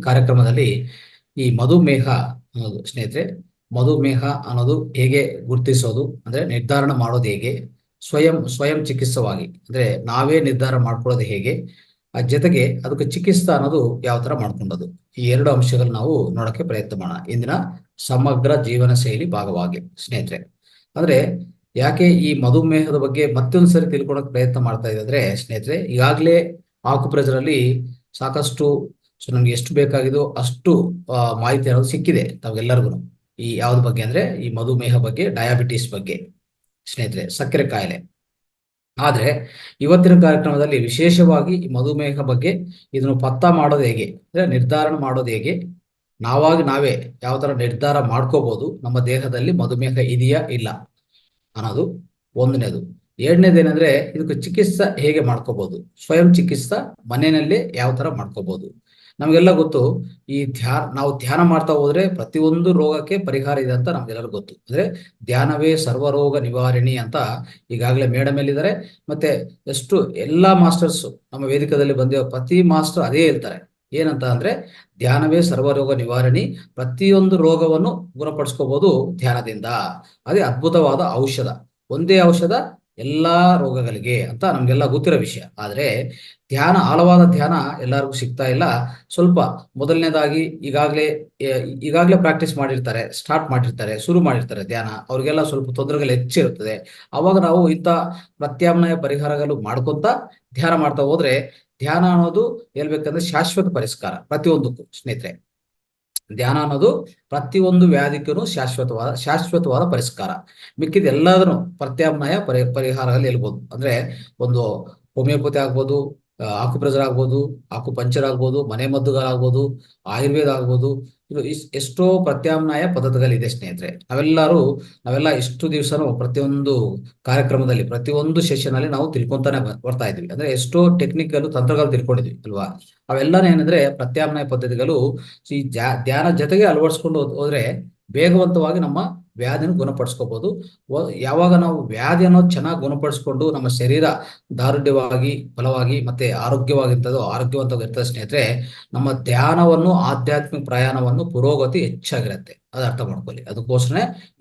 ಕಾರ್ಯಕ್ರಮದಲ್ಲಿ ಈ ಮಧುಮೇಹ ಅನ್ನೋದು ಸ್ನೇಹಿತರೆ, ಮಧುಮೇಹ ಅನ್ನೋದು ಹೇಗೆ ಗುರುತಿಸೋದು ಅಂದ್ರೆ ನಿರ್ಧಾರ ಮಾಡೋದು ಹೇಗೆ, ಸ್ವಯಂ ಚಿಕಿತ್ಸವಾಗಿ ಅಂದ್ರೆ ನಾವೇ ನಿರ್ಧಾರ ಮಾಡ್ಕೊಳ್ಳೋದು ಹೇಗೆ, ಆ ಜೊತೆಗೆ ಅದಕ್ಕೆ ಚಿಕಿತ್ಸಾ ಅನ್ನೋದು ಯಾವ ತರ ಮಾಡ್ಕೊಂಡದು, ಈ ಎರಡು ಅಂಶಗಳು ನಾವು ನೋಡಕ್ಕೆ ಪ್ರಯತ್ನ ಮಾಡೋಣ ಇಂದಿನ ಸಮಗ್ರ ಜೀವನ ಶೈಲಿ ಭಾಗವಾಗಿ ಸ್ನೇಹಿತರೆ. ಅಂದ್ರೆ ಯಾಕೆ ಈ ಮಧುಮೇಹದ ಬಗ್ಗೆ ಮತ್ತೊಂದ್ಸರಿ ತಿಳ್ಕೊಳಕ್ ಪ್ರಯತ್ನ ಮಾಡ್ತಾ ಇದೆ ಅಂದ್ರೆ ಸ್ನೇಹಿತರೆ, ಈಗಾಗಲೇ ಆಕುಪ್ರೆಜರಲ್ಲಿ ಸಾಕಷ್ಟು ನಮ್ಗೆ ಎಷ್ಟು ಬೇಕಾಗಿದೋ ಅಷ್ಟು ಮಾಹಿತಿ ಅನ್ನೋದು ಸಿಕ್ಕಿದೆ ತಾವೆಲ್ಲರಿಗೂ. ಈ ಯಾವ್ದು ಬಗ್ಗೆ ಅಂದ್ರೆ ಈ ಮಧುಮೇಹ ಬಗ್ಗೆ, ಡಯಾಬಿಟಿಸ್ ಬಗ್ಗೆ ಸ್ನೇಹಿತರೆ, ಸಕ್ಕರೆ ಕಾಯಿಲೆ. ಆದ್ರೆ ಇವತ್ತಿನ ಕಾರ್ಯಕ್ರಮದಲ್ಲಿ ವಿಶೇಷವಾಗಿ ಈ ಮಧುಮೇಹ ಬಗ್ಗೆ, ಇದನ್ನು ಪತ್ತ ಮಾಡೋದು ಹೇಗೆ ಅಂದ್ರೆ ನಿರ್ಧಾರ ಮಾಡೋದು ಹೇಗೆ, ನಾವೇ ಯಾವ ತರ ನಿರ್ಧಾರ ಮಾಡ್ಕೋಬಹುದು, ನಮ್ಮ ದೇಹದಲ್ಲಿ ಮಧುಮೇಹ ಇದೆಯಾ ಇಲ್ಲ ಅನ್ನೋದು ಒಂದನೇದು. ಎರಡನೇದೇನೆಂದ್ರೆ ಇದಕ್ಕೆ ಚಿಕಿತ್ಸೆ ಹೇಗೆ ಮಾಡ್ಕೋಬಹುದು, ಸ್ವಯಂ ಚಿಕಿತ್ಸಾ ಮನೆಯಲ್ಲೇ ಯಾವ ತರ ಮಾಡ್ಕೋಬಹುದು. ನಮಗೆಲ್ಲ ಗೊತ್ತು, ನಾವು ಧ್ಯಾನ ಮಾಡ್ತಾ ಹೋದ್ರೆ ಪ್ರತಿಯೊಂದು ರೋಗಕ್ಕೆ ಪರಿಹಾರ ಇದೆ ಅಂತ ನಮ್ಗೆಲ್ಲರಿಗೂ ಗೊತ್ತು. ಅಂದ್ರೆ ಧ್ಯಾನವೇ ಸರ್ವರೋಗ ನಿವಾರಣಿ ಅಂತ ಈಗಾಗಲೇ ಮೇಡಮ್ ಇದ್ದಾರೆ. ಮತ್ತೆ ಎಷ್ಟು ಎಲ್ಲಾ ಮಾಸ್ಟರ್ಸ್ ನಮ್ಮ ವೇದಿಕದಲ್ಲಿ ಬಂದಿರೋ ಪ್ರತಿ ಮಾಸ್ಟರ್ ಅದೇ ಹೇಳ್ತಾರೆ, ಏನಂತ ಅಂದ್ರೆ ಧ್ಯಾನವೇ ಸರ್ವರೋಗ ನಿವಾರಣಿ, ಪ್ರತಿಯೊಂದು ರೋಗವನ್ನು ಗುಣಪಡಿಸ್ಕೋಬಹುದು ಧ್ಯಾನದಿಂದ. ಅದೇ ಅದ್ಭುತವಾದ ಔಷಧ, ಒಂದೇ ಔಷಧ ಎಲ್ಲಾ ರೋಗಗಳಿಗೆ ಅಂತ ನಮ್ಗೆಲ್ಲ ಗೊತ್ತಿರೋ ವಿಷಯ. ಆದ್ರೆ ಆಳವಾದ ಧ್ಯಾನ ಎಲ್ಲರಿಗೂ ಸಿಗ್ತಾ ಇಲ್ಲ. ಸ್ವಲ್ಪ ಮೊದಲನೇದಾಗಿ ಈಗಾಗಲೇ ಪ್ರಾಕ್ಟೀಸ್ ಮಾಡಿರ್ತಾರೆ, ಸ್ಟಾರ್ಟ್ ಮಾಡಿರ್ತಾರೆ, ಶುರು ಮಾಡಿರ್ತಾರೆ ಧ್ಯಾನ, ಅವ್ರಿಗೆಲ್ಲ ಸ್ವಲ್ಪ ತೊಂದರೆಗಳು ಹೆಚ್ಚಿರುತ್ತದೆ. ಅವಾಗ ನಾವು ಇಂಥ ಪ್ರತ್ಯಾಮ್ನಾಯ ಪರಿಹಾರಗಳು ಮಾಡ್ಕೊಂತ ಧ್ಯಾನ ಮಾಡ್ತಾ ಹೋದ್ರೆ, ಧ್ಯಾನ ಅನ್ನೋದು ಹೇಳ್ಬೇಕಂದ್ರೆ ಶಾಶ್ವತ ಪರಿಷ್ಕಾರ ಪ್ರತಿಯೊಂದಕ್ಕೂ ಸ್ನೇಹಿತರೆ. ಧ್ಯಾನ ಅನ್ನೋದು ಪ್ರತಿಯೊಂದು ವ್ಯಾಧಿಗೂ ಶಾಶ್ವತವಾದ ಪರಿಷ್ಕಾರ. ಮಿಕ್ಕಿದ ಎಲ್ಲಾದ್ರೂ ಪ್ರತ್ಯಾಮ್ನಾಯ ಪರಿಹಾರಗಳು ಹೇಳ್ಬೋದು. ಅಂದ್ರೆ ಒಂದು ಹೋಮಿಯೋಪತಿ ಆಗ್ಬೋದು, ಆಕುಪ್ರೆಷರ್ ಆಗ್ಬೋದು, ಆಕುಪಂಚರ್ ಆಗ್ಬೋದು, ಮನೆಮದ್ದುಗಳಾಗ್ಬೋದು, ಆಯುರ್ವೇದ ಆಗ್ಬೋದು. ಇದು ಎಷ್ಟೋ ಪ್ರತ್ಯಾಮ್ನಾಯ ಪದ್ಧತಿಗಳಿದೆ ಸ್ನೇಹಿತರೆ. ನಾವೆಲ್ಲ ಇಷ್ಟು ದಿವಸನೂ ಪ್ರತಿಯೊಂದು ಕಾರ್ಯಕ್ರಮದಲ್ಲಿ, ಪ್ರತಿಯೊಂದು ಸೆಷನ್ ಅಲ್ಲಿ ನಾವು ತಿಳ್ಕೊಂತಾನೆ ಬರ್ತಾ ಇದ್ವಿ. ಅಂದ್ರೆ ಎಷ್ಟೋ ಟೆಕ್ನಿಕಲ್ ತಂತ್ರಗಳು ತಿಳ್ಕೊಂಡಿದ್ವಿ ಅಲ್ವಾ. ಅವೆಲ್ಲ ಏನಂದ್ರೆ ಪ್ರತ್ಯಾಮ್ನಾಯ ಪದ್ಧತಿಗಳು. ಈ ಧ್ಯಾನ ಜೊತೆಗೆ ಅಳವಡಿಸ್ಕೊಂಡು ಹೋದ್ರೆ ವೇಗವಂತವಾಗಿ ನಮ್ಮ ವ್ಯಾಧಿನ ಗುಣಪಡಿಸ್ಕೋಬಹುದು. ಯಾವಾಗ ನಾವು ವ್ಯಾಧಿ ಅನ್ನೋದು ಚೆನ್ನಾಗಿ ಗುಣಪಡಿಸ್ಕೊಂಡು ನಮ್ಮ ಶರೀರ ದಾರುಢ್ಯವಾಗಿ, ಬಲವಾಗಿ ಮತ್ತೆ ಆರೋಗ್ಯವಂತವಾಗಿರ್ತದೆ ಸ್ನೇಹಿತರೆ, ನಮ್ಮ ಧ್ಯಾನವನ್ನು, ಆಧ್ಯಾತ್ಮಿಕ ಪ್ರಯಾಣವನ್ನು ಪುರೋಗತಿ ಹೆಚ್ಚಾಗಿರುತ್ತೆ. ಅದು ಅರ್ಥ ಮಾಡ್ಕೊಳ್ಳಿ. ಅದಕ್ಕೋಸ್ಕರ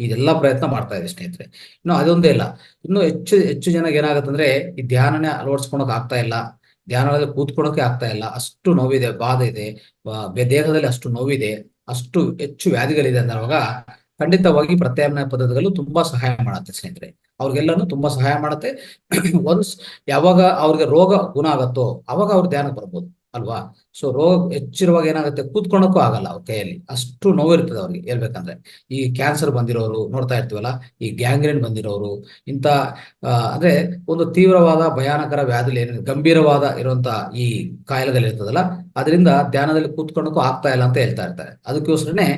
ಇದೆಲ್ಲ ಪ್ರಯತ್ನ ಮಾಡ್ತಾ ಇದೆ ಸ್ನೇಹಿತರೆ. ಇನ್ನು ಅದೊಂದೇ ಇಲ್ಲ, ಇನ್ನು ಹೆಚ್ಚು ಜನಕ್ಕೆ ಏನಾಗುತ್ತಂದ್ರೆ ಈ ಧ್ಯಾನನೇ ಅಳವಡಿಸ್ಕೊಳಕ್ ಆಗ್ತಾ ಇಲ್ಲ, ಧ್ಯಾನದಲ್ಲಿ ಕೂತ್ಕೊಳ್ಳೋಕೆ ಆಗ್ತಾ ಇಲ್ಲ, ಅಷ್ಟು ನೋವಿದೆ, ಬಾಧೆ ಇದೆ, ದೇಹದಲ್ಲಿ ಅಷ್ಟು ನೋವಿದೆ, ಅಷ್ಟು ಹೆಚ್ಚು ವ್ಯಾಧಿಗಳಿದೆ ಅಂದಾಗ ಖಂಡಿತವಾಗಿ ಪ್ರತ್ಯಾಮ್ನಾಯ ಪದ್ಧತಿಗಳು ತುಂಬಾ ಸಹಾಯ ಮಾಡುತ್ತೆ ಸ್ನೇಹಿತರೆ. ಅವ್ರಿಗೆಲ್ಲಾನು ತುಂಬಾ ಸಹಾಯ ಮಾಡುತ್ತೆ. ಒನ್ಸ್ ಯಾವಾಗ ಅವ್ರಿಗೆ ರೋಗ ಗುಣ ಆಗತ್ತೋ ಅವಾಗ ಅವ್ರು ಧ್ಯಾನಕ್ಕೆ ಬರ್ಬೋದು ಅಲ್ವಾ. ಸೊ ರೋಗ ಹೆಚ್ಚಿರುವಾಗ ಏನಾಗುತ್ತೆ, ಕೂತ್ಕೊಳ್ಳೋಕ್ಕೂ ಆಗಲ್ಲ ಅವ್ರ ಕೈಯಲ್ಲಿ, ಅಷ್ಟು ನೋವಿರ್ತದೆ ಅವ್ರಿಗೆ. ಹೇಳ್ಬೇಕಂದ್ರೆ ಈ ಕ್ಯಾನ್ಸರ್ ಬಂದಿರೋರು ನೋಡ್ತಾ ಇರ್ತೀವಲ್ಲ, ಈ ಗ್ಯಾಂಗ್ರೀನ್ ಬಂದಿರೋರು, ಇಂಥ ಅಂದ್ರೆ ಒಂದು ತೀವ್ರವಾದ ಭಯಾನಕರ ವ್ಯಾಧಿ, ಗಂಭೀರವಾದ ಇರುವಂತ ಈ ಕಾಯಿಲೆಗಳಿರ್ತದಲ್ಲ, ಅದರಿಂದ ಧ್ಯಾನದಲ್ಲಿ ಕೂತ್ಕೊಳ್ಳೋಕ್ಕೂ ಆಗ್ತಾ ಇಲ್ಲ ಅಂತ ಹೇಳ್ತಾ ಇರ್ತಾರೆ. ಅದಕ್ಕೋಸ್ಕರನೇ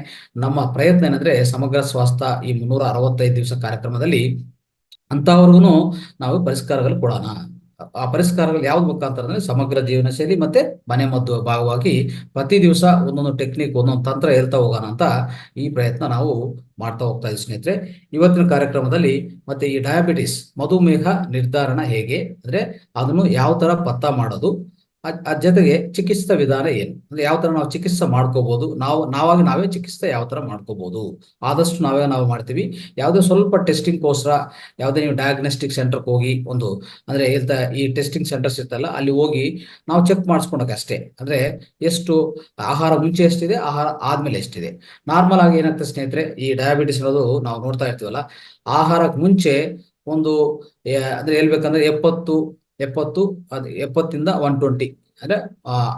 ನಮ್ಮ ಪ್ರಯತ್ನ ಏನಂದ್ರೆ ಸಮಗ್ರ ಸ್ವಾಸ್ಥ್ಯ ಈ 365 ದಿವಸ ಕಾರ್ಯಕ್ರಮದಲ್ಲಿ ಅಂತವ್ರಿಗೂ ನಾವು ಪರಿಷ್ಕಾರಗಳು ಕೊಡೋಣ. ಆ ಪರಿಷ್ಕಾರಗಳು ಯಾವ್ದು ಮುಖಾಂತರ ಅಂದ್ರೆ ಸಮಗ್ರ ಜೀವನ ಶೈಲಿ ಮತ್ತೆ ಮನೆ ಮದ್ದು ಭಾಗವಾಗಿ ಪ್ರತಿ ದಿವಸ ಒಂದೊಂದು ಟೆಕ್ನಿಕ್, ಒಂದೊಂದು ತಂತ್ರ ಹೇಳ್ತಾ ಹೋಗೋಣ ಅಂತ ಈ ಪ್ರಯತ್ನ ನಾವು ಮಾಡ್ತಾ ಹೋಗ್ತಾ ಇದ್ದೀವಿ ಸ್ನೇಹಿತರೆ. ಇವತ್ತಿನ ಕಾರ್ಯಕ್ರಮದಲ್ಲಿ ಮತ್ತೆ ಈ ಡಯಾಬಿಟಿಸ್, ಮಧುಮೇಹ ನಿರ್ಧಾರಣ ಹೇಗೆ ಅಂದ್ರೆ ಅದನ್ನು ಯಾವ ತರ ಪತ್ತ ಮಾಡೋದು, ಅದ್ ಜೊತೆಗೆ ಚಿಕಿತ್ಸಾ ವಿಧಾನ ಏನು ಅಂದ್ರೆ ಯಾವ ತರ ನಾವು ಚಿಕಿತ್ಸೆ ಮಾಡ್ಕೋಬಹುದು, ನಾವೇ ಚಿಕಿತ್ಸೆ ಯಾವ ತರ ಮಾಡ್ಕೋಬಹುದು, ಆದಷ್ಟು ನಾವು ಮಾಡ್ತೀವಿ. ಯಾವುದೇ ಸ್ವಲ್ಪ ಟೆಸ್ಟಿಂಗ್ ಕೋಸ್ಕರ ಯಾವುದೇ ನೀವು ಡಯಾಗ್ನೋಸ್ಟಿಕ್ ಸೆಂಟರ್ಗೆ ಹೋಗಿ ಅಂದ್ರೆ ಈ ಟೆಸ್ಟಿಂಗ್ ಸೆಂಟರ್ಸ್ ಇರ್ತಲ್ಲ, ಅಲ್ಲಿ ಹೋಗಿ ನಾವು ಚೆಕ್ ಮಾಡಿಸ್ಕೊಳಕ್ಕೆ ಅಷ್ಟೇ. ಅಂದ್ರೆ ಎಷ್ಟು ಆಹಾರ ಮುಂಚೆ ಎಷ್ಟಿದೆ, ಆಹಾರ ಆದ್ಮೇಲೆ ಎಷ್ಟಿದೆ. ನಾರ್ಮಲ್ ಆಗಿ ಏನಾಗ್ತದೆ ಸ್ನೇಹಿತರೆ, ಈ ಡಯಾಬಿಟಿಸ್ ಅನ್ನೋದು ನಾವು ನೋಡ್ತಾ ಇರ್ತೀವಲ್ಲ, ಆಹಾರಕ್ಕೆ ಮುಂಚೆ ಒಂದು ಅಂದ್ರೆ ಹೇಳ್ಬೇಕಂದ್ರೆ 70 70 120 ಅಂದ್ರೆ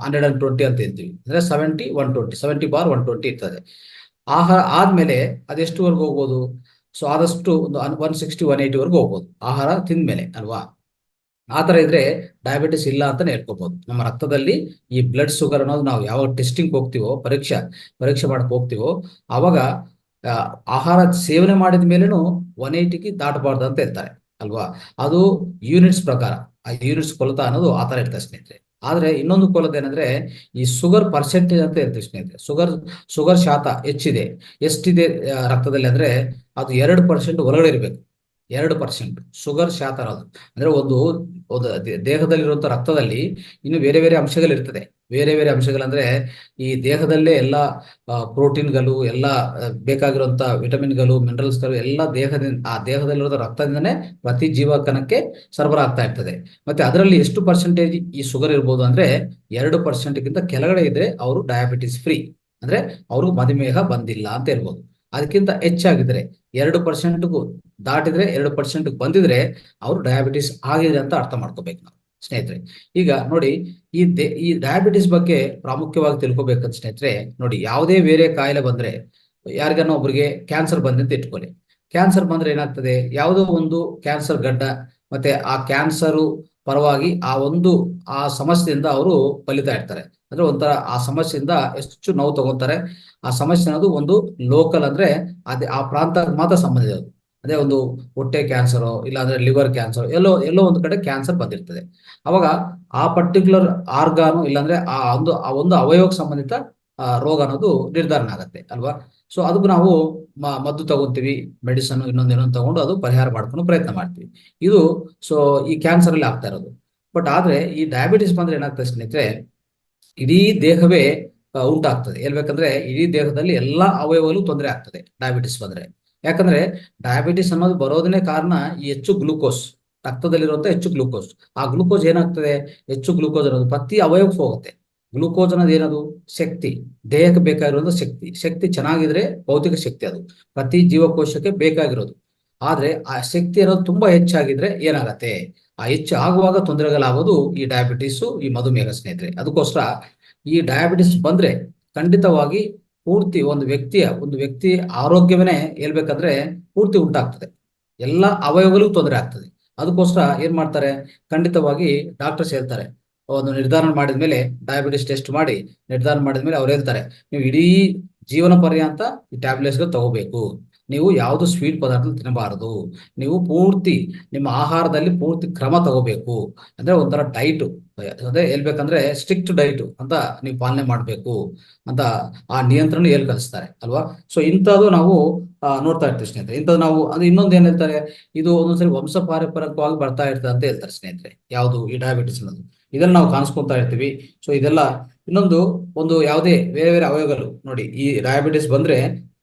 120 ಅಂತ ಹೇಳ್ತೀವಿ. ಅಂದ್ರೆ 70/120 ಇರ್ತದೆ. ಆಹಾರ ಆದ್ಮೇಲೆ ಅದೆಷ್ಟುವರೆಗೂ ಹೋಗ್ಬೋದು, ಸೊ ಆದಷ್ಟು ಒಂದು 160 180 ವರೆಗೂ ಹೋಗ್ಬೋದು ಆಹಾರ ತಿಂದ್ಮೇಲೆ ಅಲ್ವಾ. ಆ ತರ ಇದ್ರೆ ಡಯಾಬಿಟಿಸ್ ಇಲ್ಲ ಅಂತಾನೆ ಹೇಳ್ಕೋಬಹುದು. ನಮ್ಮ ರಕ್ತದಲ್ಲಿ ಈ ಬ್ಲಡ್ ಶುಗರ್ ಅನ್ನೋದು ನಾವು ಯಾವ ಟೆಸ್ಟಿಂಗ್ ಹೋಗ್ತೀವೋ, ಪರೀಕ್ಷೆ ಮಾಡಕ್ ಹೋಗ್ತೀವೋ, ಅವಾಗ ಆಹಾರ ಸೇವನೆ ಮಾಡಿದ ಮೇಲೇನು 180ಗೆ ದಾಟಬಾರ್ದು ಅಂತ ಹೇಳ್ತಾರೆ ಅಲ್ವಾ. ಅದು ಯೂನಿಟ್ಸ್ ಪ್ರಕಾರ, ಆ ಯೂನಿಟ್ಸ್ ಕೊಲತ ಅನ್ನೋದು ಆ ತರ ಇರ್ತದೆ ಸ್ನೇಹಿತರೆ. ಆದ್ರೆ ಇನ್ನೊಂದು ಕೊಲತೆ ಏನಂದ್ರೆ ಈ ಶುಗರ್ ಪರ್ಸೆಂಟೇಜ್ ಅಂತ ಹೇಳ್ತೀವಿ ಸ್ನೇಹಿತರೆ. ಶುಗರ್ ಶಾತ ಎಷ್ಟಿದೆ ರಕ್ತದಲ್ಲಿ ಅಂದ್ರೆ ಅದು 2% ಒಳಗಡೆ ಇರಬೇಕು. 2% ಶುಗರ್ ಶಾತ ಇರೋದು. ಅಂದ್ರೆ ಒಂದು ದೇಹದಲ್ಲಿರುವಂತಹ ರಕ್ತದಲ್ಲಿ ಇನ್ನು ಬೇರೆ ಬೇರೆ ಅಂಶಗಳಿರ್ತದೆ. ಬೇರೆ ಬೇರೆ ಅಂಶಗಳಂದ್ರೆ ಈ ದೇಹದಲ್ಲೇ ಎಲ್ಲ ಪ್ರೋಟೀನ್ಗಳು, ಎಲ್ಲ ಬೇಕಾಗಿರುವಂತ ವಿಟಮಿನ್ಗಳು, ಮಿನರಲ್ಸ್ಗಳು ಎಲ್ಲ ದೇಹದಲ್ಲಿರೋ ರಕ್ತದಿಂದನೇ ಪ್ರತಿ ಜೀವಕಣಕ್ಕೆ ಸರಬರಾಗ್ತಾ ಇರ್ತದೆ. ಮತ್ತೆ ಅದರಲ್ಲಿ ಎಷ್ಟು ಪರ್ಸೆಂಟೇಜ್ ಈ ಶುಗರ್ ಇರ್ಬೋದು ಅಂದ್ರೆ 2%ಗಿಂತ ಕೆಳಗಡೆ ಇದ್ರೆ ಅವರು ಡಯಾಬಿಟಿಸ್ ಫ್ರೀ, ಅಂದ್ರೆ ಅವ್ರಿಗೆ ಮಧುಮೇಹ ಬಂದಿಲ್ಲ ಅಂತ ಹೇಳ್ಬೋದು. ಅದಕ್ಕಿಂತ ಹೆಚ್ಚಾಗಿದ್ರೆ 2%ಗೂ ದಾಟಿದ್ರೆ 2% ಬಂದಿದ್ರೆ ಅವರು ಡಯಾಬಿಟಿಸ್ ಆಗಿದೆ ಅಂತ ಅರ್ಥ ಮಾಡ್ಕೋಬೇಕು ನಾವು ಸ್ನೇಹಿತರೆ. ಈಗ ನೋಡಿ, ಈ ಡಯಾಬಿಟಿಸ್ ಬಗ್ಗೆ ಪ್ರಾಮುಖ್ಯವಾಗಿ ತಿಳ್ಕೊಬೇಕಂತ ಸ್ನೇಹಿತರೆ. ನೋಡಿ, ಯಾವುದೇ ಬೇರೆ ಕಾಯಿಲೆ ಬಂದ್ರೆ, ಯಾರಿಗಾನ ಒಬ್ರಿಗೆ ಕ್ಯಾನ್ಸರ್ ಬಂದಂತ ಇಟ್ಕೊಳ್ಳಿ. ಕ್ಯಾನ್ಸರ್ ಬಂದ್ರೆ ಏನಾಗ್ತದೆ, ಯಾವುದೋ ಒಂದು ಕ್ಯಾನ್ಸರ್ ಗಡ್ಡ, ಮತ್ತೆ ಆ ಕ್ಯಾನ್ಸರು ಪರವಾಗಿ ಆ ಸಮಸ್ಯೆಯಿಂದ ಅವರು ಬಲಿತಾ ಇರ್ತಾರೆ. ಅಂದ್ರೆ ಒಂಥರ ಆ ಸಮಸ್ಯೆಯಿಂದ ಎಷ್ಟು ನೋವು ತಗೊಂತಾರೆ. ಆ ಸಮಸ್ಯೆ ಅನ್ನೋದು ಒಂದು ಲೋಕಲ್, ಅಂದ್ರೆ ಅದೇ ಆ ಪ್ರಾಂತ ಮಾತ್ರ ಸಂಬಂಧಿಸಿದ. ಅದೇ ಒಂದು ಹೊಟ್ಟೆ ಕ್ಯಾನ್ಸರ್, ಇಲ್ಲಾಂದ್ರೆ ಲಿವರ್ ಕ್ಯಾನ್ಸರ್, ಎಲ್ಲೋ ಎಲ್ಲೋ ಒಂದು ಕಡೆ ಕ್ಯಾನ್ಸರ್ ಬಂದಿರ್ತದೆ. ಅವಾಗ ಆ ಪರ್ಟಿಕ್ಯುಲರ್ ಆರ್ಗಾನು, ಇಲ್ಲಾಂದ್ರೆ ಆ ಒಂದು ಅವಯವಕ್ಕೆ ಸಂಬಂಧಿತ ರೋಗ ಅನ್ನೋದು ನಿರ್ಧಾರ ಆಗತ್ತೆ ಅಲ್ವಾ. ಸೊ ಅದಕ್ಕೆ ನಾವು ಮದ್ದು ತಗೊಂತೀವಿ, ಮೆಡಿಸನ್ ಇನ್ನೊಂದು ತಗೊಂಡು ಅದು ಪರಿಹಾರ ಮಾಡ್ಕೊಂಡು ಪ್ರಯತ್ನ ಮಾಡ್ತೀವಿ. ಇದು ಸೊ ಈ ಕ್ಯಾನ್ಸರ್ ಅಲ್ಲಿ ಆಗ್ತಾ ಇರೋದು. ಬಟ್ ಆದ್ರೆ ಈ ಡಯಾಬಿಟಿಸ್ ಬಂದ್ರೆ ಏನಾಗ್ತದೆ ಸ್ನೇಹಿತರೆ, ಇಡೀ ದೇಹವೇ ಉಂಟಾಗ್ತದೆ. ಹೇಳ್ಬೇಕಂದ್ರೆ ಇಡೀ ದೇಹದಲ್ಲಿ ಎಲ್ಲಾ ಅವಯವಲ್ಲೂ ತೊಂದರೆ ಆಗ್ತದೆ ಡಯಾಬಿಟಿಸ್ ಬಂದ್ರೆ. ಯಾಕಂದ್ರೆ ಡಯಾಬಿಟಿಸ್ ಅನ್ನೋದು ಬರೋದನ್ನೇ ಕಾರಣ ಈ ಹೆಚ್ಚು ಗ್ಲೂಕೋಸ್, ರಕ್ತದಲ್ಲಿರುವಂತ ಹೆಚ್ಚು ಗ್ಲೂಕೋಸ್. ಆ ಗ್ಲೂಕೋಸ್ ಏನಾಗ್ತದೆ, ಹೆಚ್ಚು ಗ್ಲೂಕೋಸ್ ಅನ್ನೋದು ಪ್ರತಿ ಅವಯವಕ್ಕೆ ಹೋಗುತ್ತೆ. ಗ್ಲೂಕೋಸ್ ಅನ್ನೋದು ಏನದು, ಶಕ್ತಿ, ದೇಹಕ್ಕೆ ಬೇಕಾಗಿರೋದು ಶಕ್ತಿ. ಶಕ್ತಿ ಚೆನ್ನಾಗಿದ್ರೆ ಭೌತಿಕ ಶಕ್ತಿ, ಅದು ಪ್ರತಿ ಜೀವಕೋಶಕ್ಕೆ ಬೇಕಾಗಿರೋದು. ಆದ್ರೆ ಆ ಶಕ್ತಿ ಅನ್ನೋದು ತುಂಬಾ ಹೆಚ್ಚಾಗಿದ್ರೆ ಏನಾಗತ್ತೆ, ಆ ಹೆಚ್ಚು ಆಗುವಾಗ ತೊಂದರೆಗಳಾಗೋದು ಈ ಡಯಾಬಿಟಿಸ್, ಈ ಮಧುಮೇಹ ಸ್ನೇಹಿತರೆ. ಅದಕ್ಕೋಸ್ಕರ ಈ ಡಯಾಬಿಟಿಸ್ ಬಂದ್ರೆ ಖಂಡಿತವಾಗಿ ಪೂರ್ತಿ ಒಂದು ವ್ಯಕ್ತಿ ಆರೋಗ್ಯವನ್ನೇ ಹೇಳ್ಬೇಕಂದ್ರೆ ಪೂರ್ತಿ ಉಂಟಾಗ್ತದೆ, ಎಲ್ಲ ಅವಯವಗಳಿಗೂ ತೊಂದರೆ ಆಗ್ತದೆ. ಅದಕ್ಕೋಸ್ಕರ ಏನ್ ಮಾಡ್ತಾರೆ, ಖಂಡಿತವಾಗಿ ಡಾಕ್ಟರ್ಸ್ ಹೇಳ್ತಾರೆ, ಒಂದು ನಿರ್ಧಾರ ಮಾಡಿದ್ಮೇಲೆ ಡಯಾಬಿಟಿಸ್ ಟೆಸ್ಟ್ ಮಾಡಿ ನಿರ್ಧಾರ ಮಾಡಿದ್ಮೇಲೆ ಅವ್ರು ಹೇಳ್ತಾರೆ, ನೀವು ಇಡೀ ಜೀವನ ಪರ್ಯಂತ ಈ ಟ್ಯಾಬ್ಲೆಟ್ಸ್ಗಳು ತಗೋಬೇಕು. ನೀವು ಯಾವುದು ಸ್ವೀಟ್ ಪದಾರ್ಥ ತಿನ್ನಬಾರದು. ನೀವು ಪೂರ್ತಿ ನಿಮ್ಮ ಆಹಾರದಲ್ಲಿ ಪೂರ್ತಿ ಕ್ರಮ ತಗೋಬೇಕು. ಅಂದ್ರೆ ಒಂಥರ ಡೈಟ್, ಅದೇ ಹೇಳ್ಬೇಕಂದ್ರೆ ಸ್ಟ್ರಿಕ್ಟ್ ಡೈಟ್ ಅಂತ ನೀವು ಪಾಲನೆ ಮಾಡಬೇಕು ಅಂತ ಆ ನಿಯಂತ್ರಣ ಕಲಿಸ್ತಾರೆ ಅಲ್ವಾ. ಸೊ ಇಂಥದ್ದು ನಾವು ನೋಡ್ತಾ ಇರ್ತೀವಿ ಸ್ನೇಹಿತರೆ. ಇಂಥದ್ದು ನಾವು ಅದು ಇನ್ನೊಂದು ಏನ್ ಹೇಳ್ತಾರೆ, ಇದು ಒಂದೊಂದ್ಸರಿ ವಂಶ ಪಾರಂಪರಿಕವಾಗಿ ಬರ್ತಾ ಇರ್ತದೆ ಅಂತ ಹೇಳ್ತಾರೆ ಸ್ನೇಹಿತರೆ. ಯಾವುದು ಈ ಡಯಾಬಿಟಿಸ್ ಅನ್ನೋದು, ಇದನ್ನ ನಾವು ಕಾಣಿಸ್ಕೊಂತಾ ಇರ್ತೀವಿ. ಸೊ ಇದೆಲ್ಲ ಒಂದು ಯಾವುದೇ ಬೇರೆ ಬೇರೆ ಅವಯವಗಳು ನೋಡಿ, ಈ ಡಯಾಬಿಟಿಸ್ ಬಂದ್ರೆ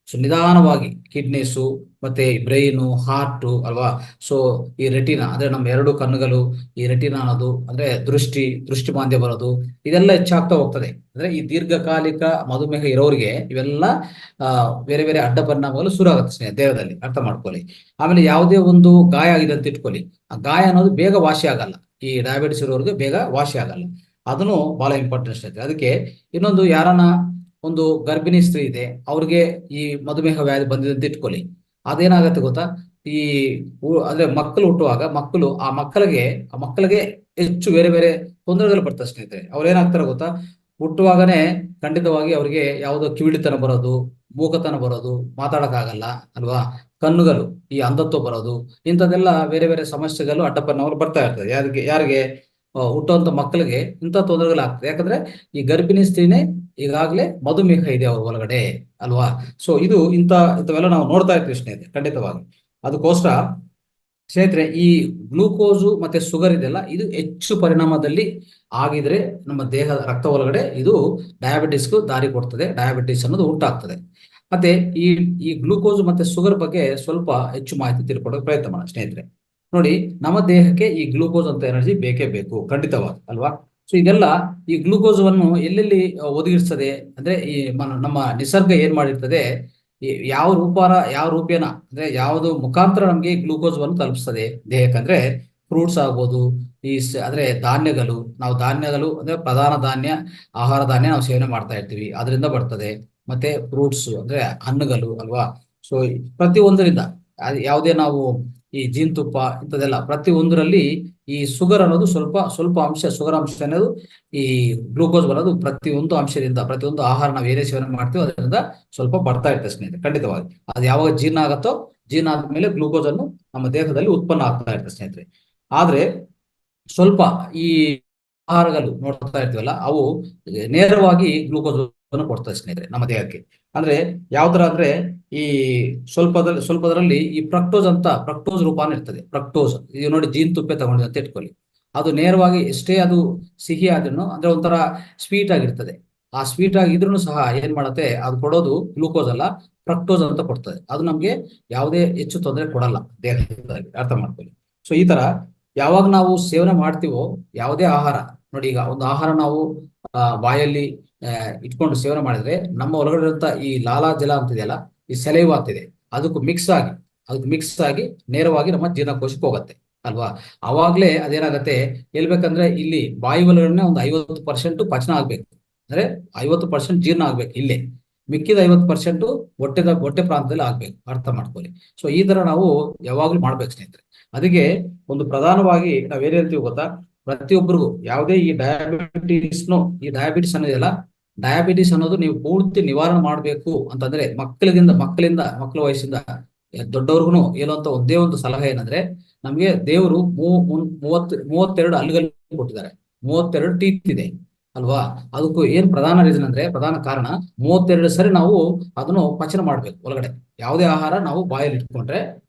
ಸೊ ನಿಧಾನವಾಗಿ ಕಿಡ್ನೀಸು, ಮತ್ತೆ ಬ್ರೈನು, ಹಾರ್ಟು ಅಲ್ವಾ. ಸೊ ಈ ರೆಟಿನಾ ಅಂದ್ರೆ ನಮ್ಮ ಎರಡು ಕಣ್ಣುಗಳು, ಈ ರೆಟಿನಾ ಅನ್ನೋದು ಅಂದ್ರೆ ದೃಷ್ಟಿ ಮಾಂದ್ಯ ಬರೋದು, ಇದೆಲ್ಲ ಹೆಚ್ಚಾಗ್ತಾ ಹೋಗ್ತದೆ. ಅಂದ್ರೆ ಈ ದೀರ್ಘಕಾಲಿಕ ಮಧುಮೇಹ ಇರೋರಿಗೆ ಇವೆಲ್ಲ ಬೇರೆ ಬೇರೆ ಅಡ್ಡ ಪರಿಣಾಮಗಳು ಶುರು ಆಗುತ್ತೆ ಸ್ನೇಹಿತರೆ ದೇಹದಲ್ಲಿ, ಅರ್ಥ ಮಾಡ್ಕೊಳ್ಳಿ. ಆಮೇಲೆ ಯಾವುದೇ ಒಂದು ಗಾಯ ಆಗಿದೆ ಅಂತ ಇಟ್ಕೊಳ್ಳಿ, ಆ ಗಾಯ ಅನ್ನೋದು ಬೇಗ ವಾಸಿ ಆಗಲ್ಲ. ಈ ಡಯಾಬಿಟಿಸ್ ಇರೋರಿಗೆ ಬೇಗ ವಾಸಿ ಆಗಲ್ಲ. ಅದನ್ನು ಬಹಳ ಇಂಪಾರ್ಟೆಂಟ್ ಸ್ನೇಹಿತರೆ. ಅದಕ್ಕೆ ಇನ್ನೊಂದು, ಯಾರನ್ನ ಒಂದು ಗರ್ಭಿಣಿ ಸ್ತ್ರೀ ಇದೆ, ಅವ್ರಿಗೆ ಈ ಮಧುಮೇಹ ವ್ಯಾಧಿ ಬಂದಿದೆ ಅಂತ ಇಟ್ಕೊಳ್ಳಿ, ಅದೇನಾಗತ್ತೆ ಗೊತ್ತಾ, ಈ ಅಂದ್ರೆ ಮಕ್ಕಳು ಹುಟ್ಟುವಾಗ ಆ ಮಕ್ಕಳಿಗೆ ಹೆಚ್ಚು ಬೇರೆ ಬೇರೆ ತೊಂದರೆಗಳು ಬರ್ತದೆ ಸ್ನೇಹಿತರೆ. ಅವ್ರು ಏನಾಗ್ತಾರೆ ಗೊತ್ತಾ, ಹುಟ್ಟುವಾಗನೇ ಖಂಡಿತವಾಗಿ ಅವರಿಗೆ ಯಾವುದೋ ಕಿವಿಡಿತನ ಬರೋದು, ಮೂಕತನ ಬರೋದು, ಮಾತಾಡಕ್ಕಾಗಲ್ಲ ಅಲ್ವಾ, ಕಣ್ಣುಗಳು ಈ ಅಂಧತ್ವ ಬರೋದು, ಇಂಥದ್ದೆಲ್ಲ ಬೇರೆ ಬೇರೆ ಸಮಸ್ಯೆಗಳು ಅಡ್ಡಪರಿಣಾಮಗಳು ಬರ್ತಾ ಇರ್ತದೆ. ಯಾರಿಗೆ ಹುಟ್ಟುವಂತ ಮಕ್ಕಳಿಗೆ ಇಂಥ ತೊಂದರೆಗಳಾಗ್ತದೆ. ಯಾಕಂದ್ರೆ ಈ ಗರ್ಭಿಣಿ ಸ್ತ್ರೀನೇ ಈಗಾಗಲೇ ಮಧುಮೇಹ ಇದೆ ಅವ್ರ ಒಳಗಡೆ ಅಲ್ವಾ. ಸೊ ಇಂಥವೆಲ್ಲ ನಾವು ನೋಡ್ತಾ ಇರ್ತೀವಿ ಸ್ನೇಹಿತರೆ ಖಂಡಿತವಾಗಿ. ಅದಕ್ಕೋಸ್ಕರ ಸ್ನೇಹಿತರೆ, ಈ ಗ್ಲೂಕೋಸು ಮತ್ತೆ ಶುಗರ್ ಇದೆಲ್ಲ, ಇದು ಹೆಚ್ಚು ಪರಿಣಾಮದಲ್ಲಿ ಆಗಿದ್ರೆ ನಮ್ಮ ದೇಹದ ರಕ್ತ ಒಳಗಡೆ ಇದು ಡಯಾಬಿಟಿಸ್ಗೂ ದಾರಿ ಕೊಡ್ತದೆ, ಡಯಾಬಿಟಿಸ್ ಅನ್ನೋದು ಉಂಟಾಗ್ತದೆ. ಮತ್ತೆ ಈ ಗ್ಲೂಕೋಸ್ ಮತ್ತೆ ಶುಗರ್ ಬಗ್ಗೆ ಸ್ವಲ್ಪ ಹೆಚ್ಚು ಮಾಹಿತಿ ತಿಳ್ಕೊಳ್ಳೋಕೆ ಪ್ರಯತ್ನ ಮಾಡೋಣ ಸ್ನೇಹಿತರೆ. ನೋಡಿ, ನಮ್ಮ ದೇಹಕ್ಕೆ ಈ ಗ್ಲೂಕೋಸ್ ಅಂತ ಎನರ್ಜಿ ಬೇಕೇ ಬೇಕು ಖಂಡಿತವಾಗಿ ಅಲ್ವಾ. ಸೊ ಇದೆಲ್ಲ ಈ ಗ್ಲೂಕೋಸವನ್ನು ಎಲ್ಲೆಲ್ಲಿ ಒದಗಿಸ್ತದೆ ಅಂದ್ರೆ, ನಮ್ಮ ನಿಸರ್ಗ ಏನ್ ಮಾಡಿರ್ತದೆ, ಯಾವ ರೂಪೇನ ಅಂದ್ರೆ ಯಾವುದು ಮುಖಾಂತರ ನಮ್ಗೆ ಗ್ಲೂಕೋಸ್ವನ್ನು ತಲುಪಿಸ್ತದೆ ದೇಹಕ್ಕೆ ಅಂದ್ರೆ, ಫ್ರೂಟ್ಸ್ ಆಗ್ಬೋದು, ಅಂದ್ರೆ ಧಾನ್ಯಗಳು ಅಂದ್ರೆ ಪ್ರಧಾನ ಧಾನ್ಯ, ಆಹಾರ ಧಾನ್ಯ ನಾವು ಸೇವನೆ ಮಾಡ್ತಾ ಇರ್ತೀವಿ, ಅದರಿಂದ ಬರ್ತದೆ. ಮತ್ತೆ ಫ್ರೂಟ್ಸ್ ಅಂದ್ರೆ ಹಣ್ಣುಗಳು ಅಲ್ವಾ. ಸೊ ಪ್ರತಿಯೊಂದರಿಂದ ಯಾವುದೇ ನಾವು ಈ ಜೇನುತುಪ್ಪ ಇಂಥದೆಲ್ಲ ಪ್ರತಿಯೊಂದರಲ್ಲಿ ಈ ಶುಗರ್ ಅನ್ನೋದು ಸ್ವಲ್ಪ ಅಂಶ, ಶುಗರ್ ಅಂಶ ಅನ್ನೋದು ಈ ಗ್ಲೂಕೋಸ್ ಬರೋದು ಪ್ರತಿಯೊಂದು ಅಂಶದಿಂದ, ಪ್ರತಿಯೊಂದು ಆಹಾರ ನಾವು ಏನೇ ಸೇವನೆ ಮಾಡ್ತೀವಿ ಅದರಿಂದ ಸ್ವಲ್ಪ ಬರ್ತಾ ಇರ್ತದೆ ಸ್ನೇಹಿತರೆ ಖಂಡಿತವಾಗಿ. ಅದು ಯಾವಾಗ ಜೀರ್ಣ ಆಗತ್ತೋ, ಜೀರ್ಣ ಆದ್ಮೇಲೆ ಗ್ಲೂಕೋಸ್ ಅನ್ನು ನಮ್ಮ ದೇಹದಲ್ಲಿ ಉತ್ಪನ್ನ ಆಗ್ತಾ ಇರ್ತದೆ ಸ್ನೇಹಿತರೆ. ಆದ್ರೆ ಸ್ವಲ್ಪ ಈ ಆಹಾರಗಳು ನೋಡ್ತಾ ಇರ್ತೀವಲ್ಲ, ಅವು ನೇರವಾಗಿ ಗ್ಲೂಕೋಸ್ ಅನ್ನು ಕೊಡ್ತದೆ ಸ್ನೇಹಿತರೆ ನಮ್ಮ ದೇಹಕ್ಕೆ. ಅಂದ್ರೆ ಯಾವ ತರ ಅಂದ್ರೆ ಈ ಸ್ವಲ್ಪದರಲ್ಲಿ ಈ ಪ್ರಕ್ಟೋಸ್ ರೂಪಾನ ಇರ್ತದೆ. ಪ್ರಕ್ಟೋಸ್ ಇದು ನೋಡಿ, ಜೇನುತುಪ್ಪ ತಗೊಂಡಿದೆ ಅಂತ ಇಟ್ಕೊಳ್ಳಿ. ಅದು ನೇರವಾಗಿ ಎಷ್ಟೇ ಅದು ಸಿಹಿ ಆದ್ರೂ ಅಂದ್ರೆ ಒಂಥರ ಸ್ವೀಟ್ ಆಗಿರ್ತದೆ. ಆ ಸ್ವೀಟ್ ಆಗಿದ್ರು ಸಹ ಏನ್ ಮಾಡತ್ತೆ, ಅದು ಕೊಡೋದು ಗ್ಲೂಕೋಸ್ ಅಲ್ಲ, ಫ್ರಕ್ಟೋಸ್ ಅಂತ ಕೊಡ್ತದೆ. ಅದು ನಮ್ಗೆ ಯಾವುದೇ ಹೆಚ್ಚು ತೊಂದರೆ ಕೊಡಲ್ಲ ದೇಹದಲ್ಲಿ, ಅರ್ಥ ಮಾಡ್ಕೊಳ್ಳಿ. ಸೊ ಈ ತರ ಯಾವಾಗ ನಾವು ಸೇವನೆ ಮಾಡ್ತೀವೋ ಯಾವುದೇ ಆಹಾರ, ನೋಡಿ ಈಗ ಒಂದು ಆಹಾರ ನಾವು ಬಾಯಲ್ಲಿ ಇಟ್ಕೊಂಡು ಸೇವನೆ ಮಾಡಿದ್ರೆ ನಮ್ಮ ಒಳಗಡೆ ಇರುವಂತ ಈ ಲಾಲಾಜಲ ಅಂತಿದೆಯಲ್ಲ, ಈ ಸೆಲೈವ ಅಂತಿದೆ, ಅದಕ್ಕೆ ಮಿಕ್ಸ್ ಆಗಿ ನೇರವಾಗಿ ನಮ್ಮ ಜೀರ್ಣಕೋಶಕ್ಕೆ ಹೋಗುತ್ತೆ ಅಲ್ವಾ. ಅವಾಗ್ಲೇ ಅದೇನಾಗತ್ತೆ, ಹೇಳ್ಬೇಕಂದ್ರೆ ಇಲ್ಲಿ ಬಾಯಿ ಒಳಗಡೆ ಒಂದು 50% ಪಚನ ಆಗ್ಬೇಕು, ಅಂದ್ರೆ 50% ಜೀರ್ಣ ಆಗ್ಬೇಕು ಇಲ್ಲೇ, ಮಿಕ್ಕಿದ 50% ಹೊಟ್ಟೆ ಪ್ರಾಂತದಲ್ಲಿ ಆಗ್ಬೇಕು, ಅರ್ಥ ಮಾಡ್ಕೊಳ್ಳಿ. ಸೊ ಈ ತರ ನಾವು ಯಾವಾಗ್ಲೂ ಮಾಡ್ಬೇಕು ಸ್ನೇಹಿತರೆ. ಅದಕ್ಕೆ ಒಂದು ಪ್ರಧಾನವಾಗಿ ನಾವೇನ್ ಹೇಳ್ತೀವಿ ಗೊತ್ತಾ, ಪ್ರತಿಯೊಬ್ಬರಿಗೂ ಯಾವುದೇ ಈ ಡಯಾಬಿಟಿಸ್ ಅನ್ನೋದಿಲ್ಲ, ಡಯಾಬಿಟಿಸ್ ಅನ್ನೋದು ನೀವು ಪೂರ್ತಿ ನಿವಾರಣೆ ಮಾಡಬೇಕು ಅಂತಂದ್ರೆ ಮಕ್ಕಳ ವಯಸ್ಸಿಂದ ದೊಡ್ಡವ್ರಿಗೂ ಹೇಳುವಂತ ಒಂದೇ ಒಂದು ಸಲಹೆ ಏನಂದ್ರೆ, ನಮ್ಗೆ ದೇವರು 32 ಹಲ್ಲುಗಳು ಕೊಟ್ಟಿದ್ದಾರೆ, 32 ಟೀತ್ ಇದೆ ಅಲ್ವಾ. ಅದಕ್ಕೂ ಏನ್ ಪ್ರಧಾನ ಕಾರಣ, 32 ಸರಿ ನಾವು ಅದನ್ನು ಪಚನ ಮಾಡ್ಬೇಕು ಒಳಗಡೆ. ಯಾವುದೇ ಆಹಾರ ನಾವು ಬಾಯಲ್ಲಿ ಇಟ್ಕೊಂಡ್ರೆ,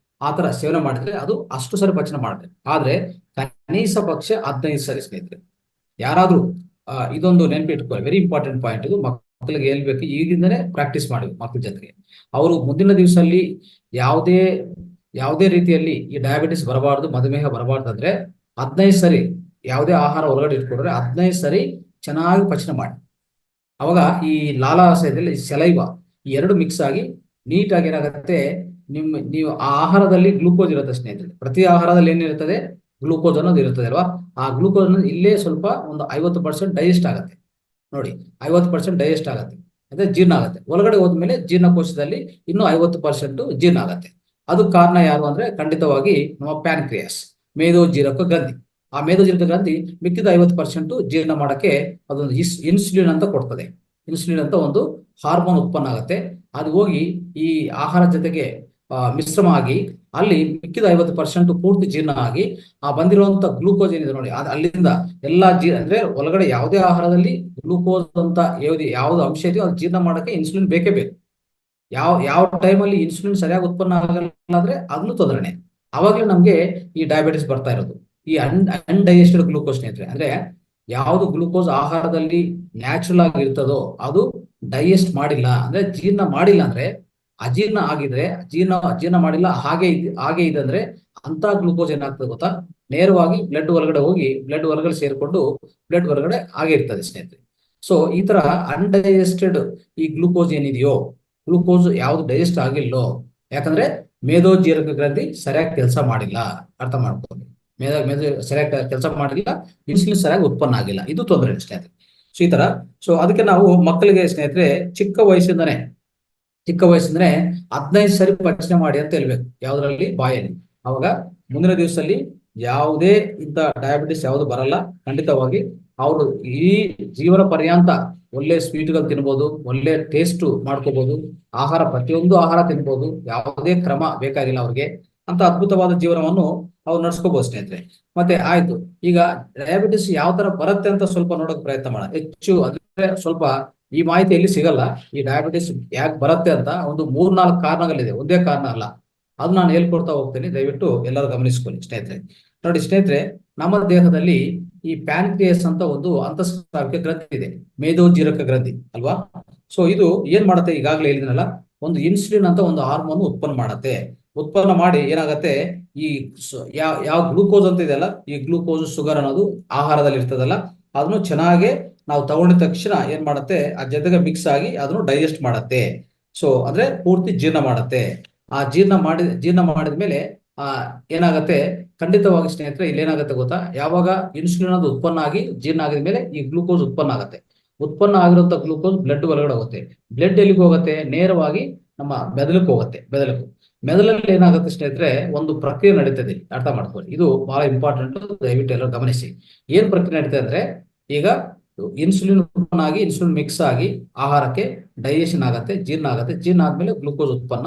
ಆತರ ಸೇವನೆ ಮಾಡಿದ್ರೆ ಅದು ಅಷ್ಟು ಸರಿ ಪಚನ ಮಾಡ್ಬೇಕು. ಆದ್ರೆ ಕನಿಷ್ಠ ಪಕ್ಷ 15 ಸರಿ ಸ್ನೇಹಿತರೆ. ಯಾರಾದ್ರೂ ಇದೊಂದು ನೆನಪಿಟ್ಕೊಳ್ಳಿ, ವೆರಿ ಇಂಪಾರ್ಟೆಂಟ್ ಪಾಯಿಂಟ್ ಇದು. ಮಕ್ಕಳಿಗೆ ಹೇಳ್ಬೇಕು, ಈಗಿಂದನೇ ಪ್ರಾಕ್ಟೀಸ್ ಮಾಡಬೇಕು ಮಕ್ಕಳ ಜೊತೆಗೆ. ಅವರು ಮುಂದಿನ ದಿವಸದಲ್ಲಿ ಯಾವುದೇ ಯಾವುದೇ ರೀತಿಯಲ್ಲಿ ಈ ಡಯಾಬಿಟಿಸ್ ಬರಬಾರ್ದು, ಮಧುಮೇಹ ಬರಬಾರ್ದು ಅಂದ್ರೆ 15 ಸರಿ ಯಾವುದೇ ಆಹಾರ ಒಳಗಡೆ ಇಟ್ಕೊಂಡ್ರೆ 15 ಸರಿ ಚೆನ್ನಾಗಿ ಪಚನ ಮಾಡಿ. ಅವಾಗ ಈ ಲಾಲಾಶಯದಲ್ಲಿ ಸೆಲೈವ ಈ ಎರಡು ಮಿಕ್ಸ್ ಆಗಿ ನೀಟಾಗಿ ಏನಾಗುತ್ತೆ, ನೀವು ಆ ಆಹಾರದಲ್ಲಿ ಗ್ಲೂಕೋಸ್ ಇರುತ್ತೆ ಸ್ನೇಹಿತರೆ. ಪ್ರತಿ ಆಹಾರದಲ್ಲಿ ಏನಿರುತ್ತದೆ, ಗ್ಲೂಕೋಸ್ ಅನ್ನೋದು ಇರುತ್ತದೆ ಅಲ್ವಾ. ಆ ಗ್ಲೂಕೋಸ್ ಅನ್ನೋದು ಇಲ್ಲೇ ಸ್ವಲ್ಪ ಒಂದು 50% ಡೈಜೆಸ್ಟ್ ಆಗುತ್ತೆ ನೋಡಿ, 50% ಡೈಜೆಸ್ಟ್ ಆಗುತ್ತೆ, ಅದೇ ಜೀರ್ಣ ಆಗುತ್ತೆ. ಒಳಗಡೆ ಹೋದ್ಮೇಲೆ ಜೀರ್ಣಕೋಶದಲ್ಲಿ ಇನ್ನೂ 50% ಜೀರ್ಣ ಆಗುತ್ತೆ. ಅದಕ್ಕೆ ಕಾರಣ ಯಾರು ಅಂದ್ರೆ ಖಂಡಿತವಾಗಿ ನಮ್ಮ ಪ್ಯಾನ್ಕ್ರಿಯಾಸ್, ಮೇದೋಜೀರಕ ಗ್ರಂಥಿ. ಆ ಮೇದೋಜೀರಕ ಗ್ರಂಥಿ ಮಿಕ್ಕಿದ 50% ಜೀರ್ಣ ಮಾಡಕ್ಕೆ ಅದೊಂದು ಇನ್ಸುಲಿನ್ ಅಂತ ಕೊಡ್ತದೆ. ಇನ್ಸುಲಿನ್ ಅಂತ ಒಂದು ಹಾರ್ಮೋನ್ ಉತ್ಪನ್ನ ಆಗುತ್ತೆ. ಅದು ಹೋಗಿ ಈ ಆಹಾರ ಜೊತೆಗೆ ಮಿಶ್ರಮ ಆಗಿ ಅಲ್ಲಿ ಮಿಕ್ಕಿದ 50% ಪೂರ್ತಿ ಜೀರ್ಣ ಆಗಿ ಆ ಬಂದಿರುವಂತ ಗ್ಲೂಕೋಸ್ ಏನಿದೆ ನೋಡಿ, ಅಲ್ಲಿಂದ ಎಲ್ಲಾ ಅಂದ್ರೆ ಒಳಗಡೆ ಯಾವುದೇ ಆಹಾರದಲ್ಲಿ ಗ್ಲೂಕೋಸ್ ಅಂತ ಯಾವ್ದು ಅಂಶ ಇದೆಯೋ ಅದು ಜೀರ್ಣ ಮಾಡಕ್ಕೆ ಇನ್ಸುಲಿನ್ ಬೇಕೇ ಬೇಕು. ಯಾವ ಟೈಮಲ್ಲಿ ಇನ್ಸುಲಿನ್ ಸರಿಯಾಗಿ ಉತ್ಪನ್ನ ಆಗಲ್ಲ ಅಂದ್ರೆ ಅದನ್ನು ತೊಂದರೆನೆ. ಅವಾಗಲೇ ನಮ್ಗೆ ಈ ಡಯಾಬಿಟಿಸ್ ಬರ್ತಾ ಇರೋದು. ಈ ಅನ್ಡೈಜೆಸ್ಟೆಡ್ ಗ್ಲೂಕೋಸ್ ಸ್ನೇಹಿತರೆ, ಅಂದ್ರೆ ಯಾವುದು ಗ್ಲೂಕೋಸ್ ಆಹಾರದಲ್ಲಿ ನ್ಯಾಚುರಲ್ ಆಗಿ ಇರ್ತದೋ ಅದು ಡೈಜೆಸ್ಟ್ ಮಾಡಿಲ್ಲ ಅಂದ್ರೆ, ಜೀರ್ಣ ಮಾಡಿಲ್ಲ ಅಂದ್ರೆ, ಅಜೀರ್ಣ ಆಗಿದ್ರೆ, ಜೀರ್ಣ ಮಾಡಿಲ್ಲ ಹಾಗೆ ಇದೆ ಅಂದ್ರೆ, ಅಂತ ಗ್ಲೂಕೋಸ್ ಏನಾಗ್ತದೆ ಗೊತ್ತಾ, ನೇರವಾಗಿ ಬ್ಲಡ್ ಒಳಗಡೆ ಹೋಗಿ ಬ್ಲಡ್ ಹೊರಗಡೆ ಸೇರ್ಕೊಂಡು ಬ್ಲಡ್ ಹೊರಗಡೆ ಹಾಗೆ ಇರ್ತದೆ ಸ್ನೇಹಿತರೆ. ಸೊ ಈ ತರ ಅನ್ಡೈಜೆಸ್ಟೆಡ್ ಈ ಗ್ಲೂಕೋಸ್ ಏನಿದೆಯೋ, ಗ್ಲೂಕೋಸ್ ಯಾವ್ದು ಡೈಜೆಸ್ಟ್ ಆಗಿಲ್ಲೋ, ಯಾಕಂದ್ರೆ ಮೇದೋಜೀರಕ ಗ್ರಂಥಿ ಸರಿಯಾಗಿ ಕೆಲಸ ಮಾಡಿಲ್ಲ, ಅರ್ಥ ಮಾಡ್ಕೊಳ್ಳಿ. ಮೇದ ಸರಿಯಾಗಿ ಕೆಲಸ ಮಾಡಿಲ್ಲ, ಇನ್ಸುಲಿನ್ ಸರಿಯಾಗಿ ಉತ್ಪನ್ನ ಆಗಿಲ್ಲ, ಇದು ತೊಂದರೆ ಸ್ನೇಹಿತರೆ. ಸೊ ಈ ತರ, ಸೊ ಅದಕ್ಕೆ ನಾವು ಮಕ್ಕಳಿಗೆ ಸ್ನೇಹಿತರೆ ಚಿಕ್ಕ ವಯಸ್ಸಿಂದನೇ 15 ಸರಿ ಪಚನೆ ಮಾಡಿ ಅಂತ ಹೇಳ್ಬೇಕು, ಯಾವ್ದ್ರಲ್ಲಿ, ಬಾಯಲ್ಲಿ. ಅವಾಗ ಮುಂದಿನ ದಿವಸದಲ್ಲಿ ಯಾವುದೇ ಇಂಥ ಡಯಾಬಿಟಿಸ್ ಯಾವುದು ಬರಲ್ಲ. ಖಂಡಿತವಾಗಿ ಅವರು ಈ ಜೀವನ ಪರ್ಯಂತ ಒಳ್ಳೆ ಸ್ವೀಟ್ಗಳು ತಿನ್ಬೋದು, ಒಳ್ಳೆ ಟೇಸ್ಟ್ ಮಾಡ್ಕೋಬಹುದು, ಪ್ರತಿಯೊಂದು ಆಹಾರ ತಿನ್ಬೋದು, ಯಾವುದೇ ಕ್ರಮ ಬೇಕಾಗಿಲ್ಲ ಅವ್ರಿಗೆ. ಅಂತ ಅದ್ಭುತವಾದ ಜೀವನವನ್ನು ಅವ್ರು ನಡ್ಸ್ಕೋಬಹುದು ಸ್ನೇಹಿತರೆ. ಮತ್ತೆ ಆಯ್ತು, ಈಗ ಡಯಾಬಿಟಿಸ್ ಯಾವ ತರ ಬರುತ್ತೆ ಅಂತ ಸ್ವಲ್ಪ ನೋಡೋಕೆ ಪ್ರಯತ್ನ ಮಾಡೋಣ. ಹೆಚ್ಚು ಅಂದ್ರೆ ಸ್ವಲ್ಪ ಈ ಮಾಹಿತಿ ಎಲ್ಲಿ ಸಿಗಲ್ಲ. ಈ ಡಯಾಬಿಟಿಸ್ ಯಾಕೆ ಬರುತ್ತೆ ಅಂತ ಒಂದು 3-4 ಕಾರಣಗಳಿದೆ, ಒಂದೇ ಕಾರಣ ಅಲ್ಲ. ಅದು ನಾನು ಹೇಳ್ಕೊಡ್ತಾ ಹೋಗ್ತೇನೆ, ದಯವಿಟ್ಟು ಎಲ್ಲರೂ ಗಮನಿಸ್ಕೊಳ್ಳಿ ಸ್ನೇಹಿತರೆ. ನೋಡಿ ಸ್ನೇಹಿತರೆ, ನಮ್ಮ ದೇಹದಲ್ಲಿ ಈ ಪ್ಯಾನ್ಕ್ರಿಯಸ್ ಅಂತ ಒಂದು ಅಂತಸ್ರಾವಿಕ ಗ್ರಂಥಿ ಇದೆ, ಮೇದೋಜೀರಕ ಗ್ರಂಥಿ ಅಲ್ವಾ. ಸೊ ಇದು ಏನ್ ಮಾಡುತ್ತೆ, ಈಗಾಗಲೇ ಹೇಳಿದ್ನಲ್ಲ, ಒಂದು ಇನ್ಸುಲಿನ್ ಅಂತ ಒಂದು ಹಾರ್ಮೋನ್ ಉತ್ಪನ್ನ ಮಾಡಿ ಏನಾಗತ್ತೆ, ಈ ಯಾವ ಗ್ಲೂಕೋಸ್ ಅಂತ ಇದೆಯಲ್ಲ, ಈ ಗ್ಲೂಕೋಸ್ ಶುಗರ್ ಅನ್ನೋದು ಆಹಾರದಲ್ಲಿ ಇರ್ತದಲ್ಲ, ಅದನ್ನು ಚೆನ್ನಾಗಿ ನಾವು ತಗೊಂಡಿದ ತಕ್ಷಣ ಏನ್ ಮಾಡುತ್ತೆ, ಆ ಜೊತೆಗೆ ಮಿಕ್ಸ್ ಆಗಿ ಅದನ್ನು ಡೈಜೆಸ್ಟ್ ಮಾಡತ್ತೆ. ಸೊ ಅಂದ್ರೆ ಪೂರ್ತಿ ಜೀರ್ಣ ಮಾಡತ್ತೆ. ಆ ಜೀರ್ಣ ಮಾಡಿದ್ಮೇಲೆ ಏನಾಗತ್ತೆ, ಖಂಡಿತವಾಗಿ ಸ್ನೇಹಿತರೆ ಇಲ್ಲಿ ಏನಾಗುತ್ತೆ ಗೊತ್ತಾ, ಯಾವಾಗ ಇನ್ಸುಲಿನ್ ಅದು ಉತ್ಪನ್ನ ಆಗಿ ಜೀರ್ಣ ಆಗಿದ್ಮೇಲೆ ಈ ಗ್ಲೂಕೋಸ್ ಉತ್ಪನ್ನ ಆಗುತ್ತೆ. ಉತ್ಪನ್ನ ಆಗಿರುವಂತ ಗ್ಲೂಕೋಸ್ ಬ್ಲಡ್ ಒಳಗಡೆ ಹೋಗುತ್ತೆ. ಬ್ಲಡ್ ಎಲ್ಲಿಗೆ ಹೋಗುತ್ತೆ, ನೇರವಾಗಿ ನಮ್ಮ ಮೆದುಳಕ್ಕೆ ಹೋಗುತ್ತೆ. ಮೆದುಳಲ್ಲಿ ಏನಾಗುತ್ತೆ ಸ್ನೇಹಿತರೆ, ಒಂದು ಪ್ರಕ್ರಿಯೆ ನಡೀತದೆ, ಅರ್ಥ ಮಾಡ್ಕೊಳ್ಳಿ. ಇದು ಬಹಳ ಇಂಪಾರ್ಟೆಂಟ್, ದಯವಿಟ್ಟು ಎಲ್ಲರೂ ಗಮನಿಸಿ. ಏನ್ ಪ್ರಕ್ರಿಯೆ ನಡೀತದೆ ಅಂದ್ರೆ, ಈಗ ಇನ್ಸುಲಿನ್ ಉತ್ಪನ್ನ ಆಗಿ ಇನ್ಸುಲಿನ್ ಮಿಕ್ಸ್ ಆಗಿ ಆಹಾರಕ್ಕೆ ಡೈಜೆಷನ್ ಆಗುತ್ತೆ, ಜೀರ್ಣ ಆದ್ಮೇಲೆ ಗ್ಲೂಕೋಸ್ ಉತ್ಪನ್ನ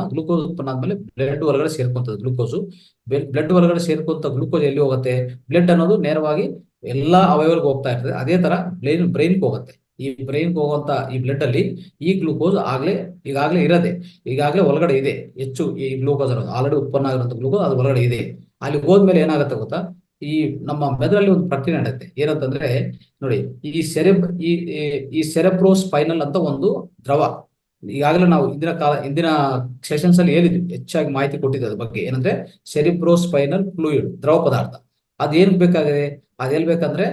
ಆದ್ಮೇಲೆ ಬ್ಲಡ್ ಹೊರಗಡೆ ಸೇರ್ಕೊಂತದ್ದು ಗ್ಲೂಕೋಸು. ಬ್ಲಡ್ ಹೊರಗಡೆ ಸೇರ್ಕೊಂತ ಗ್ಲೂಕೋಸ್ ಎಲ್ಲಿ ಹೋಗುತ್ತೆ, ಬ್ಲಡ್ ಅನ್ನೋದು ನೇರವಾಗಿ ಎಲ್ಲಾ ಅವಯವಗಳಿಗೆ ಹೋಗ್ತಾ ಇರ್ತದೆ. ಅದೇ ತರ ಬ್ರೈನ್ಗೆ ಹೋಗುತ್ತೆ. ಈ ಬ್ರೈನ್ಗೆ ಹೋಗುವಂತ ಈ ಬ್ಲಡ್ ಅಲ್ಲಿ ಈ ಗ್ಲೂಕೋಸ್ ಈಗಾಗಲೇ ಇರದೆ, ಈಗಾಗಲೇ ಒಳಗಡೆ ಇದೆ. ಹೆಚ್ಚು ಈ ಗ್ಲೂಕೋಸ್ ಅನ್ನೋದು ಆಲ್ರೆಡಿ ಉತ್ಪನ್ನ ಆಗಿರುವಂತ ಗ್ಲೂಕೋಸ್ ಅದು ಒಳಗಡೆ ಇದೆ. ಅಲ್ಲಿ ಹೋದ್ಮೇಲೆ ಏನಾಗುತ್ತೆ ಗೊತ್ತಾ, ಈ ನಮ್ಮ ಮೆದುಳಲ್ಲಿ ಒಂದು ಪ್ರಕ್ರಿಯೆ ನಡೆಯುತ್ತೆ. ಏನಂತಂದ್ರೆ ನೋಡಿ, ಈ ಈ ಸೆರೆಬ್ರೋ ಸ್ಪೈನಲ್ ಅಂತ ಒಂದು ದ್ರವ, ಈಗಾಗಲೇ ನಾವು ಇಂದಿನ ಸೆಷನ್ಸ್ ಅಲ್ಲಿ ಹೇಳಿದ್ವಿ, ಹೆಚ್ಚಾಗಿ ಮಾಹಿತಿ ಕೊಟ್ಟಿದ್ದೆ ಅದ್ರ ಬಗ್ಗೆ. ಏನಂದ್ರೆ ಸೆರಿಬ್ರೋ ಸ್ಪೈನಲ್ ಫ್ಲೂಯಿಡ್, ದ್ರವ ಪದಾರ್ಥ. ಅದೇನ್ ಬೇಕಾಗಿದೆ, ಅದೇನ್ ಬೇಕಂದ್ರೆ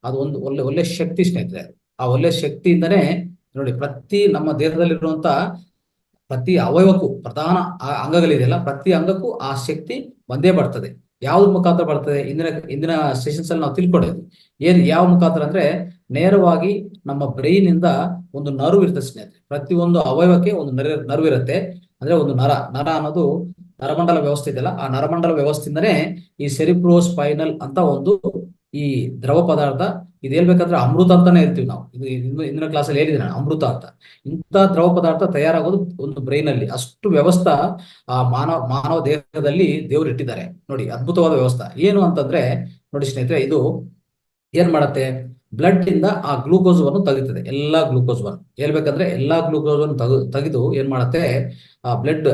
ಅದು ಒಂದು ಒಳ್ಳೆ ಒಳ್ಳೆ ಶಕ್ತಿ ಸ್ನೇಹಿತರೆ. ಆ ಒಳ್ಳೆ ಶಕ್ತಿಯಿಂದನೇ ನೋಡಿ, ಪ್ರತಿ ನಮ್ಮ ದೇಹದಲ್ಲಿರುವಂತ ಪ್ರತಿ ಅವಯವಕ್ಕೂ, ಪ್ರಧಾನ ಅಂಗಗಳಿದೆಯಲ್ಲ, ಪ್ರತಿ ಅಂಗಕ್ಕೂ ಆ ಶಕ್ತಿ ಬಂದೇ ಬರ್ತದೆ. ಯಾವ್ದ್ರ ಮುಖಾಂತರ ಬರ್ತದೆ, ಇಂದಿನ ಸೆಷನ್ಸ್ ಅಲ್ಲಿ ನಾವು ತಿಳ್ಕೊಂಡಿದ್ವಿ. ಯಾವ ಮುಖಾಂತರ ಅಂದ್ರೆ, ನೇರವಾಗಿ ನಮ್ಮ ಬ್ರೈನ್ ಇಂದ ಒಂದು ನರ್ವ್ ಇರ್ತದೆ ಸ್ನೇಹಿತರೆ. ಪ್ರತಿಯೊಂದು ಅವಯವಕ್ಕೆ ಒಂದು ನರ್ವ್ ಇರುತ್ತೆ. ಅಂದ್ರೆ ಒಂದು ನರ ಅನ್ನೋದು ನರಮಂಡಲ ವ್ಯವಸ್ಥೆ ಇದೆಯಲ್ಲ, ಆ ನರಮಂಡಲ ವ್ಯವಸ್ಥೆಯಿಂದನೇ ಈ ಸೆರಿಬ್ರೋ ಸ್ಪೈನಲ್ ಅಂತ ಒಂದು ಈ ದ್ರವ ಪದಾರ್ಥ, ಇದು ಹೇಳ್ಬೇಕಂದ್ರೆ ಅಮೃತ ಅಂತಾನೆ ಹೇಳ್ತೀವಿ ನಾವು. ಇದು ಇಂದಿನ ಕ್ಲಾಸಲ್ಲಿ ಹೇಳಿದ್ರೆ ನಾನು ಅಮೃತ ಅಂತ. ಇಂಥ ದ್ರವ ಪದಾರ್ಥ ತಯಾರಾಗೋದು ಒಂದು ಬ್ರೈನ್ ಅಲ್ಲಿ. ಅಷ್ಟು ವ್ಯವಸ್ಥೆ ಆ ಮಾನವ ದೇಹದಲ್ಲಿ ದೇವರು ಇಟ್ಟಿದ್ದಾರೆ ನೋಡಿ. ಅದ್ಭುತವಾದ ವ್ಯವಸ್ಥೆ. ಏನು ಅಂತಂದ್ರೆ ನೋಡಿ ಸ್ನೇಹಿತರೆ, ಇದು ಏನ್ ಮಾಡತ್ತೆ, ಬ್ಲಡ್ ಇಂದ ಆ ಗ್ಲೂಕೋಸ್ ವನ್ನು ತೆಗಿತದೆ. ಎಲ್ಲಾ ಗ್ಲೂಕೋಸ್ ವನ್ನು ಹೇಳ್ಬೇಕಂದ್ರೆ ಎಲ್ಲಾ ಗ್ಲೂಕೋಸ್ ವನ್ನು ತೆಗೆದು ಏನ್ ಮಾಡತ್ತೆ, ಆ ಬ್ಲಡ್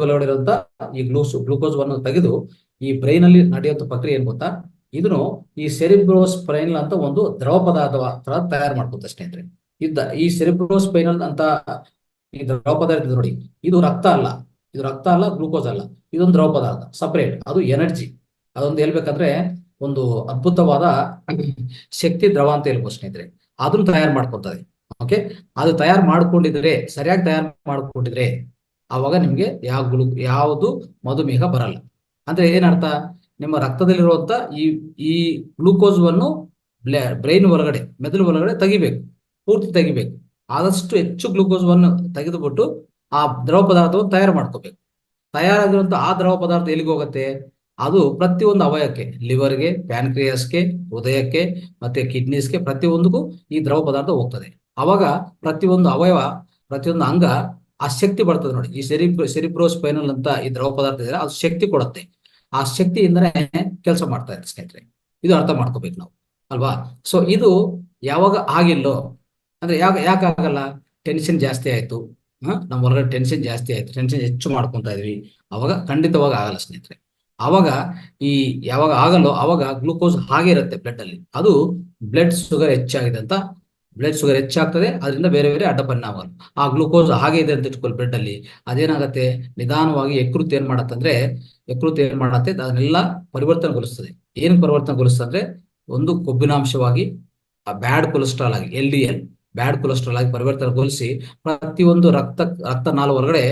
ಒಳಗಡೆ ಇರುವಂತ ಈ ಗ್ಲೂಕೋಸ್ ವನ್ನು ತೆಗೆದು ಈ ಬ್ರೈನ್ ಅಲ್ಲಿ ನಡೆಯುವಂತ ಪ್ರಕ್ರಿಯೆ ಏನ್ ಗೊತ್ತಾ, ಇದನ್ನು ಈ ಸೆರಿಬ್ರೋಸ್ಪೈನಲ್ ಅಂತ ಒಂದು ದ್ರವ ಪದಾರ್ಥ ತಯಾರು ಮಾಡ್ಕೊತ ಸ್ನೇಹಿತರೆ. ಈ ಸೆರಿಬ್ರೋಸ್ಪೈನಲ್ ಅಂತ ಈ ದ್ರವ ಪದಾರ್ಥ ನೋಡಿ, ಇದು ರಕ್ತ ಅಲ್ಲ, ಗ್ಲೂಕೋಸ್ ಅಲ್ಲ, ಇದೊಂದು ದ್ರವ ಪದಾರ್ಥ ಸಪರೇಟ್. ಅದು ಎನರ್ಜಿ. ಅದೊಂದು ಹೇಳ್ಬೇಕಂದ್ರೆ ಒಂದು ಅದ್ಭುತವಾದ ಶಕ್ತಿ ದ್ರವ ಅಂತ ಹೇಳ್ಬೋದು ಸ್ನೇಹಿತರೆ. ಅದನ್ನು ತಯಾರು ಮಾಡ್ಕೊತದೆ. ಓಕೆ, ಅದು ತಯಾರು ಮಾಡ್ಕೊಂಡಿದ್ರೆ, ಸರಿಯಾಗಿ ತಯಾರು ಮಾಡ್ಕೊಂಡಿದ್ರೆ, ಆವಾಗ ನಿಮ್ಗೆ ಯಾವುದು ಮಧುಮೇಹ ಬರಲ್ಲ. ಅಂದ್ರೆ ಏನರ್ಥ, ನಿಮ್ಮ ರಕ್ತದಲ್ಲಿರುವಂತ ಈ ಗ್ಲೂಕೋಸ್ ವನ್ನು ಬ್ರೈನ್ ಒಳಗಡೆ, ಮೆದುಳು ಒಳಗಡೆ ತೆಗಿಬೇಕು, ಪೂರ್ತಿ ತೆಗಿಬೇಕು. ಆದಷ್ಟು ಹೆಚ್ಚು ಗ್ಲೂಕೋಸ್ ವನ್ನು ತೆಗೆದುಬಿಟ್ಟು ಆ ದ್ರವ ಪದಾರ್ಥವನ್ನು ತಯಾರು ಮಾಡ್ಕೋಬೇಕು. ತಯಾರಾಗಿರುವಂತ ಆ ದ್ರವ ಪದಾರ್ಥ ಎಲ್ಲಿಗೆ ಹೋಗುತ್ತೆ, ಅದು ಪ್ರತಿಯೊಂದು ಅವಯವಕ್ಕೆ, ಲಿವರ್ಗೆ, ಪ್ಯಾನ್ಕ್ರಿಯಾಸ್ಗೆ, ಹೃದಯಕ್ಕೆ, ಮತ್ತೆ ಕಿಡ್ನೀಸ್ಗೆ, ಪ್ರತಿಯೊಂದಕ್ಕೂ ಈ ದ್ರವ ಪದಾರ್ಥ ಹೋಗ್ತದೆ. ಅವಾಗ ಪ್ರತಿಯೊಂದು ಅವಯವ, ಪ್ರತಿಯೊಂದು ಅಂಗ ಆ ಶಕ್ತಿ ಬರ್ತದೆ ನೋಡಿ. ಈ ಸೆರಿಬ್ರೋಸ್ಪೈನಲ್ ಅಂತ ಈ ದ್ರವ ಪದಾರ್ಥ ಇದೆ, ಅದು ಶಕ್ತಿ ಕೊಡುತ್ತೆ. ಆ ಶಕ್ತಿಯಿಂದನೇ ಕೆಲಸ ಮಾಡ್ತಾ ಇರುತ್ತೆ ಸ್ನೇಹಿತರೆ. ಇದು ಅರ್ಥ ಮಾಡ್ಕೋಬೇಕು ನಾವು, ಅಲ್ವಾ? ಸೊ ಇದು ಯಾವಾಗ ಆಗಿಲ್ಲೋ ಅಂದ್ರೆ ಯಾಕೆ ಆಗಲ್ಲ, ಟೆನ್ಷನ್ ಜಾಸ್ತಿ ಆಯ್ತು, ನಮ್ಮ ಹೊರಗಡೆ ಟೆನ್ಷನ್ ಜಾಸ್ತಿ ಆಯ್ತು, ಟೆನ್ಷನ್ ಹೆಚ್ಚು ಮಾಡ್ಕೊಂತ ಇದ್ವಿ, ಅವಾಗ ಖಂಡಿತವಾಗ ಆಗಲ್ಲ ಸ್ನೇಹಿತರೆ. ಅವಾಗ ಯಾವಾಗ ಆಗಲ್ಲೋ ಅವಾಗ ಗ್ಲೂಕೋಸ್ ಹಾಗೆ ಇರುತ್ತೆ ಬ್ಲಡ್ ಅಲ್ಲಿ. ಅದು ಬ್ಲಡ್ ಶುಗರ್ ಹೆಚ್ಚಾಗಿದೆ ಅಂತ, ಬ್ಲಡ್ ಶುಗರ್ ಹೆಚ್ಚಾಗ್ತದೆ, ಅದರಿಂದ ಬೇರೆ ಬೇರೆ ಅಡ್ಡ ಪರಿಣಾಮ. ಆ ಗ್ಲೂಕೋಸ್ ಹಾಗೆ ಇದೆ ಅಂತ ಇಟ್ಕೊಳ್ಳಿ ಬ್ಲಡ್ ಅಲ್ಲಿ, ಅದೇನಾಗತ್ತೆ, ನಿಧಾನವಾಗಿ ಯಕೃತ್ ಏನ್ ಮಾಡತ್ತೆ, ಅದನ್ನೆಲ್ಲ ಪರಿವರ್ತನೆಗೊಳಿಸ್ತದೆ. ಏನು ಪರಿವರ್ತನೆಗೊಳಿಸ್ತದೆ ಅಂದ್ರೆ, ಒಂದು ಕೊಬ್ಬಿನಾಂಶವಾಗಿ ಬ್ಯಾಡ್ ಕೊಲೆಸ್ಟ್ರಾಲ್ ಆಗಿ LDL ಬ್ಯಾಡ್ ಕೊಲೆಸ್ಟ್ರಾಲ್ ಆಗಿ ಪರಿವರ್ತನೆಗೊಳಿಸಿ ಪ್ರತಿಯೊಂದು ರಕ್ತನಾಳ ಹೊರಗಡೆ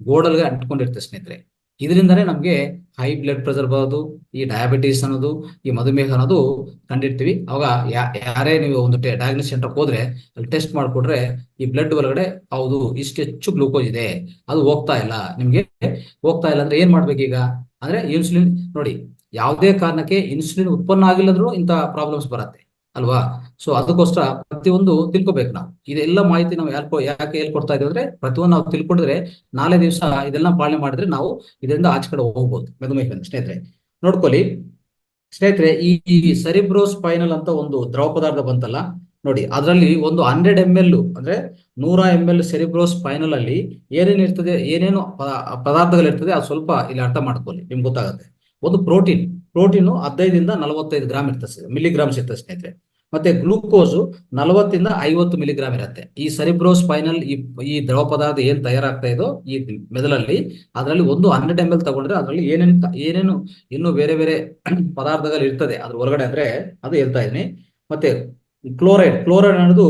ಗೋಡಲ್ಗೆ ಅಂಟ್ಕೊಂಡಿರ್ತದೆ ಸ್ನೇಹಿತರೆ. ಇದರಿಂದನೇ ನಮ್ಗೆ ಹೈ ಬ್ಲಡ್ ಪ್ರೆಷರ್ ಬರೋದು, ಈ ಡಯಾಬಿಟೀಸ್ ಅನ್ನೋದು, ಈ ಮಧುಮೇಹ ಅನ್ನೋದು ಕಂಡಿರ್ತೀವಿ. ಅವಾಗ ಯಾರೇ ನೀವು ಒಂದು ಡಯಾಗ್ನೋಸ್ ಸೆಂಟರ್ ಹೋದ್ರೆ ಅಲ್ಲಿ ಟೆಸ್ಟ್ ಮಾಡ್ಕೊಟ್ರೆ ಈ ಬ್ಲಡ್ ಒಳಗಡೆ ಹೌದು ಇಷ್ಟು ಹೆಚ್ಚು ಗ್ಲೂಕೋಸ್ ಇದೆ, ಅದು ಹೋಗ್ತಾ ಇಲ್ಲ ಅಂದ್ರೆ ಏನ್ ಮಾಡ್ಬೇಕು ಈಗ ಅಂದ್ರೆ, ಇನ್ಸುಲಿನ್ ನೋಡಿ, ಯಾವುದೇ ಕಾರಣಕ್ಕೆ ಇನ್ಸುಲಿನ್ ಉತ್ಪನ್ನ ಆಗಿಲ್ಲದ್ರೂ ಇಂಥ ಪ್ರಾಬ್ಲಮ್ಸ್ ಬರುತ್ತೆ, ಅಲ್ವಾ? ಸೊ ಅದಕ್ಕೋಸ್ಕರ ಪ್ರತಿಯೊಂದು ತಿಳ್ಕೊಬೇಕು ನಾವು. ಇದೆಲ್ಲ ಮಾಹಿತಿ ನಾವು ಯಾಕೆ ಹೇಳ್ಕೊಡ್ತಾ ಇದೀವಿ ಅಂದ್ರೆ, ಪ್ರತಿಯೊಂದು ನಾವು ತಿಳ್ಕೊಂಡಿದ್ರೆ ನಾಳೆ ದಿವಸ ಇದೆಲ್ಲ ಪಾಲನೆ ಮಾಡಿದ್ರೆ ನಾವು ಇದರಿಂದ ಆಚೆ ಕಡೆ ಹೋಗ್ಬೋದು ಮಧುಮೇಹ. ಸ್ನೇಹಿತರೆ ನೋಡ್ಕೊಳ್ಳಿ ಸ್ನೇಹಿತರೆ, ಈ ಸೆರಿಬ್ರೋಸ್ಪೈನಲ್ ಅಂತ ಒಂದು ದ್ರವ ಪದಾರ್ಥ ಬಂತಲ್ಲ ನೋಡಿ, ಅದರಲ್ಲಿ ಒಂದು 100 ml ಅಂದ್ರೆ 100 ml ಸೆರಿಬ್ರೋಸ್ಪೈನಲ್ ಅಲ್ಲಿ ಏನೇನು ಪದಾರ್ಥಗಳಿರ್ತದೆ, ಅದು ಸ್ವಲ್ಪ ಇಲ್ಲಿ ಅರ್ಥ ಮಾಡ್ಕೊಳ್ಳಿ, ನಿಮ್ಗೆ ಗೊತ್ತಾಗುತ್ತೆ. ಒಂದು ಪ್ರೋಟೀನು 15 ರಿಂದ 45 ಗ್ರಾಮ್ ಇರ್ತದೆ, ಮಿಲಿಗ್ರಾಮ್ಸ್ ಇರ್ತದೆ ಸ್ನೇಹಿತರೆ. ಮತ್ತೆ ಗ್ಲೂಕೋಸ್ 40 ರಿಂದ 50 ಮಿಲಿಗ್ರಾಮ್ ಇರುತ್ತೆ. ಈ ಸೆರಿಬ್ರೋಸ್ಪೈನಲ್ ಈ ದ್ರವ ಪದಾರ್ಥ ಏನ್ ತಯಾರಾಗ್ತಾ ಇದೋ ಈ ಮೆದುಳಲ್ಲಿ, ಅದರಲ್ಲಿ ಒಂದು 100 ml ತಗೊಂಡ್ರೆ ಅದರಲ್ಲಿ ಏನೇನು ಇನ್ನು ಬೇರೆ ಬೇರೆ ಪದಾರ್ಥಗಳು ಇರ್ತದೆ ಅದ್ರ ಹೊರಗಡೆ ಅಂದ್ರೆ ಅದು ಹೇಳ್ತಾ ಇದೀನಿ. ಮತ್ತೆ ಕ್ಲೋರೈಡ್ ಅನ್ನೋದು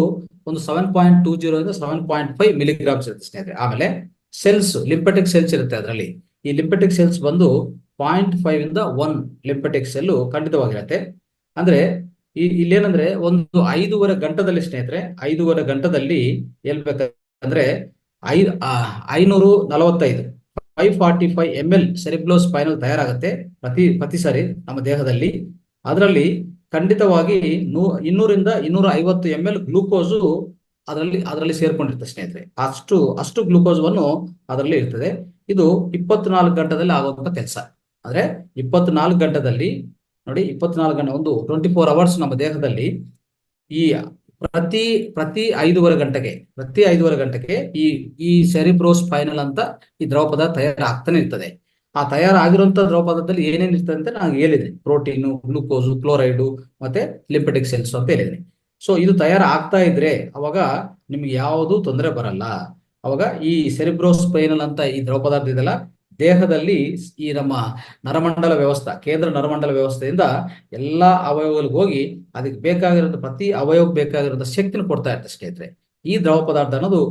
ಒಂದು 7.20 ಇಂದ 7.5 ಮಿಲಿಗ್ರಾಮ್ಸ್ ಇರುತ್ತೆ ಸ್ನೇಹಿತರೆ. ಆಮೇಲೆ ಲಿಂಪೆಟಿಕ್ ಸೆಲ್ಸ್ ಇರುತ್ತೆ ಅದರಲ್ಲಿ. ಈ ಲಿಂಪೆಟಿಕ್ ಸೆಲ್ಸ್ ಬಂದು 0.5 ಇಂದ 1 ಲಿಂಪೆಟಿಕ್ ಸೆಲ್ ಖಂಡಿತವಾಗಿರುತ್ತೆ. ಅಂದ್ರೆ ಇಲ್ಲೇನಂದ್ರೆ ಒಂದು 5.5 ಗಂಟದಲ್ಲಿ ಸ್ನೇಹಿತರೆ, 5.5 ಗಂಟದಲ್ಲಿ ಹೇಳ್ಬೇಕಂದ್ರೆ 545 ml ಸೆರಿಬ್ರೋಸ್ಪೈನಲ್ ತಯಾರಾಗುತ್ತೆ ಪ್ರತಿ ಸಾರಿ ನಮ್ಮ ದೇಹದಲ್ಲಿ. ಅದರಲ್ಲಿ ಖಂಡಿತವಾಗಿ 200 ರಿಂದ 250 ml ಗ್ಲೂಕೋಸು ಅದರಲ್ಲಿ ಸೇರ್ಕೊಂಡಿರ್ತದೆ ಸ್ನೇಹಿತರೆ. ಅಷ್ಟು ಗ್ಲೂಕೋಸ್ ವನ್ನು ಅದರಲ್ಲಿ ಇರ್ತದೆ. ಇದು 24 ಗಂಟೆದಲ್ಲಿ ಆಗುವಂತ ಕೆಲಸ. ಅಂದ್ರೆ 24 ಗಂಟೆದಲ್ಲಿ ನೋಡಿ, 24 ಗಂಟೆ ಒಂದು 24 ಅವರ್ಸ್ ನಮ್ಮ ದೇಹದಲ್ಲಿ ಈ ಪ್ರತಿ ಪ್ರತಿ 5.5 ಗಂಟೆಗೆ ಈ ಈ ಸೆರಿಬ್ರೋಸ್ಪೈನಲ್ ಅಂತ ಈ ದ್ರವ ಪದಾರ್ಥ ತಯಾರಾಗ್ತಾನೆ ಇರ್ತದೆ. ಆ ತಯಾರಾಗಿರುವಂತ ದ್ರವ ಪದಾರ್ಥದಲ್ಲಿ ಏನೇನು ಇರ್ತದೆ ಅಂತ ನಾನು ಹೇಳಿದ್ದೀನಿ. ಪ್ರೋಟೀನು, ಗ್ಲೂಕೋಸು, ಕ್ಲೋರೈಡು ಮತ್ತೆ ಲಿಂಪೆಟಿಕ್ ಸೆಲ್ಸ್ ಅಂತ ಹೇಳಿದ್ದೀನಿ. ಸೊ ಇದು ತಯಾರಾಗ್ತಾ ಇದ್ರೆ ಅವಾಗ ನಿಮ್ಗೆ ಯಾವುದು ತೊಂದರೆ ಬರಲ್ಲ. ಅವಾಗ ಈ ಸೆರಿಬ್ರೋಸ್ಪೈನಲ್ ಅಂತ ಈ ದ್ರವ ಪದಾರ್ಥ ಇದೆಲ್ಲ ದೇಹದಲ್ಲಿ ಈ ನಮ್ಮ ನರಮಂಡಲ ವ್ಯವಸ್ಥೆ, ಕೇಂದ್ರ ನರಮಂಡಲ ವ್ಯವಸ್ಥೆಯಿಂದ ಎಲ್ಲಾ ಅವಯವಗಳಿಗೆ ಹೋಗಿ ಅದಕ್ಕೆ ಬೇಕಾಗಿರೋ ಪ್ರತಿ ಅವಯವಕ್ಕೆ ಬೇಕಾಗಿರೋ ಶಕ್ತಿನ ಕೊಡ್ತಾ ಇರ್ತದೆ ಸ್ನೇಹಿತರೆ. ಈ ದ್ರವ ಪದಾರ್ಥ ಅನ್ನೋದು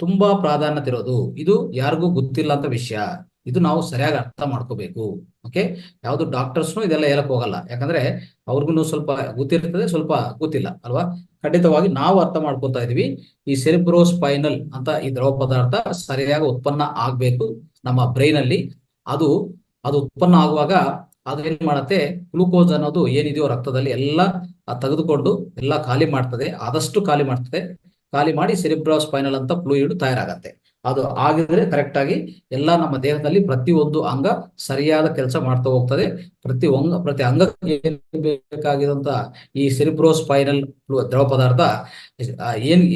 ತುಂಬಾ ಪ್ರಾಧಾನ್ಯತೆ ಇರೋದು. ಇದು ಯಾರಿಗೂ ಗೊತ್ತಿಲ್ಲ ಅಂತ ವಿಷಯ. ಇದು ನಾವು ಸರಿಯಾಗಿ ಅರ್ಥ ಮಾಡ್ಕೋಬೇಕು. ಓಕೆ, ಯಾವ್ದು ಡಾಕ್ಟರ್ಸ್ನು ಇದೆಲ್ಲ ಹೇಳಕ್ ಹೋಗಲ್ಲ, ಯಾಕಂದ್ರೆ ಅವ್ರಿಗೂ ಸ್ವಲ್ಪ ಗೊತ್ತಿರ್ತದೆ, ಸ್ವಲ್ಪ ಗೊತ್ತಿಲ್ಲ ಅಲ್ವಾ. ಖಂಡಿತವಾಗಿ ನಾವು ಅರ್ಥ ಮಾಡ್ಕೊತಾ ಇದೀವಿ. ಈ ಸೆರಿಬ್ರೋಸ್ಪೈನಲ್ ಅಂತ ಈ ದ್ರವ ಪದಾರ್ಥ ಸರಿಯಾಗಿ ಉತ್ಪನ್ನ ಆಗ್ಬೇಕು ನಮ್ಮ ಬ್ರೈನ್ ಅಲ್ಲಿ. ಅದು ಅದು ಉತ್ಪನ್ನ ಆಗುವಾಗ ಅದು ಏನ್ ಮಾಡತ್ತೆ, ಗ್ಲೂಕೋಸ್ ಅನ್ನೋದು ಏನಿದೆಯೋ ರಕ್ತದಲ್ಲಿ ಎಲ್ಲ ತೆಗೆದುಕೊಂಡು ಎಲ್ಲ ಖಾಲಿ ಮಾಡ್ತದೆ. ಆದಷ್ಟು ಖಾಲಿ ಮಾಡ್ತದೆ. ಖಾಲಿ ಮಾಡಿ ಸೆರಿಬ್ರೋಸ್ಪೈನಲ್ ಅಂತ ಫ್ಲೂಯಿಡ್ ತಯಾರಾಗತ್ತೆ. ಅದು ಆಗಿದ್ರೆ ಕರೆಕ್ಟ್ ಆಗಿ ಎಲ್ಲ ನಮ್ಮ ದೇಹದಲ್ಲಿ ಪ್ರತಿಯೊಂದು ಅಂಗ ಸರಿಯಾದ ಕೆಲಸ ಮಾಡ್ತಾ ಹೋಗ್ತದೆ. ಪ್ರತಿ ಅಂಗಕ್ಕೆ ಬೇಕಾಗಿರುವಂತ ಈ ಸೆರಿಬ್ರೋಸ್ಪೈನಲ್ ದ್ರವ ಪದಾರ್ಥ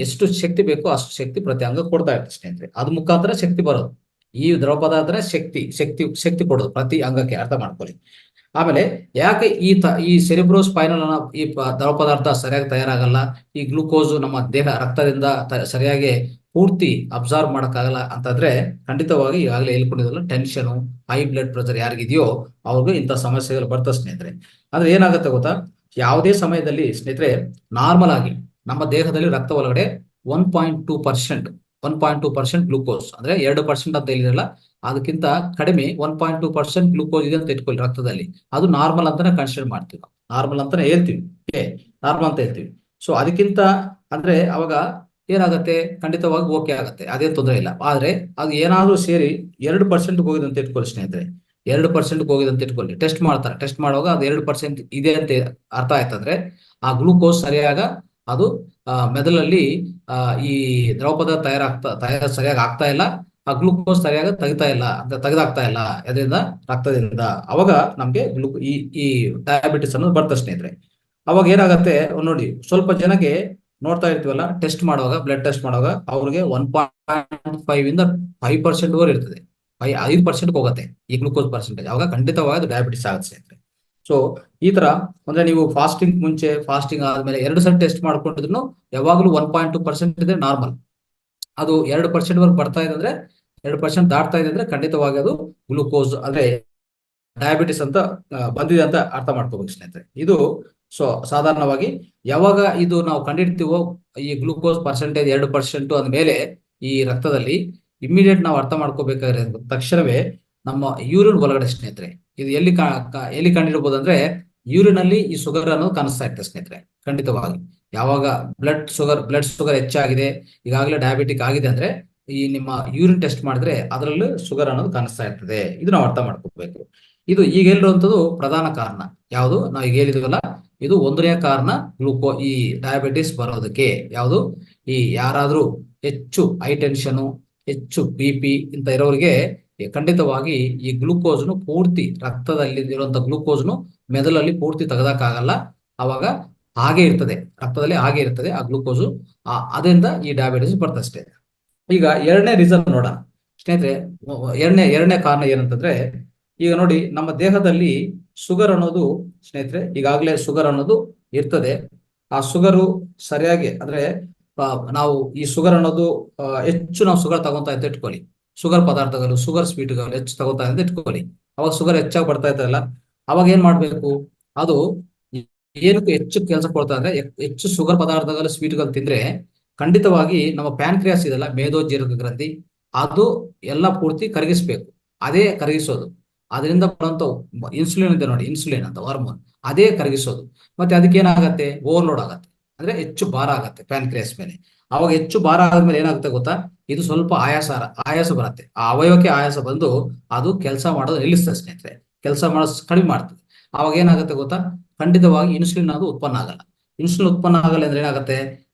ಎಷ್ಟು ಶಕ್ತಿ ಬೇಕೋ ಅಷ್ಟು ಶಕ್ತಿ ಪ್ರತಿ ಅಂಗ ಕೊಡ್ತಾ ಇರ್ತದೆ ಸ್ನೇಹಿತರೆ. ಅದ್ ಮುಖಾಂತರ ಶಕ್ತಿ ಬರೋದು. ಈ ದ್ರವ ಪದಾರ್ಥ ಶಕ್ತಿ ಕೊಡೋದು ಪ್ರತಿ ಅಂಗಕ್ಕೆ, ಅರ್ಥ ಮಾಡ್ಕೊಳ್ಳಿ. ಆಮೇಲೆ ಯಾಕೆ ಈ ಸೆರಿಬ್ರೋಸ್ಪೈನಲ್ ಈ ದ್ರವ ಪದಾರ್ಥ ಸರಿಯಾಗಿ ತಯಾರಾಗಲ್ಲ, ಈ ಗ್ಲೂಕೋಸ್ ನಮ್ಮ ದೇಹ ರಕ್ತದಿಂದ ಸರಿಯಾಗಿ ಪೂರ್ತಿ ಅಬ್ಸಾರ್ವ್ ಮಾಡಕ್ಕಾಗಲ್ಲ ಅಂತಂದ್ರೆ, ಖಂಡಿತವಾಗಿ ಈಗಾಗಲೇ ಹೇಳ್ಕೊಂಡಿದ್ದಲ್ಲ, ಟೆನ್ಷನ್, ಹೈ ಬ್ಲಡ್ ಪ್ರೆಷರ್ ಯಾರಿಗಿದೆಯೋ ಅವ್ರಿಗೂ ಇಂಥ ಸಮಸ್ಯೆಗಳು ಬರ್ತದೆ ಸ್ನೇಹಿತರೆ. ಅಂದ್ರೆ ಏನಾಗುತ್ತೆ ಗೊತ್ತಾ, ಯಾವುದೇ ಸಮಯದಲ್ಲಿ ಸ್ನೇಹಿತರೆ ನಾರ್ಮಲ್ ಆಗಿ ನಮ್ಮ ದೇಹದಲ್ಲಿ ರಕ್ತ ಒಳಗಡೆ 1.2% ಗ್ಲೂಕೋಸ್, ಅಂದ್ರೆ 2% ಅಂತ ಹೇಳಿರಲ್ಲ, ಅದಕ್ಕಿಂತ ಕಡಿಮೆ 1.2% ಗ್ಲೂಕೋಸ್ ಇದೆ ಅಂತ ಇಟ್ಕೊಳ್ಳಿ ರಕ್ತದಲ್ಲಿ. ಅದು ನಾರ್ಮಲ್ ಅಂತಾನೆ ಕನ್ಸಿಡರ್ ಮಾಡ್ತೀವಿ, ನಾರ್ಮಲ್ ಅಂತಾನೆ ಹೇಳ್ತೀವಿ. ನಾರ್ಮಲ್ ಅಂತ ಹೇಳ್ತೀವಿ. ಸೊ ಅದಕ್ಕಿಂತ ಅಂದ್ರೆ ಅವಾಗ ಏನಾಗುತ್ತೆ, ಖಂಡಿತವಾಗಿ ಓಕೆ ಆಗುತ್ತೆ, ಅದೇನು ತೊಂದರೆ ಇಲ್ಲ. ಆದ್ರೆ ಅದು ಏನಾದ್ರೂ ಸೇರಿ 2% ಹೋಗಿದೆ ಅಂತ ಇಟ್ಕೊಳ್ಳಿ ಸ್ನೇಹಿತರೆ, 2% ಹೋಗಿದೆ ಅಂತ ಇಟ್ಕೊಳ್ಳಿ, ಟೆಸ್ಟ್ ಮಾಡ್ತಾರೆ. ಟೆಸ್ಟ್ ಮಾಡುವಾಗ ಅದು 2% ಇದೆ ಅಂತ ಅರ್ಥ ಆಯ್ತಂದ್ರೆ ಆ ಗ್ಲೂಕೋಸ್ ಸರಿಯಾಗ ಅದು ಮೆದುಳಲ್ಲಿ ಈ ದ್ರವ ಪದಾರ್ಥ ಸರಿಯಾಗಿ ಆಗ್ತಾ ಇಲ್ಲ, ಆ ಗ್ಲೂಕೋಸ್ ಸರಿಯಾಗಿ ತೆಗೆದಾಗ್ತಾ ಇಲ್ಲ ಅದರಿಂದ ರಕ್ತದಿಂದ. ಅವಾಗ ನಮ್ಗೆ ಈ ಡಯಾಬಿಟಿಸ್ ಅನ್ನೋದು ಬರ್ತದೆ ಸ್ನೇಹಿತರೆ. ಅವಾಗ ಏನಾಗತ್ತೆ ನೋಡಿ, ಸ್ವಲ್ಪ ಜನಕ್ಕೆ ನೋಡ್ತಾ ಇರ್ತೀವಲ್ಲ, ಟೆಸ್ಟ್ ಮಾಡುವಾಗ, ಬ್ಲಡ್ ಟೆಸ್ಟ್ ಮಾಡುವಾಗ ಅವ್ರಿಗೆ 1.5 ಇಂದ 5% ವರೆಗೆ ಇರ್ತದೆ, 5% ಹೋಗುತ್ತೆ ಈ ಗ್ಲೂಕೋಸ್ ಪರ್ಸೆಂಟೇಜ್. ಅವಾಗ ಖಂಡಿತವಾಗಿ ಡಯಾಬಿಟಿಸ್ ಆಗುತ್ತೆ ಸ್ನೇಹಿತರೆ. ಸೊ ಈ ತರ ಅಂದ್ರೆ ನೀವು ಫಾಸ್ಟಿಂಗ್ ಮುಂಚೆ, ಫಾಸ್ಟಿಂಗ್ ಆದ್ಮೇಲೆ 2 ಸಲ ಟೆಸ್ಟ್ ಮಾಡ್ಕೊಂಡಿದ್ರು ಯಾವಾಗಲೂ 1.2% ಇದ್ರೆ ನಾರ್ಮಲ್. ಅದು 2% ವರೆಗೆ ಬರ್ತಾ ಇದೆ ಅಂದ್ರೆ, 2% ದಾಟ್ತಾ ಇದೆ ಅಂದ್ರೆ ಖಂಡಿತವಾಗಿ ಅದು ಗ್ಲೂಕೋಸ್ ಅಂದ್ರೆ ಡಯಾಬಿಟಿಸ್ ಅಂತ ಬಂದಿದೆ ಅಂತ ಅರ್ಥ ಮಾಡ್ಕೋಬೇಕು ಸ್ನೇಹಿತರೆ. ಇದು ಸೊ ಸಾಧಾರಣವಾಗಿ ಯಾವಾಗ ಇದು ನಾವು ಕಂಡಿಡ್ತೀವೋ, ಈ ಗ್ಲೂಕೋಸ್ ಪರ್ಸೆಂಟೇಜ್ 2% ಅಂದ್ಮೇಲೆ ಈ ರಕ್ತದಲ್ಲಿ ಇಮಿಡಿಯೇಟ್ ನಾವು ಅರ್ಥ ಮಾಡ್ಕೋಬೇಕಾದ್ರೆ ತಕ್ಷಣವೇ ನಮ್ಮ ಯೂರಿನ್ ಒಳಗಡೆ ಸ್ನೇಹಿತರೆ, ಇದು ಎಲ್ಲಿ ಕಂಡಿಡ್ಬೋದು ಅಂದ್ರೆ ಯೂರಿನ್ ಅಲ್ಲಿ ಈ ಶುಗರ್ ಅನ್ನೋದು ಕಾಣಿಸ್ತಾ ಇರ್ತದೆ ಸ್ನೇಹಿತರೆ. ಖಂಡಿತವಾಗಿ ಯಾವಾಗ ಬ್ಲಡ್ ಶುಗರ್ ಹೆಚ್ಚಾಗಿದೆ, ಈಗಾಗಲೇ ಡಯಾಬಿಟಿಕ್ ಆಗಿದೆ ಅಂದ್ರೆ ಈ ನಿಮ್ಮ ಯೂರಿನ್ ಟೆಸ್ಟ್ ಮಾಡಿದ್ರೆ ಅದರಲ್ಲೂ ಶುಗರ್ ಅನ್ನೋದು ಕಾಣಿಸ್ತಾ ಇರ್ತದೆ. ಇದು ನಾವು ಅರ್ಥ ಮಾಡ್ಕೋಬೇಕು. ಇದು ಈಗ ಹೇಳಿರುವಂತದ್ದು ಪ್ರಧಾನ ಕಾರಣ. ಯಾವುದು ನಾವು ಈಗ ಹೇಳಿದ್ವಲ್ಲ, ಇದು ಒಂದನೇ ಕಾರಣ ಈ ಡಯಾಬಿಟಿಸ್ ಬರೋದಕ್ಕೆ. ಯಾವುದು, ಈ ಯಾರಾದ್ರೂ ಹೆಚ್ಚು ಹೈ ಟೆನ್ಷನ್, ಹೆಚ್ಚು BP ಇಂತ ಇರೋರಿಗೆ ಖಂಡಿತವಾಗಿ ಈ ಗ್ಲೂಕೋಸ್ನು ಪೂರ್ತಿ ರಕ್ತದಲ್ಲಿ ಇರುವಂತ ಗ್ಲೂಕೋಸ್ನು ಮೆದುಳಲ್ಲಿ ಪೂರ್ತಿ ತೆಗೆದಕ್ಕಾಗಲ್ಲ. ಅವಾಗ ಹಾಗೆ ಇರ್ತದೆ, ರಕ್ತದಲ್ಲಿ ಹಾಗೆ ಇರ್ತದೆ ಆ ಗ್ಲೂಕೋಸು. ಅದರಿಂದ ಈ ಡಯಾಬಿಟಿಸ್ ಬರ್ತಷ್ಟೇ. ಈಗ ಎರಡನೇ ರೀಸನ್ ನೋಡೋಣ ಸ್ನೇಹಿತರೆ. ಎರಡನೇ ಕಾರಣ ಏನಂತಂದ್ರೆ, ಈಗ ನೋಡಿ ನಮ್ಮ ದೇಹದಲ್ಲಿ ಶುಗರ್ ಅನ್ನೋದು ಸ್ನೇಹಿತರೆ, ಈಗಾಗಲೇ ಶುಗರ್ ಅನ್ನೋದು ಇರ್ತದೆ. ಆ ಶುಗರು ಸರಿಯಾಗಿ ಅಂದ್ರೆ ನಾವು ಈ ಶುಗರ್ ಅನ್ನೋದು ಹೆಚ್ಚು ನಾವು ಶುಗರ್ ತಗೊಂತಾ ಅಂತ ಇಟ್ಕೊಳ್ಳಿ, ಶುಗರ್ ಪದಾರ್ಥಗಳು, ಶುಗರ್ ಸ್ವೀಟ್ಗಳು ಹೆಚ್ಚು ತಗೋತಾ ಅಂತ ಇಟ್ಕೊಳ್ಳಿ. ಅವಾಗ ಶುಗರ್ ಹೆಚ್ಚಾಗಿ ಬರ್ತಾ ಇರ್ತದಲ್ಲ, ಅವಾಗ ಏನ್ ಮಾಡ್ಬೇಕು, ಅದು ಏನಕ್ಕೆ ಹೆಚ್ಚು ಕೆಲಸ ಕೊಡ್ತಾ ಅಂದ್ರೆ, ಹೆಚ್ಚು ಶುಗರ್ ಪದಾರ್ಥಗಳು, ಸ್ವೀಟ್ಗಳು ತಿಂದ್ರೆ ಖಂಡಿತವಾಗಿ ನಮ್ಮ ಪ್ಯಾನ್ಕ್ರಿಯಾಸ್ ಇದೆಲ್ಲ, ಮೇದೋಜೀರಕ ಗ್ರಂಥಿ, ಅದು ಎಲ್ಲ ಪೂರ್ತಿ ಕರಗಿಸ್ಬೇಕು. ಅದೇ ಕರಗಿಸೋದು. ಅದರಿಂದ ಬರುವಂತ ಇನ್ಸುಲಿನ್ ಇದೆ ನೋಡಿ, ಇನ್ಸುಲಿನ್ ಅಂತ ಹಾರ್ಮೋನ್, ಅದೇ ಕರಗಿಸೋದು. ಮತ್ತೆ ಅದಕ್ಕೆ ಏನಾಗತ್ತೆ, ಓವರ್ಲೋಡ್ ಆಗತ್ತೆ, ಅಂದ್ರೆ ಹೆಚ್ಚು ಭಾರ ಆಗತ್ತೆ ಪ್ಯಾನ್ಕ್ರಿಯಾಸ್ ಮೇಲೆ. ಅವಾಗ ಹೆಚ್ಚು ಭಾರ ಆದ್ಮೇಲೆ ಏನಾಗುತ್ತೆ ಗೊತ್ತಾ, ಇದು ಸ್ವಲ್ಪ ಆಯಾಸ ಬರುತ್ತೆ. ಆ ಅವಯವಕ್ಕೆ ಆಯಾಸ ಬಂದು ಅದು ಕೆಲಸ ಮಾಡೋದು ನಿಲ್ಲಿಸ್ತದೆ ಸ್ನೇಹಿತರೆ, ಕೆಲಸ ಮಾಡೋದು ಕಡಿಮೆ ಮಾಡ್ತದೆ. ಅವಾಗ ಏನಾಗುತ್ತೆ ಗೊತ್ತಾ, ಖಂಡಿತವಾಗಿ ಇನ್ಸುಲಿನ್ ಅದು ಉತ್ಪನ್ನ ಆಗಲ್ಲ. ಇನ್ಸುಲಿನ್ ಉತ್ಪನ್ನ ಆಗಲ್ಲ ಅಂದ್ರೆ ಏನಾಗುತ್ತೆ,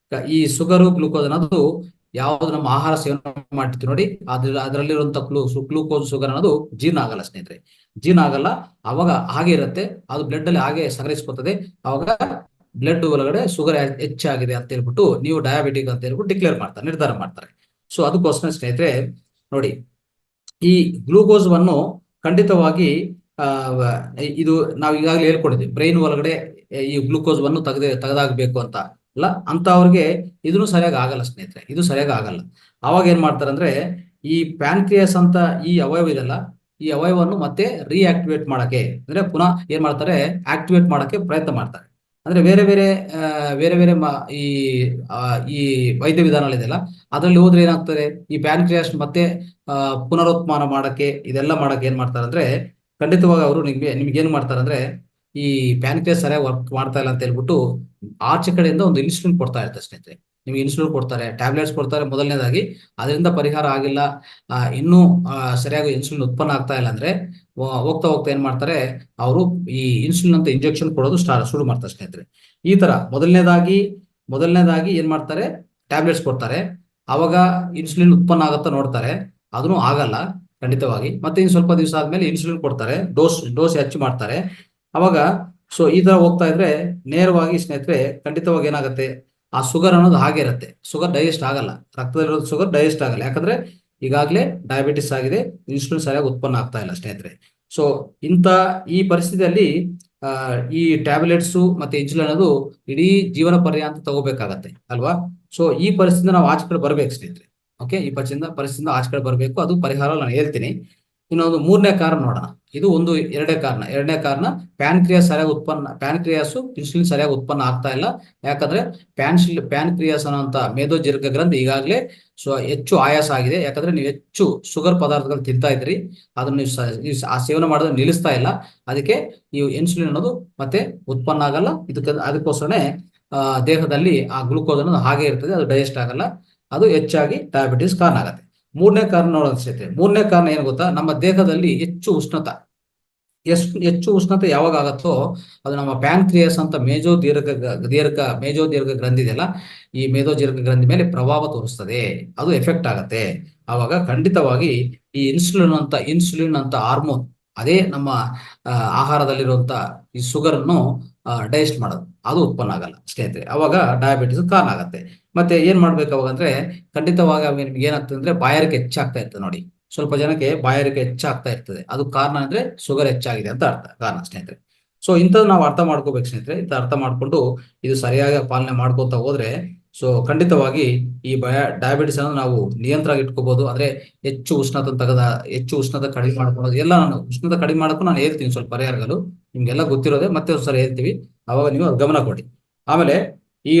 ಈ ಶುಗರು, ಗ್ಲೂಕೋಸ್ ಅನ್ನೋದು ಯಾವ್ದು ನಮ್ಮ ಆಹಾರ ಸೇವನೆ ಮಾಡ್ತೀವಿ ನೋಡಿ, ಅದರಲ್ಲಿರುವಂತ ಗ್ಲೂಕೋಸ್, ಶುಗರ್ ಅನ್ನೋದು ಜೀರ್ಣ ಆಗಲ್ಲ ಸ್ನೇಹಿತರೆ, ಜೀರ್ಣ ಆಗಲ್ಲ. ಅವಾಗ ಹಾಗೆ ಇರುತ್ತೆ, ಅದು ಬ್ಲಡ್ ಅಲ್ಲಿ ಹಾಗೆ ಸಂಗ್ರಹಿಸ್ಕೊತದೆ. ಅವಾಗ ಬ್ಲಡ್ ಒಳಗಡೆ ಶುಗರ್ ಹೆಚ್ಚಾಗಿದೆ ಅಂತ ಹೇಳ್ಬಿಟ್ಟು ನೀವು ಡಯಾಬಿಟಿಕ್ ಅಂತ ಹೇಳ್ಬಿಟ್ಟು ಡಿಕ್ಲೇರ್ ಮಾಡ್ತಾರೆ, ನಿರ್ಧಾರ ಮಾಡ್ತಾರೆ. ಸೊ ಅದಕ್ಕೋಸ್ಕರ ಸ್ನೇಹಿತರೆ ನೋಡಿ, ಈ ಗ್ಲೂಕೋಸ್ವನ್ನು ಖಂಡಿತವಾಗಿ ಆ, ಇದು ನಾವು ಈಗಾಗಲೇ ಹೇಳ್ಕೊಂಡಿದ್ವಿ, ಬ್ರೈನ್ ಒಳಗಡೆ ಈ ಗ್ಲೂಕೋಸ್ವನ್ನು ತೆಗೆದಾಗಬೇಕು ಅಂತ ಅಲ್ಲ, ಅಂತ ಅವ್ರಿಗೆ ಇದನ್ನು ಸರಿಯಾಗಿ ಆಗಲ್ಲ ಸ್ನೇಹಿತರೆ, ಇದು ಸರಿಯಾಗಿ ಆಗಲ್ಲ. ಅವಾಗ ಏನ್ ಮಾಡ್ತಾರೆ ಅಂದ್ರೆ, ಈ ಪ್ಯಾನ್ಕ್ರಿಯಾಸ್ ಅಂತ ಈ ಅವಯವ ಇದೆಲ್ಲ, ಈ ಅವಯವವನ್ನು ಮತ್ತೆ ರೀಆಕ್ಟಿವೇಟ್ ಮಾಡಕ್ಕೆ, ಅಂದ್ರೆ ಪುನಃ ಏನ್ ಮಾಡ್ತಾರೆ, ಆಕ್ಟಿವೇಟ್ ಮಾಡಕ್ಕೆ ಪ್ರಯತ್ನ ಮಾಡ್ತಾರೆ. ಅಂದ್ರೆ ಬೇರೆ ಬೇರೆ ಬೇರೆ ಬೇರೆ ಈ ಈ ವೈದ್ಯ ವಿಧಾನಗಳಿದೆಯಲ್ಲ, ಅದರಲ್ಲಿ ಹೋದ್ರೆ ಏನಾಗ್ತದೆ, ಈ ಪ್ಯಾನ್ಕ್ರಿಯಾಸ್ ಮತ್ತೆ ಪುನರುತ್ಮಾನ ಮಾಡಕ್ಕೆ, ಇದೆಲ್ಲ ಮಾಡಕ್ಕೆ ಏನ್ ಮಾಡ್ತಾರೆ ಅಂದ್ರೆ, ಖಂಡಿತವಾಗಿ ಅವರು ನಿಮ್ಗೆ ಏನ್ ಮಾಡ್ತಾರೆ ಅಂದ್ರೆ, ಈ ಪ್ಯಾನ್ಕ್ರಿಯಾಸ್ ಸರಿಯಾಗಿ ವರ್ಕ್ ಮಾಡ್ತಾ ಇಲ್ಲ ಅಂತ ಹೇಳ್ಬಿಟ್ಟು ಆಚೆ ಕಡೆಯಿಂದ ಒಂದು ಇನ್ಸುಲಿನ್ ಕೊಡ್ತಾ ಇರ್ತಾರೆ ಸ್ನೇಹಿತರೆ. ನಿಮ್ಗೆ ಇನ್ಸುಲಿನ್ ಕೊಡ್ತಾರೆ, ಟ್ಯಾಬ್ಲೆಟ್ಸ್ ಕೊಡ್ತಾರೆ ಮೊದಲನೇದಾಗಿ, ಅದರಿಂದ ಪರಿಹಾರ ಆಗಿಲ್ಲ, ಇನ್ನೂ ಸರಿಯಾಗಿ ಇನ್ಸುಲಿನ್ ಉತ್ಪನ್ನ ಆಗ್ತಾ ಇಲ್ಲ ಅಂದ್ರೆ ಹೋಗ್ತಾ ಹೋಗ್ತಾ ಏನ್ ಮಾಡ್ತಾರೆ, ಅವರು ಈ ಇನ್ಸುಲಿನ್ ಅಂತ ಇಂಜೆಕ್ಷನ್ ಕೊಡೋದು ಶುರು ಮಾಡ್ತಾರೆ ಸ್ನೇಹಿತರೆ. ಈ ತರ ಮೊದಲನೇದಾಗಿ ಏನ್ ಮಾಡ್ತಾರೆ, ಟ್ಯಾಬ್ಲೆಟ್ಸ್ ಕೊಡ್ತಾರೆ, ಅವಾಗ ಇನ್ಸುಲಿನ್ ಉತ್ಪನ್ನ ಆಗತ್ತಾ ನೋಡ್ತಾರೆ, ಅದನ್ನು ಆಗಲ್ಲ ಖಂಡಿತವಾಗಿ. ಮತ್ತೆ ಇನ್ ಸ್ವಲ್ಪ ದಿವಸ ಆದ್ಮೇಲೆ ಇನ್ಸುಲಿನ್ ಕೊಡ್ತಾರೆ, ಡೋಸ್ ಹೆಚ್ಚು ಮಾಡ್ತಾರೆ. ಅವಾಗ ಸೊ ಈ ತರ ಹೋಗ್ತಾ ಇದ್ರೆ ನೇರವಾಗಿ ಸ್ನೇಹಿತರೆ ಖಂಡಿತವಾಗಿ ಏನಾಗುತ್ತೆ, ಆ ಶುಗರ್ ಅನ್ನೋದು ಹಾಗೆ ಇರುತ್ತೆ, ಶುಗರ್ ಡೈಜೆಸ್ಟ್ ಆಗಲ್ಲ, ರಕ್ತದಲ್ಲಿರೋದು ಶುಗರ್ ಡೈಜೆಸ್ಟ್ ಆಗಲ್ಲ, ಯಾಕಂದ್ರೆ ಈಗಾಗಲೇ ಡಯಾಬಿಟಿಸ್ ಆಗಿದೆ, ಇನ್ಸುಲಿನ್ ಸರಿಯಾಗಿ ಉತ್ಪನ್ನ ಆಗ್ತಾ ಇಲ್ಲ ಸ್ನೇಹಿತರೆ. ಸೊ ಈ ಪರಿಸ್ಥಿತಿಯಲ್ಲಿ ಈ ಟ್ಯಾಬ್ಲೆಟ್ಸ್ ಮತ್ತೆ ಇನ್ಸುಲಿನ್ ಅನ್ನೋದು ಇಡೀ ಜೀವನ ಪರ್ಯಂತ ತಗೋಬೇಕಾಗತ್ತೆ ಅಲ್ವಾ. ಸೊ ಈ ಪರಿಸ್ಥಿತಿ ನಾವು ಆಚೆ ಕಡೆ ಬರ್ಬೇಕು ಸ್ನೇಹಿತರೆ. ಓಕೆ, ಈ ಪರಿಸ್ಥಿತಿಯಿಂದ ಆಚೆ ಕಡೆ ಬರಬೇಕು, ಅದು ಪರಿಹಾರ ನಾನು ಹೇಳ್ತೀನಿ. ಇನ್ನೊಂದು ಮೂರನೇ ಕಾರಣ ನೋಡೋಣ. ಇದು ಒಂದು ಎರಡನೇ ಕಾರಣ ಪ್ಯಾನ್ಕ್ರಿಯಾಸು ಇನ್ಸುಲಿನ್ ಸರಿಯಾಗಿ ಉತ್ಪನ್ನ ಆಗ್ತಾ ಇಲ್ಲ. ಯಾಕಂದ್ರೆ ಪ್ಯಾನ್ಕ್ರಿಯಾಸ್ ಅನ್ನೋಂಥ ಮೇದೋಜೀರಕ ಗ್ರಂಥಿ ಈಗಾಗಲೇ ಹೆಚ್ಚು ಆಯಾಸ ಆಗಿದೆ, ಯಾಕಂದ್ರೆ ನೀವು ಹೆಚ್ಚು ಶುಗರ್ ಪದಾರ್ಥಗಳು ತಿಂತಾ ಇದ್ರಿ, ಅದನ್ನ ನೀವು ಆ ಸೇವನೆ ಮಾಡೋದನ್ನ ನಿಲ್ಲಿಸ್ತಾ ಇಲ್ಲ, ಅದಕ್ಕೆ ಈ ಇನ್ಸುಲಿನ್ ಅನ್ನೋದು ಮತ್ತೆ ಉತ್ಪನ್ನ ಆಗಲ್ಲ. ಅದಕ್ಕೋಸ್ಕರನೇ ದೇಹದಲ್ಲಿ ಆ ಗ್ಲೂಕೋಸ್ ಅನ್ನೋದು ಹಾಗೆ ಇರ್ತದೆ, ಅದು ಡೈಜೆಸ್ಟ್ ಆಗಲ್ಲ, ಅದು ಹೆಚ್ಚಾಗಿ ಡಯಾಬಿಟಿಸ್ ಕಾರಣ ಆಗುತ್ತೆ. ಮೂರನೇ ಕಾರಣ ನೋಡೋದು ಸ್ನೇಹಿತರೆ, ಮೂರನೇ ಕಾರಣ ಏನು ಗೊತ್ತಾ, ನಮ್ಮ ದೇಹದಲ್ಲಿ ಹೆಚ್ಚು ಉಷ್ಣತೆ ಯಾವಾಗ ಆಗತ್ತೋ, ಅದು ನಮ್ಮ ಪ್ಯಾನ್ಕ್ರಿಯಾಸ್ ಅಂತ ಮೇಜೋ ದೀರ್ಘ ಗ್ರಂಥಿ ಇದೆಯಲ್ಲ, ಈ ಮೇದೋಜೀರಕ ಗ್ರಂಥಿ ಮೇಲೆ ಪ್ರಭಾವ ತೋರಿಸ್ತದೆ, ಅದು ಎಫೆಕ್ಟ್ ಆಗತ್ತೆ. ಆವಾಗ ಖಂಡಿತವಾಗಿ ಈ ಇನ್ಸುಲಿನ್ ಅಂತ ಹಾರ್ಮೋನ್, ಅದೇ ನಮ್ಮ ಆಹಾರದಲ್ಲಿರುವಂತ ಈ ಶುಗರ್ ಅನ್ನು ಡೈಜೆಸ್ಟ್ ಮಾಡೋದು, ಅದು ಉತ್ಪನ್ನ ಆಗಲ್ಲ ಸ್ನೇಹಿತರೆ, ಅವಾಗ ಡಯಾಬಿಟಿಸ್ ಕಾರಣ ಆಗತ್ತೆ. ಮತ್ತೆ ಏನ್ ಮಾಡ್ಬೇಕು ಅವಾಗ ಅಂದ್ರೆ, ಖಂಡಿತವಾಗಿ ನಿಮ್ಗೆ ಏನಾಗ್ತದೆ ಅಂದ್ರೆ, ಬಾಯಾರಿಕೆ ಹೆಚ್ಚಾಗ್ತಾ ಇರ್ತದೆ ನೋಡಿ, ಸ್ವಲ್ಪ ಜನಕ್ಕೆ ಬಾಯಾರಿಕೆ ಹೆಚ್ಚಾಗ್ತಾ ಇರ್ತದೆ, ಅದು ಕಾರಣ ಅಂದ್ರೆ ಶುಗರ್ ಹೆಚ್ಚಾಗಿದೆ ಅಂತ ಕಾರಣ ಸ್ನೇಹಿತರೆ. ಸೊ ಇಂಥದ್ದು ನಾವು ಅರ್ಥ ಮಾಡ್ಕೋಬೇಕು ಸ್ನೇಹಿತರೆ. ಇಂಥ ಅರ್ಥ ಮಾಡ್ಕೊಂಡು ಇದು ಸರಿಯಾಗಿ ಪಾಲನೆ ಮಾಡ್ಕೊತಾ ಹೋದ್ರೆ, ಸೊ ಖಂಡಿತವಾಗಿ ಈ ಡಯಾಬಿಟಿಸ್ ಅನ್ನು ನಾವು ನಿಯಂತ್ರಣ ಇಟ್ಕೋಬಹುದು. ಅಂದ್ರೆ ಹೆಚ್ಚು ಉಷ್ಣತೆ ಕಡಿಮೆ ಮಾಡ್ಕೊಳ್ಳೋದು ಎಲ್ಲ, ನಾನು ಉಷ್ಣತೆ ಕಡಿಮೆ ಮಾಡೋಕ್ಕೂ ನಾನು ಹೇಳ್ತೀನಿ ಸ್ವಲ್ಪ ಪರಿಹಾರಗಳು, ನಿಮ್ಗೆಲ್ಲ ಗೊತ್ತಿರೋದೆ, ಮತ್ತೆ ಒಂದ್ಸರಿ ಹೇಳ್ತೀವಿ, ಅವಾಗ ನೀವು ಗಮನ ಕೊಡಿ. ಆಮೇಲೆ ಈ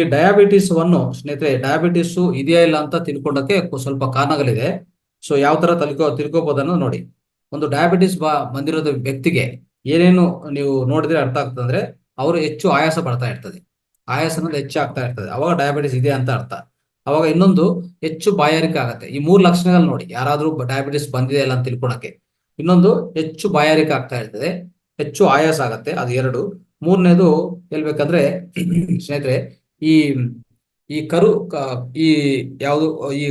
ಸ್ನೇಹಿತರೆ, ಡಯಾಬಿಟಿಸ್ ಇದೆಯಾ ಇಲ್ಲ ಅಂತ ತಿಳ್ಕೊಂಡಕ್ಕೆ ಸ್ವಲ್ಪ ಕಾರಣಗಳಿದೆ. ಸೊ ಯಾವ ತರ ತಿಳ್ಕೋಬಹುದನ್ನು ನೋಡಿ. ಒಂದು ಡಯಾಬಿಟಿಸ್ ಬಂದಿರೋದು ವ್ಯಕ್ತಿಗೆ ಏನೇನು ನೀವು ನೋಡಿದ್ರೆ ಅರ್ಥ ಆಗ್ತದೆ ಅಂದ್ರೆ, ಅವರು ಹೆಚ್ಚು ಆಯಾಸ ಪಡ್ತಾ ಇರ್ತದೆ, ಆಯಾಸ ಅನ್ನೋದು ಹೆಚ್ಚಾಗ್ತಾ ಇರ್ತದೆ, ಅವಾಗ ಡಯಾಬಿಟಿಸ್ ಇದೆ ಅಂತ ಅರ್ಥ. ಅವಾಗ ಇನ್ನೊಂದು, ಹೆಚ್ಚು ಬಾಯಾರಿಕೆ ಆಗತ್ತೆ. ಈ 3 ಲಕ್ಷಣಗಳು ನೋಡಿ, ಯಾರಾದ್ರೂ ಡಯಾಬಿಟಿಸ್ ಬಂದಿದೆ ಇಲ್ಲ ಅಂತ ತಿಳ್ಕೊಳಕ್ಕೆ. ಇನ್ನೊಂದು, ಹೆಚ್ಚು ಬಾಯಾರಿಕೆ ಆಗ್ತಾ ಇರ್ತದೆ, ಹೆಚ್ಚು ಆಯಾಸ ಆಗತ್ತೆ, ಅದು 2. ಮೂರನೇದು ಹೇಳ್ಬೇಕಂದ್ರೆ ಸ್ನೇಹಿತರೆ, ಈ ಈ ಈ ಯಾವುದು ಈ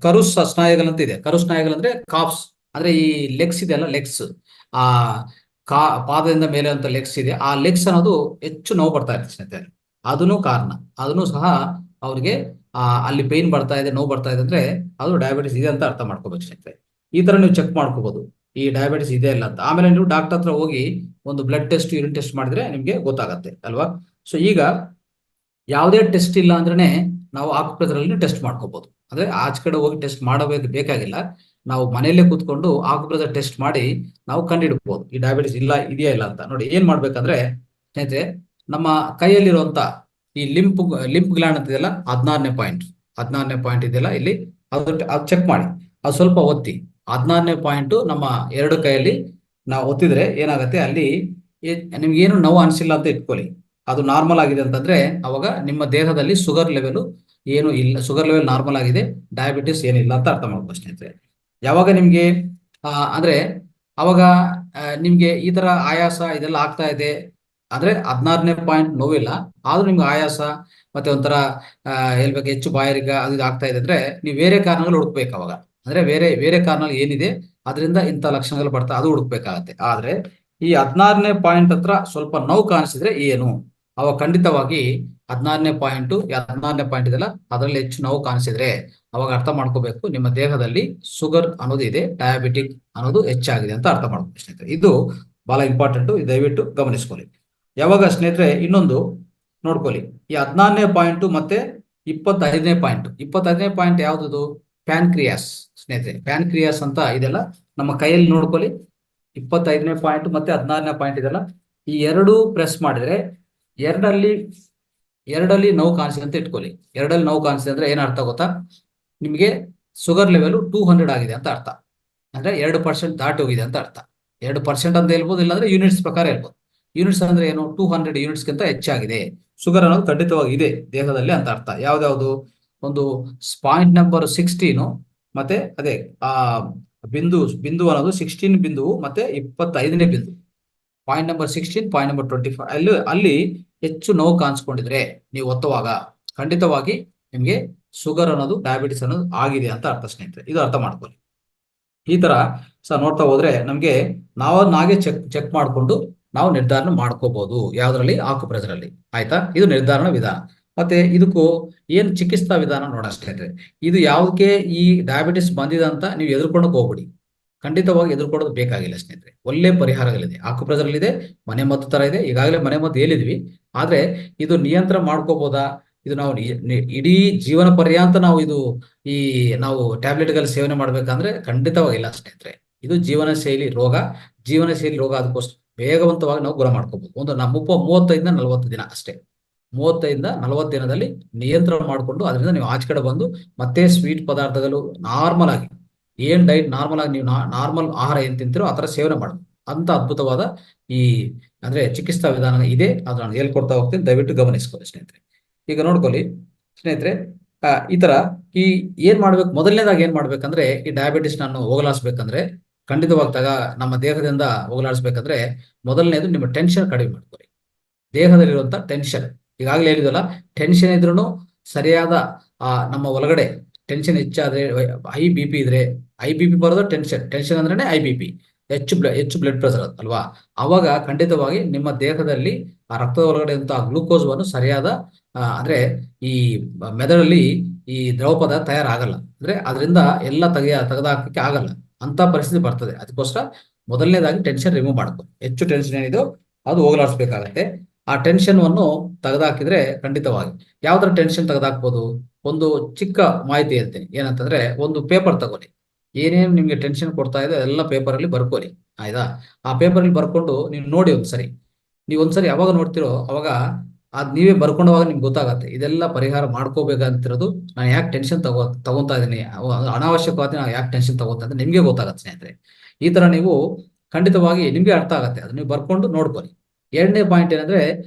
ಕರು ಸ್ನಾಯುಗಳಂತ ಇದೆ. ಕರು ಸ್ನಾಯುಗಳಂದ್ರೆ ಕಾಫ್ಸ್, ಅಂದ್ರೆ ಈ ಲೆಗ್ಸ್ ಇದೆಯಲ್ಲ, ಲೆಗ್ಸ್, ಆ ಪಾದದಿಂದ ಮೇಲೆ ಅಂತ ಲೆಗ್ಸ್ ಇದೆ, ಆ ಲೆಗ್ಸ್ ಅನ್ನೋದು ಹೆಚ್ಚು ನೋವು ಬರ್ತಾ ಇರ್ತದೆ ಸ್ನೇಹಿತರೆ, ಅದನ್ನು ಕಾರಣ, ಅದನ್ನು ಸಹ ಅವ್ರಿಗೆ ಅಲ್ಲಿ ಪೇನ್ ಬರ್ತಾ ಇದೆ, ನೋವು ಬರ್ತಾ ಇದೆ ಅಂದ್ರೆ ಅದು ಡಯಾಬಿಟಿಸ್ ಇದೆ ಅಂತ ಅರ್ಥ ಮಾಡ್ಕೋಬೇಕು ಸ್ನೇಹಿತರೆ. ಈ ತರ ನೀವು ಚೆಕ್ ಮಾಡ್ಕೋಬಹುದು ಈ ಡಯಾಬಿಟಿಸ್ ಇದೆ ಇಲ್ಲ ಅಂತ. ಆಮೇಲೆ ನೀವು ಡಾಕ್ಟರ್ ಹತ್ರ ಹೋಗಿ ಒಂದು ಬ್ಲಡ್ ಟೆಸ್ಟ್, ಯೂರಿನ್ ಟೆಸ್ಟ್ ಮಾಡಿದ್ರೆ ನಿಮ್ಗೆ ಗೊತ್ತಾಗತ್ತೆ ಅಲ್ವಾ. ಸೊ ಈಗ ಯಾವುದೇ ಟೆಸ್ಟ್ ಇಲ್ಲ ಅಂದ್ರೆ ನಾವು ಆಕುಪ್ರೆಸರಲ್ಲಿ ಟೆಸ್ಟ್ ಮಾಡ್ಕೋಬಹುದು. ಅಂದ್ರೆ ಆಚೆ ಕಡೆ ಹೋಗಿ ಟೆಸ್ಟ್ ಬೇಕಾಗಿಲ್ಲ, ನಾವು ಮನೆಯಲ್ಲೇ ಕೂತ್ಕೊಂಡು ಆಕುಪ್ರೆಸರ್ ಟೆಸ್ಟ್ ಮಾಡಿ ನಾವು ಕಂಡುಹಿಡಬಹುದು ಈ ಡಯಾಬಿಟಿಸ್ ಇದೆಯಾ ಇಲ್ಲ ಅಂತ. ನೋಡಿ ಏನ್ ಮಾಡ್ಬೇಕಂದ್ರೆ ಸ್ನೇಹಿತರೆ, ನಮ್ಮ ಕೈಯಲ್ಲಿರುವಂತ ಈ ಲಿಂಪ್ ಗ್ಲ್ಯಾಂಡ್ ಅಂತ ಇದೆಯಲ್ಲ, 16ನೇ ಪಾಯಿಂಟ್ ಇದೆಯಲ್ಲ ಇಲ್ಲಿ, ಅದು ಚೆಕ್ ಮಾಡಿ, ಅದು ಸ್ವಲ್ಪ ಒತ್ತಿ. 16ನೇ ಪಾಯಿಂಟ್ ನಮ್ಮ 2 ಕೈಯಲ್ಲಿ ನಾವು ಒತ್ತಿದ್ರೆ ಏನಾಗುತ್ತೆ, ಅಲ್ಲಿ ನಿಮ್ಗೆ ಏನು ನೋವು ಅನಿಸಿಲ್ಲ ಅಂತ ಇಟ್ಕೊಳ್ಳಿ, ಅದು ನಾರ್ಮಲ್ ಆಗಿದೆ ಅಂತಂದ್ರೆ ಅವಾಗ ನಿಮ್ಮ ದೇಹದಲ್ಲಿ ಶುಗರ್ ಲೆವೆಲ್ ಏನು ಇಲ್ಲ, ಶುಗರ್ ಲೆವೆಲ್ ನಾರ್ಮಲ್ ಆಗಿದೆ, ಡಯಾಬಿಟಿಸ್ ಏನಿಲ್ಲ ಅಂತ ಅರ್ಥ ಮಾಡ್ಬೋದು ಸ್ನೇಹಿತರೆ. ಯಾವಾಗ ನಿಮ್ಗೆ ಅಂದ್ರೆ ಅವಾಗ ನಿಮ್ಗೆ ಈ ತರ ಆಯಾಸ ಇದೆಲ್ಲ ಆಗ್ತಾ ಇದೆ ಅಂದ್ರೆ 16ನೇ ಪಾಯಿಂಟ್ ನೋವಿಲ್ಲ, ಆದ್ರೂ ನಿಮ್ಗೆ ಆಯಾಸ ಮತ್ತೆ ಒಂಥರ ಹೇಳ್ಬೇಕು ಹೆಚ್ಚು ಬಾಯಾರಿಕೆ ಅದು ಇದು ಆಗ್ತಾ ಇದೆ ಅಂದ್ರೆ ನೀವು ಬೇರೆ ಕಾರಣಗಳು ಹುಡುಕ್ಬೇಕು. ಅವಾಗ ಅಂದ್ರೆ ಬೇರೆ ಕಾರಣಗಳು ಏನಿದೆ ಅದರಿಂದ ಇಂಥ ಲಕ್ಷಣಗಳು ಬರ್ತಾ, ಅದು ಹುಡುಕ್ಬೇಕಾಗತ್ತೆ. ಆದ್ರೆ ಈ 16ನೇ ಪಾಯಿಂಟ್ ಹತ್ರ ಸ್ವಲ್ಪ ನೋವು ಕಾಣಿಸಿದ್ರೆ ಏನು, ಅವಾಗ ಖಂಡಿತವಾಗಿ 16ನೇ ಪಾಯಿಂಟ್ ಇದೆಲ್ಲ ಅದರಲ್ಲಿ ಹೆಚ್ಚು ನೋವು ಕಾಣಿಸಿದ್ರೆ ಅವಾಗ ಅರ್ಥ ಮಾಡ್ಕೋಬೇಕು ನಿಮ್ಮ ದೇಹದಲ್ಲಿ ಶುಗರ್ ಅನ್ನೋದು ಇದೆ, ಡಯಾಬಿಟಿಕ್ ಅನ್ನೋದು ಹೆಚ್ಚಾಗಿದೆ ಅಂತ ಅರ್ಥ ಮಾಡ್ಬೇಕು ಸ್ನೇಹಿತರೆ. ಇದು ಬಹಳ ಇಂಪಾರ್ಟೆಂಟ್, ದಯವಿಟ್ಟು ಗಮನಿಸ್ಕೊಳ್ಳಿ. ಯಾವಾಗ ಸ್ನೇಹಿತರೆ ಇನ್ನೊಂದು ನೋಡ್ಕೊಳ್ಳಿ, ಈ 16ನೇ ಪಾಯಿಂಟ್ ಮತ್ತೆ 25ನೇ ಪಾಯಿಂಟ್ ಯಾವ್ದು? ಪ್ಯಾನ್ಕ್ರಿಯಾಸ್ ಸ್ನೇಹಿತರೆ. ಪ್ಯಾನ್ಕ್ರಿಯಾಸ್ ಅಂತ ಇದೆಲ್ಲ ನಮ್ಮ ಕೈಯಲ್ಲಿ ನೋಡ್ಕೊಳ್ಳಿ. 25ನೇ ಪಾಯಿಂಟ್ ಮತ್ತೆ 16ನೇ ಪಾಯಿಂಟ್ ಇದೆಲ್ಲ ಈ ಎರಡೂ ಪ್ರೆಸ್ ಮಾಡಿದ್ರೆ ಎರಡಲ್ಲಿ ನೋವು ಕಾಣಿಸಿದೆ ಅಂತ ಇಟ್ಕೊಳ್ಳಿ. ಎರಡಲ್ಲಿ ನೋವು ಕಾಣಿಸಿದೆ ಅಂದ್ರೆ ಏನ್ ಅರ್ಥ ಗೊತ್ತಾ? ನಿಮಗೆ ಶುಗರ್ ಲೆವೆಲ್ 200 ಆಗಿದೆ ಅಂತ ಅರ್ಥ. ಅಂದ್ರೆ 2% ದಾಟಿ ಹೋಗಿದೆ ಅಂತ ಅರ್ಥ. 2% ಅಂತ ಹೇಳ್ಬೋದು, ಇಲ್ಲಾಂದ್ರೆ ಯೂನಿಟ್ಸ್ ಪ್ರಕಾರ ಹೇಳ್ಬೋದು. ಯೂನಿಟ್ಸ್ ಅಂದ್ರೆ ಏನು? 200 ಯೂನಿಟ್ಸ್ಗಿಂತ ಹೆಚ್ಚಾಗಿದೆ ಶುಗರ್ ಅನ್ನೋದು ಖಂಡಿತವಾಗಿ ಇದೆ ದೇಹದಲ್ಲಿ ಅಂತ ಅರ್ಥ. ಯಾವ್ದಾವ್ದು? ಒಂದು ಪಾಯಿಂಟ್ ನಂಬರ್ 16 ಮತ್ತೆ ಅದೇ ಆ ಬಿಂದು ಅನ್ನೋದು 16 ಬಿಂದು ಮತ್ತೆ 25ನೇ ಬಿಂದು. ಪಾಯಿಂಟ್ ನಂಬರ್ 16, ಪಾಯಿಂಟ್ ನಂಬರ್ 25 ಅಲ್ಲಿ ಹೆಚ್ಚು ನೋವು ಕಾಣಿಸ್ಕೊಂಡಿದ್ರೆ ನೀವು ಒತ್ತುವಾಗ ಖಂಡಿತವಾಗಿ ನಿಮ್ಗೆ ಶುಗರ್ ಅನ್ನೋದು, ಡಯಾಬಿಟಿಸ್ ಅನ್ನೋದು ಆಗಿದೆ ಅಂತ ಅರ್ಥ ಸ್ನೇಹಿತರೆ. ಇದು ಅರ್ಥ ಮಾಡ್ಕೊಳ್ಳಿ. ಈ ತರ ನೋಡ್ತಾ ಹೋದ್ರೆ ನಮ್ಗೆ ನಾವೇ ಚೆಕ್ ಮಾಡ್ಕೊಂಡು ನಾವು ನಿರ್ಧಾರ ಮಾಡ್ಕೋಬಹುದು. ಯಾವ್ದ್ರಲ್ಲಿ? ಆಕ್ಯುಪ್ರೆಷರ್ ಅಲ್ಲಿ. ಆಯ್ತಾ? ಇದು ನಿರ್ಧಾರಣ ವಿಧಾನ. ಮತ್ತೆ ಇದಕ್ಕೂ ಏನ್ ಚಿಕಿತ್ಸಾ ವಿಧಾನ ನೋಡ ಸ್ನೇಹಿತರೆ. ಇದು ಯಾವ್ದಕ್ಕೆ ಈ ಡಯಾಬಿಟಿಸ್ ಬಂದಿದೆ ಅಂತ ನೀವು ಎದುರ್ಕೊಂಡಕ್ಕೆ ಹೋಗ್ಬಿಡಿ. ಖಂಡಿತವಾಗಿ ಎದುರ್ಕೊಳ್ಳೋದು ಬೇಕಾಗಿಲ್ಲ ಸ್ನೇಹಿತರೆ. ಒಳ್ಳೆ ಪರಿಹಾರಗಳಿದೆ, ಆಕ್ಯುಪ್ರೆಷರ್ ಇದೆ, ಮನೆ ಮದ್ದು ತರ ಇದೆ. ಈಗಾಗಲೇ ಮನೆ ಮದ್ದು ಹೇಳಿದ್ವಿ. ಆದ್ರೆ ಇದು ನಿಯಂತ್ರಣ ಮಾಡ್ಕೋಬಹುದಾ? ಇದು ನಾವು ಇಡೀ ಜೀವನ ಪರ್ಯಾಂತ ನಾವು ಟ್ಯಾಬ್ಲೆಟ್ಗಳ ಸೇವನೆ ಮಾಡ್ಬೇಕಂದ್ರೆ ಖಂಡಿತವಾಗಿಲ್ಲ ಸ್ನೇಹಿತರೆ. ಇದು ಜೀವನ ಶೈಲಿ ರೋಗ. ಅದಕ್ಕೋಸ್ಕರ ವೇಗವಂತವಾಗಿ ನಾವು ಗುಣ ಮಾಡ್ಕೋಬಹುದು. ಒಂದು 35-40 ದಿನ ಅಷ್ಟೇ. 35-40 ದಿನದಲ್ಲಿ ನಿಯಂತ್ರಣ ಮಾಡಿಕೊಂಡು ಅದರಿಂದ ನೀವು ಆಚೆ ಕಡೆ ಬಂದು ಮತ್ತೆ ಸ್ವೀಟ್ ಪದಾರ್ಥಗಳು ನಾರ್ಮಲ್ ಆಗಿ ಡೈಟ್ ನಾರ್ಮಲ್ ಆಗಿ ನೀವು ನಾರ್ಮಲ್ ಆಹಾರ ಏನ್ ತಿಂತೀರೋ ಆ ತರ ಸೇವನೆ ಮಾಡಬೇಕು. ಅಂತ ಅದ್ಭುತವಾದ ಅಂದ್ರೆ ಚಿಕಿತ್ಸಾ ವಿಧಾನ ಇದೆ. ಅದನ್ನ ಹೇಳ್ಕೊಡ್ತಾ ಹೋಗ್ತೀನಿ, ದಯವಿಟ್ಟು ಗಮನಿಸ್ಕೊಳ್ಳಿ ಸ್ನೇಹಿತರೆ. ಈಗ ನೋಡ್ಕೊಳ್ಳಿ ಸ್ನೇಹಿತರೆ, ಈ ತರ ಏನ್ ಮಾಡ್ಬೇಕು? ಮೊದಲನೇದಾಗಿ ಏನ್ ಮಾಡ್ಬೇಕಂದ್ರೆ ಈ ಡಯಾಬಿಟಿಸ್ ನಾನು ಹೋಗಲಾಡಿಸ್ಬೇಕಂದ್ರೆ ಖಂಡಿತವಾಗಿ ನಮ್ಮ ದೇಹದಿಂದ ಹೋಗಲಾಡಿಸ್ಬೇಕಂದ್ರೆ ಮೊದಲನೇದು ನಿಮ್ಮ ಟೆನ್ಷನ್ ಕಡಿಮೆ ಮಾಡ್ಕೊಳ್ಳಿ. ದೇಹದಲ್ಲಿರುವಂತ ಟೆನ್ಷನ್, ಈಗಾಗಲೇ ಹೇಳಿದಲ್ಲ, ಟೆನ್ಷನ್ ಇದ್ರೂ ಸರಿಯಾದ ನಮ್ಮ ಒಳಗಡೆ ಟೆನ್ಷನ್ ಹೆಚ್ಚಾದ್ರೆ, IBP ಇದ್ರೆ, IBP ಬರೋದು ಟೆನ್ಷನ್ ಅಂದ್ರೆ IBP, ಹೆಚ್ಚು ಬ್ಲಡ್ ಪ್ರೆಷರ್ ಅಲ್ವಾ? ಅವಾಗ ಖಂಡಿತವಾಗಿ ನಿಮ್ಮ ದೇಹದಲ್ಲಿ ಆ ರಕ್ತದ ಒಳಗಡೆ ಗ್ಲೂಕೋಸ್ವನ್ನು ಸರಿಯಾದ ಅಂದ್ರೆ ಈ ಮೆದುಳಲ್ಲಿ ಈ ದ್ರವ ಪದಾರ್ಥ ತಯಾರಾಗಲ್ಲ. ಅಂದ್ರೆ ಅದರಿಂದ ಎಲ್ಲ ತೆಗೆದಾಕಕ್ಕೆ ಆಗಲ್ಲ ಅಂತ ಪರಿಸ್ಥಿತಿ ಬರ್ತದೆ. ಅದಕ್ಕೋಸ್ಕರ ಮೊದಲನೇದಾಗಿ ಟೆನ್ಷನ್ ರಿಮೂವ್ ಮಾಡ್ಕೊ. ಹೆಚ್ಚು ಟೆನ್ಷನ್ ಏನಿದೋ ಅದು ಹೋಗಲಾಡಿಸ್ಬೇಕಾಗತ್ತೆ. ಆ ಟೆನ್ಷನ್ ವನ್ನು ತೆಗೆದಾಕಿದ್ರೆ ಖಂಡಿತವಾಗಿ ಯಾವ ತರ ಟೆನ್ಷನ್ ತೆಗೆದಾಕ್ಬೋದು? ಒಂದು ಚಿಕ್ಕ ಮಾಹಿತಿ ಹೇಳ್ತೀನಿ. ಏನಂತಂದ್ರೆ, ಒಂದು ಪೇಪರ್ ತಗೊಳ್ಳಿ. ಏನೇನು ನಿಮ್ಗೆ ಟೆನ್ಷನ್ ಕೊಡ್ತಾ ಇದೆ ಎಲ್ಲ ಪೇಪರ್ ಅಲ್ಲಿ ಬರ್ಕೊಳ್ಳಿ. ಆಯ್ತಾ? ಆ ಪೇಪರ್ ಅಲ್ಲಿ ಬರ್ಕೊಂಡು ನೀವು ನೋಡಿ ಒಂದ್ಸರಿ. ನೀವು ಒಂದ್ಸರಿ ಯಾವಾಗ ನೋಡ್ತಿರೋ ಅವಾಗ ನೀವೇ ಬರ್ಕೊಂಡವಾಗ ನಿಮ್ಗೆ ಗೊತ್ತಾಗತ್ತೆ ಇದೆಲ್ಲ ಪರಿಹಾರ ಮಾಡ್ಕೋಬೇಕಂತಿರೋದು. ನಾನು ಯಾಕೆ ಟೆನ್ಷನ್ ತಗೊಂತಾ ಇದೀನಿ, ಅನಾವಶ್ಯಕವಾಗಿ ನಾನು ಯಾಕೆ ಟೆನ್ಷನ್ ತಗೋತಾ ಇದ್ದೀನಿ ನಿಮ್ಗೆ ಗೊತ್ತಾಗತ್ತೆ ಸ್ನೇಹಿತರೆ. ಈ ತರ ನೀವು ಖಂಡಿತವಾಗಿ ನಿಮ್ಗೆ ಅರ್ಥ ಆಗತ್ತೆ. ಅದನ್ನ ನೀವು ಬರ್ಕೊಂಡು ನೋಡ್ಕೊಳ್ಳಿ. ಎರಡನೇ ಪಾಯಿಂಟ್ ಏನಂದ್ರೆ,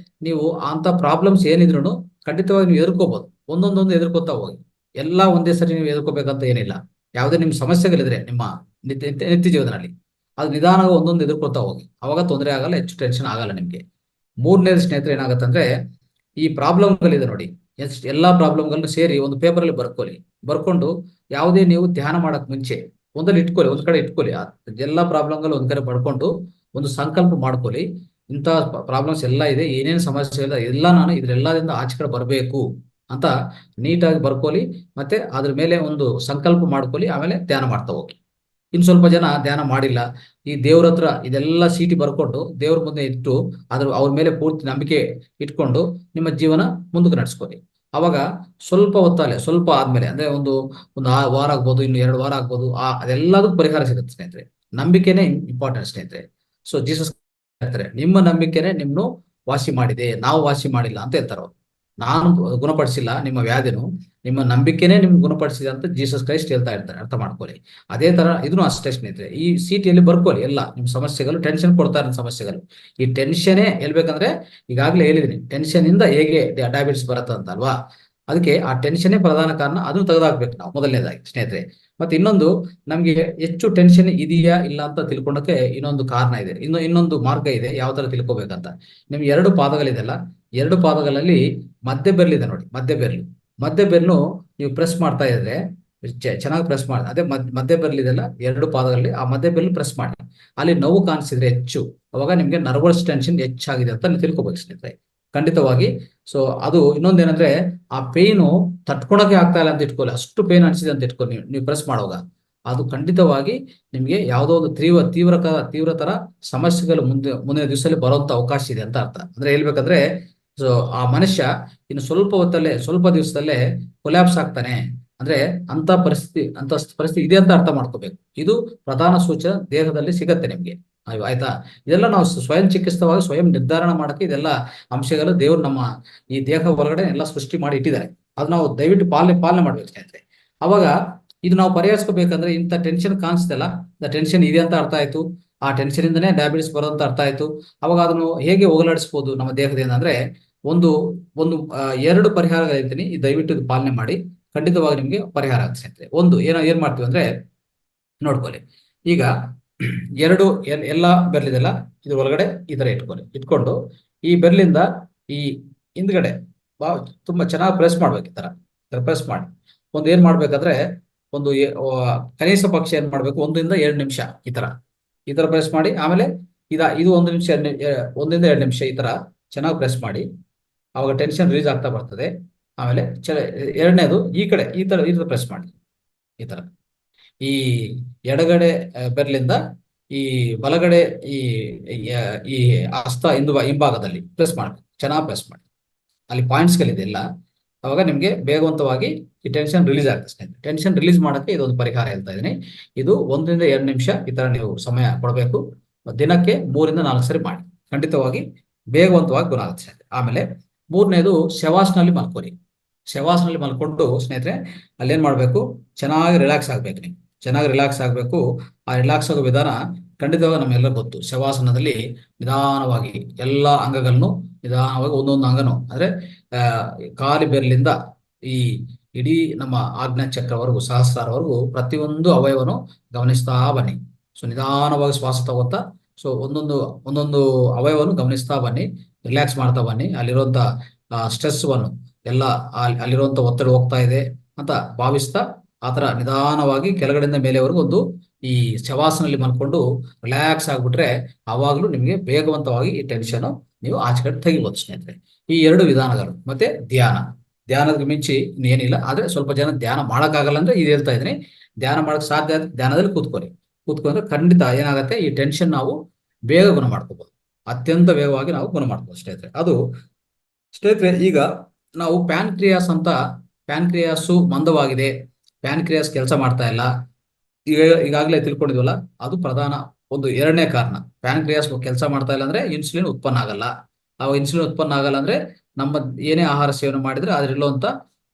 ನೀವು ಅಂತ ಪ್ರಾಬ್ಲಮ್ಸ್ ಏನಿದ್ರು ಖಂಡಿತವಾಗಿ ನೀವು ಎದುರ್ಕೋಬಹುದು. ಒಂದೊಂದೊಂದು ಎದುರ್ಕೋತಾ ಹೋಗಿ. ಎಲ್ಲ ಒಂದೇ ಸರಿ ನೀವು ಎದುರ್ಕೋಬೇಕಂತ ಏನಿಲ್ಲ. ಯಾವುದೇ ನಿಮ್ ಸಮಸ್ಯೆಗಳಿದ್ರೆ ನಿಮ್ಮ ನಿತ್ಯ ಜೀವನದಲ್ಲಿ ಅದು ನಿಧಾನವಾಗಿ ಒಂದೊಂದು ಎದುರ್ಕೊತಾ ಹೋಗಿ. ಅವಾಗ ತೊಂದರೆ ಆಗಲ್ಲ, ಹೆಚ್ಚು ಟೆನ್ಷನ್ ಆಗಲ್ಲ ನಿಮ್ಗೆ. ಮೂರನೇದು ಸ್ನೇಹಿತರೆ ಏನಾಗತ್ತಂದ್ರೆ, ಈ ಪ್ರಾಬ್ಲಮ್ಗಳಿದೆ ನೋಡಿ, ಎಲ್ಲಾ ಪ್ರಾಬ್ಲಮ್ಗಳನ್ನು ಸೇರಿ ಒಂದು ಪೇಪರ್ ಅಲ್ಲಿ ಬರ್ಕೊಂಡು ಯಾವುದೇ ನೀವು ಧ್ಯಾನ ಮಾಡಕ್ ಮುಂಚೆ ಒಂದ್ ಕಡೆ ಇಟ್ಕೊಳ್ಳಿ. ಎಲ್ಲಾ ಪ್ರಾಬ್ಲಮ್ಗಳು ಒಂದ್ ಕಡೆ ಬರ್ಕೊಂಡು ಒಂದು ಸಂಕಲ್ಪ ಮಾಡ್ಕೊಳ್ಳಿ. ಇಂಥ ಪ್ರಾಬ್ಲಮ್ಸ್ ಎಲ್ಲ ಇದೆ, ಏನೇನು ಸಮಸ್ಯೆ ಇಲ್ಲ, ನಾನು ಇದ್ರೆಲ್ಲದಿಂದ ಆಚೆ ಕಡೆ ಬರಬೇಕು ಅಂತ ನೀಟಾಗಿ ಬರ್ಕೊಳ್ಳಿ. ಮತ್ತೆ ಅದ್ರ ಮೇಲೆ ಒಂದು ಸಂಕಲ್ಪ ಮಾಡ್ಕೊಳ್ಳಿ. ಆಮೇಲೆ ಧ್ಯಾನ ಮಾಡ್ತಾ ಹೋಗಿ. ಇನ್ ಸ್ವಲ್ಪ ಜನ ಧ್ಯಾನ ಮಾಡಿಲ್ಲ, ಈ ದೇವ್ರ ಹತ್ರ ಇದೆಲ್ಲ ಚೀಟಿ ಬರ್ಕೊಂಡು ದೇವ್ರ ಮುಂದೆ ಇಟ್ಟು ಅವ್ರ ಮೇಲೆ ಪೂರ್ತಿ ನಂಬಿಕೆ ಇಟ್ಕೊಂಡು ನಿಮ್ಮ ಜೀವನ ಮುಂದಕ್ಕೆ ನಡೆಸ್ಕೊಳ್ಳಿ. ಅವಾಗ ಸ್ವಲ್ಪ ಸ್ವಲ್ಪ ಆದ್ಮೇಲೆ ಅಂದ್ರೆ ಒಂದು ವಾರ ಆಗ್ಬೋದು, ಇನ್ನು 2 ವಾರ ಆಗ್ಬೋದು, ಅದೆಲ್ಲದಕ್ಕೂ ಪರಿಹಾರ ಸಿಗುತ್ತೆ ಸ್ನೇಹಿತರೆ. ನಂಬಿಕೆನೇ ಇಂಪಾರ್ಟೆಂಟ್ ಸ್ನೇಹಿತರೆ. ಸೊ ಜೀಸಸ್ ಹೇಳ್ತಾರೆ, ನಿಮ್ಮ ನಂಬಿಕೆನೇ ನಿಮ್ನು ವಾಸಿ ಮಾಡಿದೆ, ನಾವು ವಾಸಿ ಮಾಡಿಲ್ಲ ಅಂತ ಹೇಳ್ತಾರ. ನಾನು ಗುಣಪಡಿಸಿಲ್ಲ ನಿಮ್ಮ ವ್ಯಾಧಿನು, ನಿಮ್ಮ ನಂಬಿಕೆನೇ ನಿಮ್ಗೆ ಗುಣಪಡಿಸಿದೆ ಅಂತ ಜೀಸಸ್ ಕ್ರೈಸ್ಟ್ ಹೇಳ್ತಾ ಇರ್ತಾರೆ. ಅರ್ಥ ಮಾಡ್ಕೊಳ್ಳಿ. ಅದೇ ತರ ಇದನ್ನು ಅಷ್ಟೇ ಸ್ನೇಹಿತರೆ. ಈ ಚೀಟಿಯಲ್ಲಿ ಬರ್ಕೊಳ್ಳಿ ಎಲ್ಲ ನಿಮ್ಮ ಸಮಸ್ಯೆಗಳು, ಟೆನ್ಷನ್ ಕೊಡ್ತಾ ಇರೋ ಸಮಸ್ಯೆಗಳು. ಈ ಟೆನ್ಷನ್ನೇ ಹೇಳ್ಬೇಕಂದ್ರೆ ಈಗಾಗಲೇ ಹೇಳಿದೀನಿ, ಟೆನ್ಷನ್ ಇಂದ ಹೇಗೆ ಡಯಾಬಿಟಿಸ್ ಬರುತ್ತೆ ಅಂತ ಅಲ್ವಾ? ಅದಕ್ಕೆ ಆ ಟೆನ್ಷನ್ನೇ ಪ್ರಧಾನ ಕಾರಣ. ಅದನ್ನು ತೆಗೆದಾಕ್ಬೇಕು ನಾವು ಮೊದಲನೇದಾಗಿ ಸ್ನೇಹಿತರೆ. ಮತ್ತೆ ಇನ್ನೊಂದು, ನಮ್ಗೆ ಹೆಚ್ಚು ಟೆನ್ಷನ್ ಇದೆಯಾ ಇಲ್ಲ ಅಂತ ತಿಳ್ಕೊಂಡಕ್ಕೆ ಇನ್ನೊಂದು ಕಾರಣ ಇದೆ, ಇನ್ನೊಂದು ಮಾರ್ಗ ಇದೆ ಯಾವ ತರ ತಿಳ್ಕೊಬೇಕಂತ. ನಿಮ್ಗೆ 2 ಪಾದಗಳಿದೆಲ್ಲ, 2 ಪಾದಗಳಲ್ಲಿ ಮಧ್ಯ ಬೆರಳಿದೆ ನೋಡಿ, ಮಧ್ಯ ಬೆರಳು ನೀವು ಪ್ರೆಸ್ ಮಾಡ್ತಾ ಇದ್ರೆ ಚೆನ್ನಾಗಿ ಪ್ರೆಸ್ ಮಾಡಿ. ಅದೇ ಮಧ್ಯ ಬೆರಳಿದೆಲ್ಲ 2 ಪಾದಗಳಲ್ಲಿ, ಆ ಮಧ್ಯ ಬೆರಳು ಪ್ರೆಸ್ ಮಾಡಿ. ಅಲ್ಲಿ ನೋವು ಕಾಣಿಸಿದ್ರೆ ಹೆಚ್ಚು, ಅವಾಗ ನಿಮ್ಗೆ ನರ್ವಸ್ ಟೆನ್ಷನ್ ಹೆಚ್ಚಾಗಿದೆ ಅಂತ ನೀವು ತಿಳ್ಕೊಬೇಕು ಸ್ನೇಹಿತರೆ. ಖಂಡಿತವಾಗಿ. ಸೊ ಅದು ಇನ್ನೊಂದೇನಂದ್ರೆ, ಆ ಪೇನು ತಟ್ಕೊಳಕ್ಕೆ ಆಗ್ತಾ ಇಲ್ಲ ಅಂತ ಇಟ್ಕೊಳ್ಳಿ, ಅಷ್ಟು ಪೇನ್ ಅನಿಸಿದೆ ಅಂತ ಇಟ್ಕೊಳ್ಳಿ, ನೀವು ಪ್ರೆಸ್ ಮಾಡುವಾಗ ಅದು ಖಂಡಿತವಾಗಿ ನಿಮ್ಗೆ ಯಾವುದೋ ಒಂದು ತೀವ್ರತರ ಸಮಸ್ಯೆಗಳು ಮುಂದಿನ ದಿವಸದಲ್ಲಿ ಬರುವಂತ ಅವಕಾಶ ಇದೆ ಅಂತ ಅರ್ಥ. ಅಂದ್ರೆ ಹೇಳ್ಬೇಕಂದ್ರೆ, ಸೊ ಆ ಮನುಷ್ಯ ಇನ್ನು ಸ್ವಲ್ಪ ದಿವಸದಲ್ಲೇ ಕೊಲ್ಯಾಪ್ಸ್ ಆಗ್ತಾನೆ, ಅಂದ್ರೆ ಅಂತ ಪರಿಸ್ಥಿತಿ ಇದೆ ಅಂತ ಅರ್ಥ ಮಾಡ್ಕೋಬೇಕು. ಇದು ಪ್ರಧಾನ ಸೂಚನೆ ದೇಹದಲ್ಲಿ ಸಿಗತ್ತೆ ನಿಮ್ಗೆ. ಆಯ್ತಾ? ಇದೆಲ್ಲ ನಾವು ಸ್ವಯಂ ಚಿಕಿತ್ಸವಾಗಿ ಸ್ವಯಂ ನಿರ್ಧಾರ ಮಾಡಕ್ಕೆ ಇದೆಲ್ಲ ಅಂಶಗಳು ದೇವರು ನಮ್ಮ ಈ ದೇಹ ಹೊರಗಡೆ ಎಲ್ಲ ಸೃಷ್ಟಿ ಮಾಡಿ ಇಟ್ಟಿದ್ದಾರೆ. ಅದು ನಾವು ದಯವಿಟ್ಟು ಪಾಲನೆ ಮಾಡ್ಬೇಕು ಸ್ನೇಹಿತರೆ. ಅವಾಗ ಇದು ನಾವು ಪರಿಹರಿಸ್ಕೋಬೇಕಂದ್ರೆ, ಇಂಥ ಟೆನ್ಷನ್ ಕಾಣಿಸ್ತಲ್ಲ, ಟೆನ್ಷನ್ ಇದೆ ಅಂತ ಅರ್ಥ ಆಯ್ತು, ಆ ಟೆನ್ಷನ್ ಇಂದನೇ ಡಯಾಬಿಟಿಸ್ ಬರೋಂತ ಅರ್ಥ ಆಯ್ತು. ಅವಾಗ ಅದನ್ನು ಹೇಗೆ ಹೋಗಲಾಡಿಸ್ಬೋದು ನಮ್ಮ ದೇಹದಿಂದ ಅಂದ್ರೆ, ಒಂದು ಒಂದು 2 ಪರಿಹಾರಗಳು ಹೇಳ್ತೀನಿ, ದಯವಿಟ್ಟು ಇದು ಪಾಲನೆ ಮಾಡಿ, ಖಂಡಿತವಾಗಿ ನಿಮ್ಗೆ ಪರಿಹಾರ ಆಗುತ್ತೆ ಸ್ನೇಹಿತರೆ. ಒಂದು ಏನ್ ಮಾಡ್ತೀವಿ ಅಂದ್ರೆ, ನೋಡ್ಕೊಳ್ಳಿ, ಈಗ ಎಲ್ಲ ಬೆರಳಿದೆಲ್ಲ ಇದ್ರ ಒಳಗಡೆ ಈ ತರ ಇಟ್ಕೊಂಡು ಈ ಬೆರಳಿಂದ ಈ ಹಿಂದ್ಗಡೆ ತುಂಬಾ ಚೆನ್ನಾಗಿ ಪ್ರೆಸ್ ಮಾಡ್ಬೇಕು. ಈ ತರ ಪ್ರೆಸ್ ಮಾಡಿ ಏನ್ ಮಾಡ್ಬೇಕಂದ್ರೆ, ಕನಿಷ್ಠ ಪಕ್ಷ ಏನ್ ಮಾಡ್ಬೇಕು, 1 ರಿಂದ 2 ನಿಮಿಷ ಈ ತರ ಪ್ರೆಸ್ ಮಾಡಿ. ಆಮೇಲೆ ಇದು 1 ನಿಮಿಷ 1 ರಿಂದ 2 ನಿಮಿಷ ಈ ತರ ಚೆನ್ನಾಗಿ ಪ್ರೆಸ್ ಮಾಡಿ. ಅವಾಗ ಟೆನ್ಷನ್ ರಿಲೀಸ್ ಆಗ್ತಾ ಬರ್ತದೆ. ಆಮೇಲೆ ಎರಡನೇದು ಈ ಕಡೆ ಈ ತರ ಪ್ರೆಸ್ ಮಾಡಿ. ಈ ತರ ಈ ಎಡಗಡೆ ಬೆರಳಿಂದ ಈ ಬಲಗಡೆ ಈ ಹಸ್ತ ಹಿಂಭಾಗದಲ್ಲಿ ಪ್ರೆಸ್ ಮಾಡಿ, ಚೆನ್ನಾಗಿ ಪ್ರೆಸ್ ಮಾಡಿ. ಅಲ್ಲಿ ಪಾಯಿಂಟ್ಸ್ಗಳಿದೆ ಎಲ್ಲ. ಅವಾಗ ನಿಮ್ಗೆ ಬೇಗವಂತವಾಗಿ ಈ ಟೆನ್ಷನ್ ರಿಲೀಸ್ ಆಗ್ತದೆ ಸ್ನೇಹಿತರೆ. ಟೆನ್ಷನ್ ರಿಲೀಸ್ ಮಾಡಕ್ಕೆ ಇದೊಂದು ಪರಿಹಾರ ಹೇಳ್ತಾ ಇದ್ದೀನಿ. ಇದು 1 ರಿಂದ 2 ನಿಮಿಷ ಈ ತರ ನೀವು ಸಮಯ ಕೊಡಬೇಕು. ದಿನಕ್ಕೆ 3 ರಿಂದ 4 ಸರಿ ಮಾಡಿ, ಖಂಡಿತವಾಗಿ ಬೇಗವಂತವಾಗಿ ಗುಣ ಆಗುತ್ತೆ ಸ್ನೇಹಿತರೆ. ಆಮೇಲೆ 3ನೇದು ಶವಾಸನಲ್ಲಿ ಮಲ್ಕೊಳ್ಳಿ. ಶವಾಸನಲ್ಲಿ ಮಲ್ಕೊಂಡು ಸ್ನೇಹಿತರೆ, ಅಲ್ಲೇನ್ ಮಾಡ್ಬೇಕು, ಚೆನ್ನಾಗಿ ರಿಲ್ಯಾಕ್ಸ್ ಆಗ್ಬೇಕು. ನೀವು ಚೆನ್ನಾಗಿ ರಿಲ್ಯಾಕ್ಸ್ ಆಗ್ಬೇಕು. ಆ ರಿಲ್ಯಾಕ್ಸ್ ಆಗೋ ವಿಧಾನ ಖಂಡಿತವಾಗಿ ನಮ್ಮೆಲ್ಲ ಗೊತ್ತು. ಶವಾಸನದಲ್ಲಿ ನಿಧಾನವಾಗಿ ಎಲ್ಲ ಅಂಗಗಳನ್ನು ನಿಧಾನವಾಗಿ ಒಂದೊಂದು ಅಂಗನು ಅಂದ್ರೆ ಕಾಲಿ ಬೆರಳಿಂದ ಈ ಇಡೀ ನಮ್ಮ ಆಜ್ಞಾ ಚಕ್ರವರೆಗೂ ಸಹಸ್ರಾರವರೆಗೂ ಪ್ರತಿಯೊಂದು ಅವಯವನು ಗಮನಿಸ್ತಾ ಬನ್ನಿ. ಸೊ ನಿಧಾನವಾಗಿ ಶ್ವಾಸ ತಗೋತಾ, ಸೊ ಒಂದೊಂದು ಅವಯವನ್ನು ಗಮನಿಸ್ತಾ ಬನ್ನಿ, ರಿಲ್ಯಾಕ್ಸ್ ಮಾಡ್ತಾ ಬನ್ನಿ. ಅಲ್ಲಿರುವಂತ ಸ್ಟ್ರೆಸ್ವನ್ನು ಎಲ್ಲ ಅಲ್ಲಿರುವಂತ ಒತ್ತಡ ಹೋಗ್ತಾ ಇದೆ ಅಂತ ಭಾವಿಸ್ತಾ, ಆತರ ನಿಧಾನವಾಗಿ ಕೆಳಗಡೆಯಿಂದ ಮೇಲೆವರೆಗೂ ಈ ಶವಾಸನಲ್ಲಿ ಮಲ್ಕೊಂಡು ರಿಲ್ಯಾಕ್ಸ್ ಆಗ್ಬಿಟ್ರೆ, ಆವಾಗ್ಲೂ ನಿಮ್ಗೆ ಬೇಗವಂತವಾಗಿ ಈ ಟೆನ್ಷನ್ ನೀವು ಆಚೆ ಕಡೆ ತೆಗಿಬಹುದು ಸ್ನೇಹಿತರೆ. ಈ 2 ವಿಧಾನಗಳು. ಮತ್ತೆ ಧ್ಯಾನದ ಮಿಂಚಿ ಇನ್ನೇನಿಲ್ಲ. ಆದ್ರೆ ಸ್ವಲ್ಪ ಜನ ಧ್ಯಾನ ಮಾಡಕ್ಕಾಗಲ್ಲ ಅಂದ್ರೆ ಇದು ಹೇಳ್ತಾ ಇದ್ದೀನಿ, ಧ್ಯಾನ ಮಾಡಕ್ ಸಾಧ್ಯ ಆದ್ರೆ ಧ್ಯಾನದಲ್ಲಿ ಕೂತ್ಕೊಂಡ್ರೆ ಖಂಡಿತ ಏನಾಗುತ್ತೆ, ಈ ಟೆನ್ಷನ್ ನಾವು ಬೇಗ ಗುಣ ಮಾಡ್ಕೋಬಹುದು, ಅತ್ಯಂತ ವೇಗವಾಗಿ ನಾವು ಗುಣ ಮಾಡ್ಕೋಬಹುದು ಸ್ನೇಹಿತರೆ. ಅದು ಸ್ನೇಹಿತರೆ, ಈಗ ನಾವು ಪ್ಯಾನ್ಕ್ರಿಯಾಸು ಮಂದವಾಗಿದೆ, ಪ್ಯಾನ್ಕ್ರಿಯಾಸ್ ಕೆಲಸ ಮಾಡ್ತಾ ಇಲ್ಲ, ಈಗಾಗಲೇ ತಿಳ್ಕೊಂಡಿದ್ವಲ್ಲ, ಅದು ಪ್ರಧಾನ ಒಂದು 2ನೇ ಕಾರಣ. ಪ್ಯಾನ್ಕ್ರಿಯಾಸ್ ಕೆಲಸ ಮಾಡ್ತಾ ಇಲ್ಲ ಅಂದ್ರೆ ಇನ್ಸುಲಿನ್ ಉತ್ಪನ್ನ ಆಗಲ್ಲ. ಅವಾಗ ಇನ್ಸುಲಿನ್ ಉತ್ಪನ್ನ ಆಗಲ್ಲ ಅಂದ್ರೆ ನಮ್ಮ ಏನೇ ಆಹಾರ ಸೇವನೆ ಮಾಡಿದ್ರೆ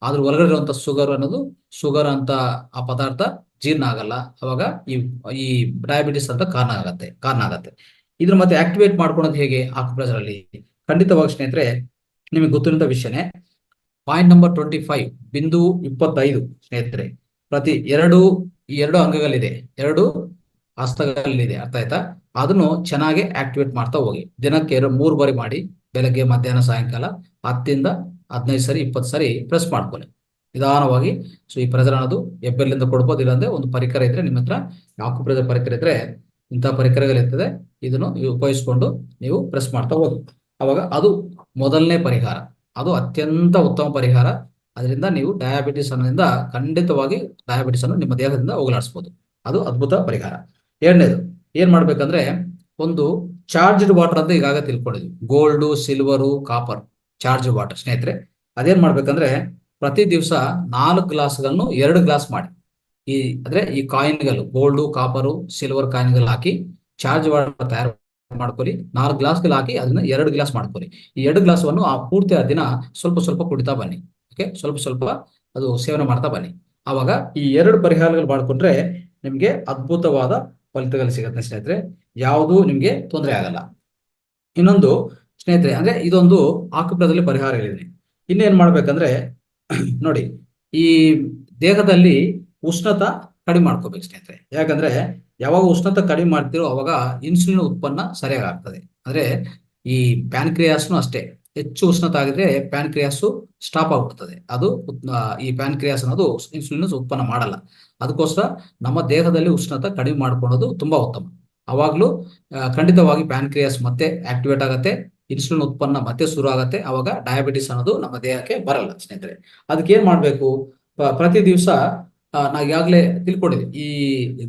ಅದ್ರ ಒಳಗಡೆ ಇರುವಂತ ಶುಗರ್ ಅಂತ ಆ ಪದಾರ್ಥ ಜೀರ್ಣ ಆಗಲ್ಲ. ಅವಾಗ ಈ ಡಯಾಬಿಟಿಸ್ ಅಂತ ಕಾರಣ ಆಗತ್ತೆ. ಇದ್ರ ಮತ್ತೆ ಆಕ್ಟಿವೇಟ್ ಮಾಡ್ಕೊಳೋದು ಹೇಗೆ ಆಕ್ಯುಪ್ರೆಷರ್ ಅಲ್ಲಿ? ಖಂಡಿತವಾಗಿ ಸ್ನೇಹಿತರೆ, ನಿಮಗೆ ಗೊತ್ತಿರುವಂತ ವಿಷಯನೇ. ಪಾಯಿಂಟ್ ನಂಬರ್ 25 ಬಿಂದು 25 ಸ್ನೇಹಿತರೆ, ಪ್ರತಿ 2 ಅಂಗಗಳಿದೆ, 2 ಹಸ್ತಗಳಿದೆ, ಅರ್ಥ ಆಯ್ತಾ? ಅದನ್ನು ಚೆನ್ನಾಗಿ ಆಕ್ಟಿವೇಟ್ ಮಾಡ್ತಾ ಹೋಗಿ. ದಿನಕ್ಕೆ 3 ಬಾರಿ ಮಾಡಿ, ಬೆಳಗ್ಗೆ ಮಧ್ಯಾಹ್ನ ಸಾಯಂಕಾಲ 10 ರಿಂದ 15 ಸರಿ 20 ಸರಿ ಪ್ರೆಸ್ ಮಾಡ್ಕೊಳ್ಳಿ ನಿಧಾನವಾಗಿ. ಸೊ ಈ ಪ್ರೆಸರ್ ಅನ್ನೋದು ಹೆಬ್ಬೆರಳಿಂದ ಕೊಡ್ಬೋದು, ಇಲ್ಲಾಂದ್ರೆ ಒಂದು ಪರಿಕರ ಇದ್ರೆ ನಿಮ್ಮ ಹತ್ರ, ಆಕ್ಯುಪ್ರೆಷರ್ ಪರಿಕರ ಇದ್ರೆ, ಇಂತಹ ಪರಿಕರಗಳಿರ್ತದೆ, ಇದನ್ನು ಉಪಯೋಗಿಸ್ಕೊಂಡು ನೀವು ಪ್ರೆಸ್ ಮಾಡ್ತಾ ಹೋಗಿ. ಅವಾಗ ಅದು ಮೊದಲನೇ ಪರಿಹಾರ, ಅದು ಅತ್ಯಂತ ಉತ್ತಮ ಪರಿಹಾರ. ಅದರಿಂದ ನೀವು ಡಯಾಬಿಟಿಸ್ ಅನ್ನೋದ್ರಿಂದ ಖಂಡಿತವಾಗಿ ಡಯಾಬಿಟಿಸ್ ಅನ್ನು ನಿಮ್ಮ ದೇಹದಿಂದ ಹೋಗಲಾಡಿಸಬಹುದು. ಅದು ಅದ್ಭುತ ಪರಿಹಾರ. 2ನೇದು ಏನ್ ಮಾಡ್ಬೇಕಂದ್ರೆ, ಒಂದು ಚಾರ್ಜ್ಡ್ ವಾಟರ್ ಅಂತ ಈಗಾಗ ತಿಳ್ಕೊಂಡಿದ್ವಿ. Gold, silver, copper charge water ಸ್ನೇಹಿತರೆ. ಅದೇನ್ ಮಾಡ್ಬೇಕಂದ್ರೆ, ಪ್ರತಿ ದಿವಸ 4 ಗ್ಲಾಸ್ಗಳನ್ನು 2 ಗ್ಲಾಸ್ ಮಾಡಿ, ಈ ಕಾಯಿನ್ಗಳು, ಗೋಲ್ಡ್, ಕಾಪರು, ಸಿಲ್ವರ್ ಕಾಯಿನ್ಗಳು ಹಾಕಿ ಚಾರ್ಜ್ ವಾಟರ್ ತಯಾರು ಮಾಡ್ಕೊಳ್ಳಿ. 4 ಗ್ಲಾಸ್ಗಳು ಹಾಕಿ ಅದನ್ನ 2 ಗ್ಲಾಸ್ ಮಾಡ್ಕೊಳ್ಳಿ. ಈ 2 ಗ್ಲಾಸವನ್ನು ಪೂರ್ತಿ ದಿನ ಸ್ವಲ್ಪ ಕುಡಿತಾ ಬನ್ನಿ. ಓಕೆ, ಸ್ವಲ್ಪ ಅದು ಸೇವನೆ ಮಾಡ್ತಾ ಬನ್ನಿ. ಆವಾಗ ಈ 2 ಪರಿಹಾರಗಳು ಮಾಡ್ಕೊಂಡ್ರೆ ನಿಮ್ಗೆ ಅದ್ಭುತವಾದ ಫಲಿತಗಳು ಸಿಗುತ್ತೆ ಸ್ನೇಹಿತರೆ. ಯಾವುದು ನಿಮ್ಗೆ ತೊಂದರೆ ಆಗಲ್ಲ. ಇನ್ನೊಂದು ಸ್ನೇಹಿತರೆ, ಅಂದ್ರೆ ಇದೊಂದು ಆಕ್ಯುಪ್ರೆಷರ್‌ದಲ್ಲಿ ಪರಿಹಾರ ಹೇಳಿದ್ದೀನಿ. ಇನ್ನೇನ್ ಮಾಡ್ಬೇಕಂದ್ರೆ ನೋಡಿ, ಈ ದೇಹದಲ್ಲಿ ಉಷ್ಣತ ಕಡಿಮೆ ಮಾಡ್ಕೋಬೇಕು ಸ್ನೇಹಿತರೆ. ಯಾಕಂದ್ರೆ ಯಾವಾಗ ಉಷ್ಣತೆ ಕಡಿಮೆ ಮಾಡ್ತಿರೋ ಅವಾಗ ಇನ್ಸುಲಿನ್ ಉತ್ಪನ್ನ ಸರಿಯಾಗಿ ಆಗ್ತದೆ. ಅಂದ್ರೆ ಈ ಪ್ಯಾನ್ಕ್ರಿಯಾಸ್ನು ಅಷ್ಟೇ, ಹೆಚ್ಚು ಉಷ್ಣತೆ ಆಗಿದ್ರೆ ಪ್ಯಾನ್ಕ್ರಿಯಾಸು ಸ್ಟಾಪ್ ಆಗ್ಬಿಡ್ತದೆ. ಅದು ಈ ಪ್ಯಾನ್ಕ್ರಿಯಾಸ್ ಅನ್ನೋದು ಇನ್ಸುಲಿನ್ ಉತ್ಪನ್ನ ಮಾಡಲ್ಲ. ಅದಕ್ಕೋಸ್ಕರ ನಮ್ಮ ದೇಹದಲ್ಲಿ ಉಷ್ಣತೆ ಕಡಿಮೆ ಮಾಡ್ಕೊಳ್ಳೋದು ತುಂಬಾ ಉತ್ತಮ. ಅವಾಗ್ಲೂ ಖಂಡಿತವಾಗಿ ಪ್ಯಾನ್ಕ್ರಿಯಾಸ್ ಮತ್ತೆ ಆಕ್ಟಿವೇಟ್ ಆಗತ್ತೆ. ಇನ್ಸುಲಿನ್ ಉತ್ಪನ್ನ ಮತ್ತೆ ಶುರು ಆಗತ್ತೆ, ಅವಾಗ ಡಯಾಬಿಟಿಸ್ ಅನ್ನೋದು ನಮ್ಮ ದೇಹಕ್ಕೆ ಬರಲ್ಲ ಸ್ನೇಹಿತರೆ. ಅದಕ್ಕೆ ಏನ್ ಮಾಡ್ಬೇಕು, ಪ್ರತಿ ದಿವಸ ನಾ ಈಗಾಗಲೇ ತಿಳ್ಕೊಂಡಿದ್ದೆ, ಈ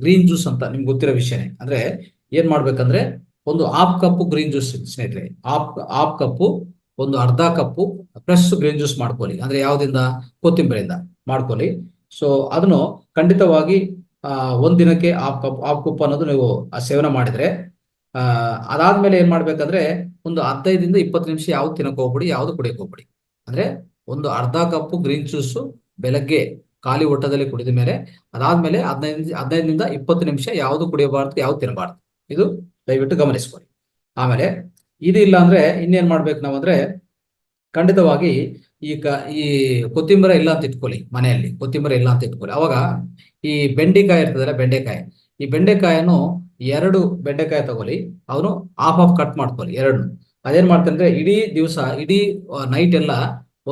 ಗ್ರೀನ್ ಜ್ಯೂಸ್ ಅಂತ ನಿಮ್ಗೆ ಗೊತ್ತಿರೋ ವಿಷಯನೇ. ಅಂದ್ರೆ ಏನ್ ಮಾಡ್ಬೇಕಂದ್ರೆ ಒಂದು ಹಾಫ್ ಕಪ್ ಗ್ರೀನ್ ಜ್ಯೂಸ್ ಸ್ನೇಹಿತರೆ, ಹಾಫ್ ಕಪ್ಪು ಒಂದು ಅರ್ಧ ಕಪ್ಪು ಫ್ರೆಶ್ ಗ್ರೀನ್ ಜ್ಯೂಸ್ ಮಾಡ್ಕೊಳ್ಳಿ. ಅಂದ್ರೆ ಯಾವ್ದಿಂದ, ಕೊತ್ತಿಂಬರಿಯಿಂದ ಮಾಡ್ಕೊಳ್ಳಿ. ಸೊ ಅದನ್ನು ಖಂಡಿತವಾಗಿ ಒಂದ್ ದಿನಕ್ಕೆ ಹಾಫ್ ಕಪ್ ಅನ್ನೋದು ನೀವು ಸೇವನೆ ಮಾಡಿದ್ರೆ, ಅದಾದ್ಮೇಲೆ ಏನ್ ಮಾಡ್ಬೇಕಂದ್ರೆ ಒಂದು 15 20 ನಿಮಿಷ ಯಾವ್ದು ತಿನ್ನಕ್ ಹೋಗ್ಬಿಡಿ, ಯಾವ್ದು ಕುಡಿಯಕ್ ಹೋಗ್ಬಿಡಿ. ಅಂದ್ರೆ ಒಂದು ಅರ್ಧ ಕಪ್ಪು ಗ್ರೀನ್ ಜ್ಯೂಸ್ ಬೆಳಗ್ಗೆ ಖಾಲಿ ಹೊಟ್ಟದಲ್ಲಿ ಕುಡಿದ ಮೇಲೆ, ಅದಾದ್ಮೇಲೆ 15ರಿಂದ 20 ನಿಮಿಷ ಯಾವ್ದು ಕುಡಿಯಬಾರ್ದು, ಯಾವ್ದು ತಿನ್ನಬಾರ್ದು. ಇದು ದಯವಿಟ್ಟು ಗಮನಿಸ್ಕೊಳ್ಳಿ. ಆಮೇಲೆ ಇದು ಇಲ್ಲ ಅಂದ್ರೆ ಇನ್ನೇನ್ ಮಾಡ್ಬೇಕು ನಾವು ಅಂದ್ರೆ, ಖಂಡಿತವಾಗಿ ಈ ಕೊತ್ತಿಂಬರಿ ಇಲ್ಲ ಅಂತ ಇಟ್ಕೊಳ್ಳಿ, ಮನೆಯಲ್ಲಿ ಕೊತ್ತಿಂಬರಿ ಇಲ್ಲ ಅಂತ ಇಟ್ಕೊಳ್ಳಿ. ಅವಾಗ ಈ ಬೆಂಡೆಕಾಯಿ ಇರ್ತದಲ್ಲ, ಈ ಬೆಂಡೆಕಾಯನ್ನು 2 ಬೆಂಡೆಕಾಯಿ ತಗೊಳ್ಳಿ, ಅವನು ಹಾಫ್ ಕಟ್ ಮಾಡ್ಕೊಳ್ಳಿ ಎರಡು. ಅದೇನ್ ಮಾಡ್ತಂದ್ರೆ ಇಡೀ ದಿವಸ, ಇಡೀ ನೈಟ್ ಎಲ್ಲ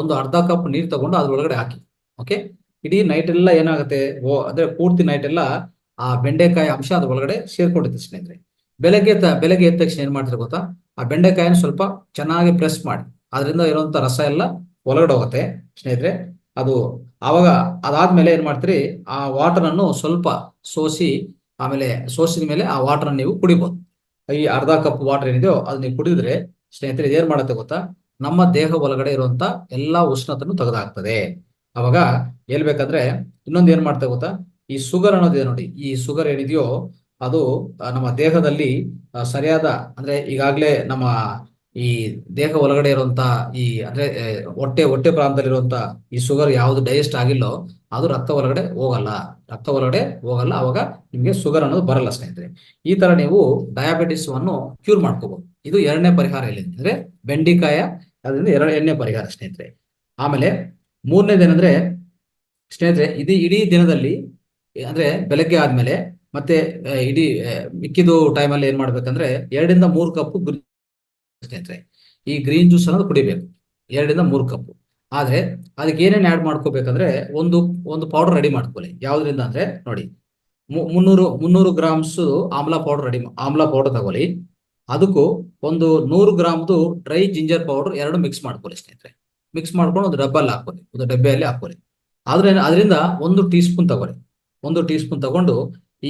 ಒಂದು ಅರ್ಧ ಕಪ್ ನೀರು ತಗೊಂಡು ಅದ್ರೊಳಗಡೆ ಹಾಕಿ. ಓಕೆ, ಇಡೀ ನೈಟ್ ಎಲ್ಲ ಏನಾಗುತ್ತೆ, ಅಂದ್ರೆ ಪೂರ್ತಿ ನೈಟ್ ಎಲ್ಲ ಆ ಬೆಂಡೆಕಾಯಿ ಅಂಶ ಅದ್ರ ಒಳಗಡೆ ಸೇರ್ಕೊಂಡಿರುತ್ತೆ ಸ್ನೇಹಿತರೆ. ಬೆಳಗ್ಗೆ ಎದ್ದ ತಕ್ಷಣ ಏನ್ ಮಾಡ್ತಾರೆ ಗೊತ್ತಾ, ಆ ಬೆಂಡೆಕಾಯಿನ ಸ್ವಲ್ಪ ಚೆನ್ನಾಗಿ ಪ್ರೆಸ್ ಮಾಡಿ, ಅದರಿಂದ ಇರುವಂತ ರಸ ಎಲ್ಲ ಒಳಗಡೆ ಹೋಗುತ್ತೆ ಸ್ನೇಹಿತರೆ. ಅದು ಆವಾಗ ಅದಾದ್ಮೇಲೆ ಏನ್ ಮಾಡ್ತೀರಿ, ಆ ವಾಟರ್ ಅನ್ನು ಸ್ವಲ್ಪ ಸೋಸಿ, ಆಮೇಲೆ ಸೋಸಿದ ಮೇಲೆ ಆ ವಾಟರ್ ನೀವು ಕುಡಿಬಹುದು. ಈ ಅರ್ಧ ಕಪ್ ವಾಟರ್ ಏನಿದೆಯೋ ಅದು ನೀವು ಕುಡಿದ್ರೆ ಸ್ನೇಹಿತರೆ ಏನ್ ಮಾಡುತ್ತೆ ಗೊತ್ತಾ, ನಮ್ಮ ದೇಹ ಒಳಗಡೆ ಇರುವಂತ ಎಲ್ಲಾ ಉಷ್ಣತನ್ನು ತೆಗೆದಾಕ್ತದೆ. ಅವಾಗ ಹೇಳ್ಬೇಕಂದ್ರೆ ಇನ್ನೊಂದು ಏನ್ ಮಾಡ್ತಾ ಗೊತ್ತಾ, ಈ ಶುಗರ್ ಅನ್ನೋದಿದೆ ನೋಡಿ, ಈ ಶುಗರ್ ಏನಿದೆಯೋ ಅದು ನಮ್ಮ ದೇಹದಲ್ಲಿ ಸರಿಯಾದ, ಅಂದ್ರೆ ಈಗಾಗಲೇ ನಮ್ಮ ಈ ದೇಹ ಒಳಗಡೆ ಇರುವಂತ ಈ ಅಂದ್ರೆ ಹೊಟ್ಟೆ ಪ್ರಾಂತದಲ್ಲಿರುವಂತ ಈ ಶುಗರ್ ಯಾವ್ದು ಡೈಜೆಸ್ಟ್ ಆಗಿಲ್ಲೋ ಅದು ರಕ್ತ ಒಳಗಡೆ ಹೋಗಲ್ಲ. ಅವಾಗ ನಿಮ್ಗೆ ಶುಗರ್ ಅನ್ನೋದು ಬರಲ್ಲ ಸ್ನೇಹಿತರೆ. ಈ ತರ ನೀವು ಡಯಾಬಿಟಿಸ್ ಅನ್ನು ಕ್ಯೂರ್ ಮಾಡ್ಕೋಬಹುದು. ಇದು ಎರಡನೇ ಪರಿಹಾರ ಇಲ್ಲಿ, ಅಂದ್ರೆ ಬೆಂಡಿಕಾಯ, ಅದರಿಂದ ಎರಡನೇ ಪರಿಹಾರ ಸ್ನೇಹಿತರೆ. ಆಮೇಲೆ ಮೂರನೇದೇನಂದ್ರೆ ಸ್ನೇಹಿತರೆ, ಇದು ಇಡೀ ದಿನದಲ್ಲಿ ಅಂದ್ರೆ ಬೆಳಗ್ಗೆ ಆದ್ಮೇಲೆ ಮತ್ತೆ ಇಡೀ ಮಿಕ್ಕಿದು ಟೈಮಲ್ಲಿ ಏನ್ ಮಾಡ್ಬೇಕಂದ್ರೆ 2ರಿಂದ 3 ಕಪ್ ಸ್ನೇಹಿತರೆ ಈ ಗ್ರೀನ್ ಜ್ಯೂಸ್ ಅನ್ನೋದು ಕುಡಿಬೇಕು, 2ರಿಂದ 3 ಕಪ್. ಆದ್ರೆ ಅದಕ್ಕೆ ಏನೇನು ಆಡ್ ಮಾಡ್ಕೋಬೇಕಂದ್ರೆ ಒಂದು ಪೌಡರ್ ರೆಡಿ ಮಾಡ್ಕೊಳ್ಳಿ. ಯಾವ್ದ್ರಿಂದ ಅಂದ್ರೆ ನೋಡಿ, 300 ಗ್ರಾಮ್ಸ್ ಆಮ್ಲ ಪೌಡರ್ ತಗೊಳ್ಳಿ. ಅದಕ್ಕೂ ಒಂದು 100 ಗ್ರಾಮ್ದು ಡ್ರೈ ಜಿಂಜರ್ ಪೌಡರ್ ಎರಡು ಮಿಕ್ಸ್ ಮಾಡ್ಕೊಳ್ಳಿ ಸ್ನೇಹಿತರೆ. ಮಿಕ್ಸ್ ಮಾಡ್ಕೊಂಡು ಒಂದು ಡಬ್ಬೆಯಲ್ಲಿ ಹಾಕೊಳ್ಳಿ. ಅದರಿಂದ 1 ಟೀ ಸ್ಪೂನ್ ತಗೊಳ್ಳಿ. 1 ಟೀ ಸ್ಪೂನ್ ತಗೊಂಡು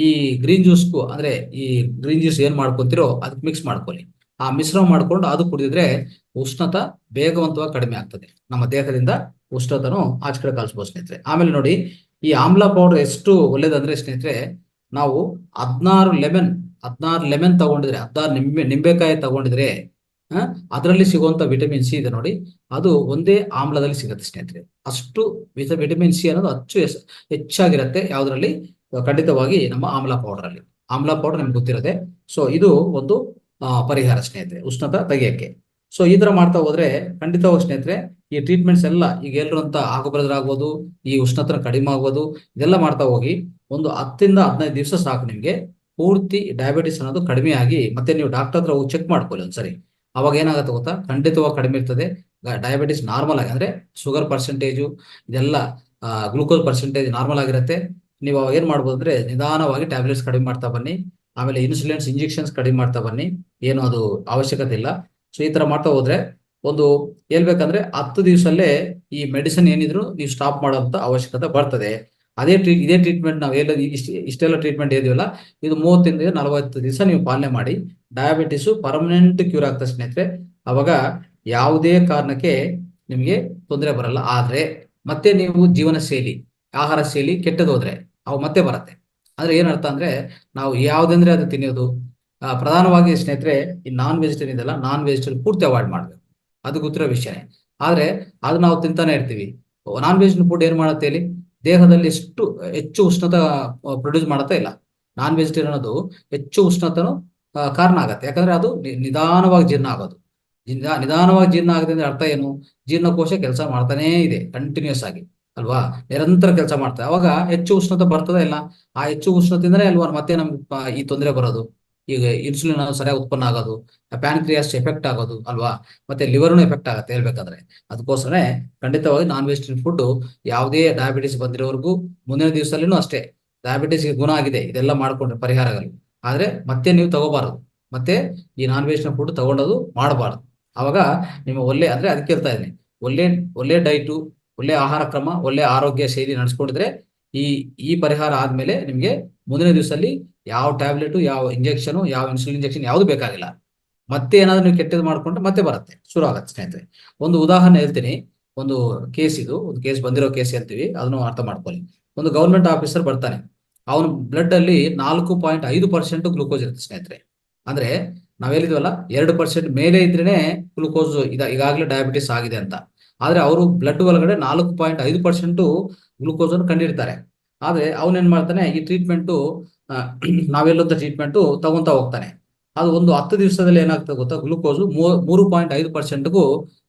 ಈ ಗ್ರೀನ್ ಜ್ಯೂಸ್ಗೂ, ಅಂದ್ರೆ ಈ ಗ್ರೀನ್ ಜ್ಯೂಸ್ ಏನ್ ಮಾಡ್ಕೊಂತಿರೋ ಅದಕ್ಕೆ ಮಿಕ್ಸ್ ಮಾಡ್ಕೊಳ್ಳಿ. ಆ ಮಿಶ್ರಣ ಮಾಡ್ಕೊಂಡು ಅದು ಕುಡಿದ್ರೆ ಉಷ್ಣತ ವೇಗವಂತವಾಗಿ ಕಡಿಮೆ ಆಗ್ತದೆ. ನಮ್ಮ ದೇಹದಿಂದ ಉಷ್ಣತನು ಆಚೆ ಕಡೆ ಕಳಿಸ್ಬೋದು ಸ್ನೇಹಿತರೆ. ಆಮೇಲೆ ನೋಡಿ, ಈ ಆಮ್ಲ ಪೌಡರ್ ಎಷ್ಟು ಒಳ್ಳೇದಂದ್ರೆ ಸ್ನೇಹಿತರೆ, ನಾವು 16 ಲೆಮನ್ ತಗೊಂಡಿದ್ರೆ, 16 ನಿಂಬೆಕಾಯಿ ತಗೊಂಡಿದ್ರೆ ಅದರಲ್ಲಿ ಸಿಗುವಂತ ವಿಟಮಿನ್ ಸಿ ಇದೆ ನೋಡಿ, ಅದು ಒಂದೇ ಆಮ್ಲದಲ್ಲಿ ಸಿಗುತ್ತೆ ಸ್ನೇಹಿತರೆ. ಅಷ್ಟು ವಿಟಮಿನ್ ಸಿ ಅನ್ನೋದು ಹೆಚ್ಚಾಗಿರುತ್ತೆ ಯಾವ್ದ್ರಲ್ಲಿ, ಖಂಡಿತವಾಗಿ ನಮ್ಮ ಆಮ್ಲ ಪೌಡರ್ ನಿಮ್ಗೆ ಗೊತ್ತಿರುತ್ತೆ. ಸೊ ಇದು ಒಂದು ಪರಿಹಾರ ಸ್ನೇಹಿತರೆ, ಉಷ್ಣತ ತೆಗೆಯಕ್ಕೆ. ಸೊ ಈ ತರ ಮಾಡ್ತಾ ಹೋದ್ರೆ ಖಂಡಿತವಾಗಿ ಸ್ನೇಹಿತರೆ ಈ ಟ್ರೀಟ್ಮೆಂಟ್ಸ್ ಎಲ್ಲ ಈಗ ಹೇಳಿರುವಂತ ಆಗ್ಬೋದು, ಈ ಉಷ್ಣತ ಕಡಿಮೆ ಆಗೋದು, ಇದೆಲ್ಲ ಮಾಡ್ತಾ ಹೋಗಿ ಒಂದು 10ರಿಂದ 15 ದಿವಸ ಸಾಕು ನಿಮ್ಗೆ ಪೂರ್ತಿ ಡಯಾಬಿಟಿಸ್ ಅನ್ನೋದು ಕಡಿಮೆ ಆಗಿ, ಮತ್ತೆ ನೀವು ಡಾಕ್ಟರ್ ಹತ್ರ ಹೋಗಿ ಚೆಕ್ ಮಾಡ್ಕೊಳ್ಳಿ ಒಂದ್ಸರಿ. ಅವಾಗ ಏನಾಗುತ್ತೆ ಗೊತ್ತಾ, ಖಂಡಿತವಾಗಿ ಕಡಿಮೆ ಇರ್ತದೆ ಡಯಾಬಿಟಿಸ್. ನಾರ್ಮಲ್ ಆಗಿ ಅಂದ್ರೆ ಶುಗರ್ ಪರ್ಸೆಂಟೇಜು ಇದೆಲ್ಲ, ಗ್ಲೂಕೋಸ್ ಪರ್ಸೆಂಟೇಜ್ ನಾರ್ಮಲ್ ಆಗಿರುತ್ತೆ. ನೀವು ಅವಾಗ ಏನ್ ಮಾಡ್ಬೋದು ಅಂದ್ರೆ ನಿಧಾನವಾಗಿ ಟ್ಯಾಬ್ಲೆಟ್ಸ್ ಕಡಿಮೆ ಮಾಡ್ತಾ ಬನ್ನಿ, ಆಮೇಲೆ ಇನ್ಸುಲಿನ್ಸ್ ಇಂಜೆಕ್ಷನ್ಸ್ ಕಡಿಮೆ ಮಾಡ್ತಾ ಬನ್ನಿ, ಏನು ಅದು ಅವಶ್ಯಕತೆ ಇಲ್ಲ. ಸೊ ಈ ತರ ಮಾಡ್ತಾ ಹೋದ್ರೆ ಒಂದು ಹೇಳ್ಬೇಕಂದ್ರೆ 10 ದಿವಸಲ್ಲೇ ಈ ಮೆಡಿಸಿನ್ ಏನಿದ್ರು ನೀವು ಸ್ಟಾಪ್ ಮಾಡೋಂತ ಅವಶ್ಯಕತೆ ಬರ್ತದೆ. ಇದೇ ಟ್ರೀಟ್ಮೆಂಟ್ ನಾವು ಇಷ್ಟೆಲ್ಲ ಟ್ರೀಟ್ಮೆಂಟ್ ಇದೆಯಲ್ಲ, ಇದು 30ರಿಂದ 40 ದಿವಸ ನೀವು ಪಾಲನೆ ಮಾಡಿ ಡಯಾಬಿಟಿಸ್ ಪರ್ಮನೆಂಟ್ ಕ್ಯೂರ್ ಆಗ್ತದೆ ಸ್ನೇಹಿತರೆ. ಅವಾಗ ಯಾವುದೇ ಕಾರಣಕ್ಕೆ ನಿಮಗೆ ತೊಂದರೆ ಬರಲ್ಲ. ಆದ್ರೆ ಮತ್ತೆ ನೀವು ಜೀವನ ಶೈಲಿ, ಆಹಾರ ಶೈಲಿ ಕೆಟ್ಟದೋದ್ರೆ ಅವು ಮತ್ತೆ ಬರುತ್ತೆ. ಅಂದ್ರೆ ಏನರ್ಥ ಅಂದ್ರೆ, ನಾವು ಯಾವ್ದಂದ್ರೆ ಅದು ತಿನ್ನೋದು, ಪ್ರಧಾನವಾಗಿ ಸ್ನೇಹಿತರೆ ಈ ನಾನ್-ವೆಜಿಟೇರಿಯನ್ ಇದೆಲ್ಲ, ನಾನ್-ವೆಜಿಟೇರಿಯನ್ ಪೂರ್ತಿ ಅವಾಯ್ಡ್ ಮಾಡ್ಬೇಕು, ಅದು ಗೊತ್ತಿರೋ ವಿಷಯನೇ. ಆದ್ರೆ ಅದು ನಾವು ತಿಂತಾನೆ ಇರ್ತೀವಿ. ನಾನ್-ವೆಜಿಟೇರಿಯನ್ ಫುಡ್ ಏನ್ ಮಾಡುತ್ತೆ ಹೇಳಿ, ದೇಹದಲ್ಲಿ ಹೆಚ್ಚು ಉಷ್ಣತ ಪ್ರೊಡ್ಯೂಸ್ ಮಾಡುತ್ತಾ ಇಲ್ಲ. ನಾನ್-ವೆಜಿಟೇರಿಯನ್ ಅದು ಹೆಚ್ಚು ಉಷ್ಣತನು ಕಾರಣ ಆಗತ್ತೆ, ಯಾಕಂದ್ರೆ ಅದು ನಿಧಾನವಾಗಿ ಜೀರ್ಣ ಆಗೋದು. ನಿಧಾನವಾಗಿ ಜೀರ್ಣ ಆಗುತ್ತೆ ಅಂದ್ರೆ ಅರ್ಥ ಏನು, ಜೀರ್ಣಕೋಶ ಕೆಲಸ ಮಾಡ್ತಾನೇ ಇದೆ ಕಂಟಿನ್ಯೂಸ್ ಆಗಿ ಅಲ್ವಾ, ನಿರಂತರ ಕೆಲಸ ಮಾಡ್ತಾರೆ. ಅವಾಗ ಹೆಚ್ಚು ಉಷ್ಣತೆ ಬರ್ತದೆ ಇಲ್ಲ, ಆ ಹೆಚ್ಚು ಉಷ್ಣತೆಯಿಂದಲೇ ಅಲ್ವಾ ಮತ್ತೆ ನಮ್ಗೆ ಈ ತೊಂದರೆ ಬರೋದು. ಈಗ ಇನ್ಸುಲಿನ್ ಸರಿಯಾಗಿ ಉತ್ಪನ್ನ ಆಗೋದು, ಪ್ಯಾನ್ಕ್ರಿಯಾಸ್ ಎಫೆಕ್ಟ್ ಆಗೋದು ಅಲ್ವಾ, ಮತ್ತೆ ಲಿವರ್ನು ಎಫೆಕ್ಟ್ ಆಗುತ್ತೆ ಹೇಳ್ಬೇಕಾದ್ರೆ. ಅದಕ್ಕೋಸ್ಕರ ಖಂಡಿತವಾಗಿ ನಾನ್-ವೆಜಿಟೇರಿಯನ್ ಫುಡ್ ಯಾವುದೇ ಡಯಾಬಿಟಿಸ್ ಬಂದಿರೋರ್ಗು ಮುಂದಿನ ದಿವಸದಲ್ಲಿನೂ ಅಷ್ಟೇ, ಡಯಾಬಿಟಿಸ್ ಗುಣ ಆಗಿದೆ ಇದೆಲ್ಲ ಮಾಡ್ಕೊಂಡ್ರೆ ಪರಿಹಾರಗಳು, ಆದ್ರೆ ಮತ್ತೆ ನೀವು ತಗೋಬಾರದು, ಮತ್ತೆ ಈ ನಾನ್-ವೆಜಿಟೇರಿಯನ್ ಫುಡ್ ತಗೊಂಡೋದು ಮಾಡಬಾರದು. ಅವಾಗ ನಿಮ್ಮ ಒಳ್ಳೆ ಅಂದ್ರೆ ಅದಕ್ಕೆ ಹೇಳ್ತಾ ಇದ್ದೀನಿ, ಒಳ್ಳೆ ಒಳ್ಳೆ ಡೈಟು, ಒಳ್ಳೆ ಆಹಾರ ಕ್ರಮ, ಒಳ್ಳೆ ಆರೋಗ್ಯ ಶೈಲಿ ನಡೆಸ್ಕೊಂಡಿದ್ರೆ ಈ ಈ ಪರಿಹಾರ ಆದ್ಮೇಲೆ ನಿಮ್ಗೆ ಮುಂದಿನ ದಿವಸದಲ್ಲಿ ಯಾವ ಟ್ಯಾಬ್ಲೆಟ್, ಯಾವ ಇಂಜೆಕ್ಷನ್, ಯಾವ ಇನ್ಸುಲಿನ್ ಇಂಜೆಕ್ಷನ್ ಯಾವುದು ಬೇಕಾಗಿಲ್ಲ. ಮತ್ತೆ ಏನಾದ್ರು ನೀವು ಕೆಟ್ಟದ್ದು ಮಾಡ್ಕೊಂಡ್ರೆ ಮತ್ತೆ ಬರುತ್ತೆ, ಶುರು ಆಗತ್ತೆ ಸ್ನೇಹಿತರೆ. ಒಂದು ಉದಾಹರಣೆ ಹೇಳ್ತೀನಿ. ಒಂದು ಕೇಸ್, ಇದು ಒಂದು ಕೇಸ್ ಬಂದಿರೋ ಕೇಸ್ ಹೇಳ್ತೀವಿ, ಅದನ್ನು ಅರ್ಥ ಮಾಡ್ಕೊಳ್ಳಿ. ಒಂದು ಗೌರ್ಮೆಂಟ್ ಆಫೀಸರ್ ಬರ್ತಾನೆ, ಅವನ ಬ್ಲಡ್ ಅಲ್ಲಿ 4.5% ಗ್ಲೂಕೋಸ್ ಇರುತ್ತೆ ಸ್ನೇಹಿತರೆ. ಅಂದ್ರೆ ನಾವ್ ಹೇಳಿದ್ವಲ್ಲ, 2% ಮೇಲೆ ಇದ್ರೇನೆ ಗ್ಲೂಕೋಸ್ ಈಗಾಗಲೇ ಡಯಾಬಿಟಿಸ್ ಆಗಿದೆ ಅಂತ. ಆದ್ರೆ ಅವರು ಬ್ಲಡ್ ಒಳಗಡೆ 4.5% ಗ್ಲೂಕೋಸ್ ಅನ್ನು ಕಂಡಿಡ್ತಾರೆ. ಆದ್ರೆ ಅವನೇನ್ ಮಾಡ್ತಾನೆ, ಈ ಟ್ರೀಟ್ಮೆಂಟು ನಾವೆಲ್ಲೊಂದು ಟ್ರೀಟ್ಮೆಂಟು ತಗೊಂತ ಹೋಗ್ತಾನೆ. ಅದು ಒಂದು 10 ದಿವಸದಲ್ಲಿ ಏನಾಗ್ತದೆ ಗೊತ್ತಾ, ಗ್ಲೂಕೋಸ್ 3.5%ಗೂ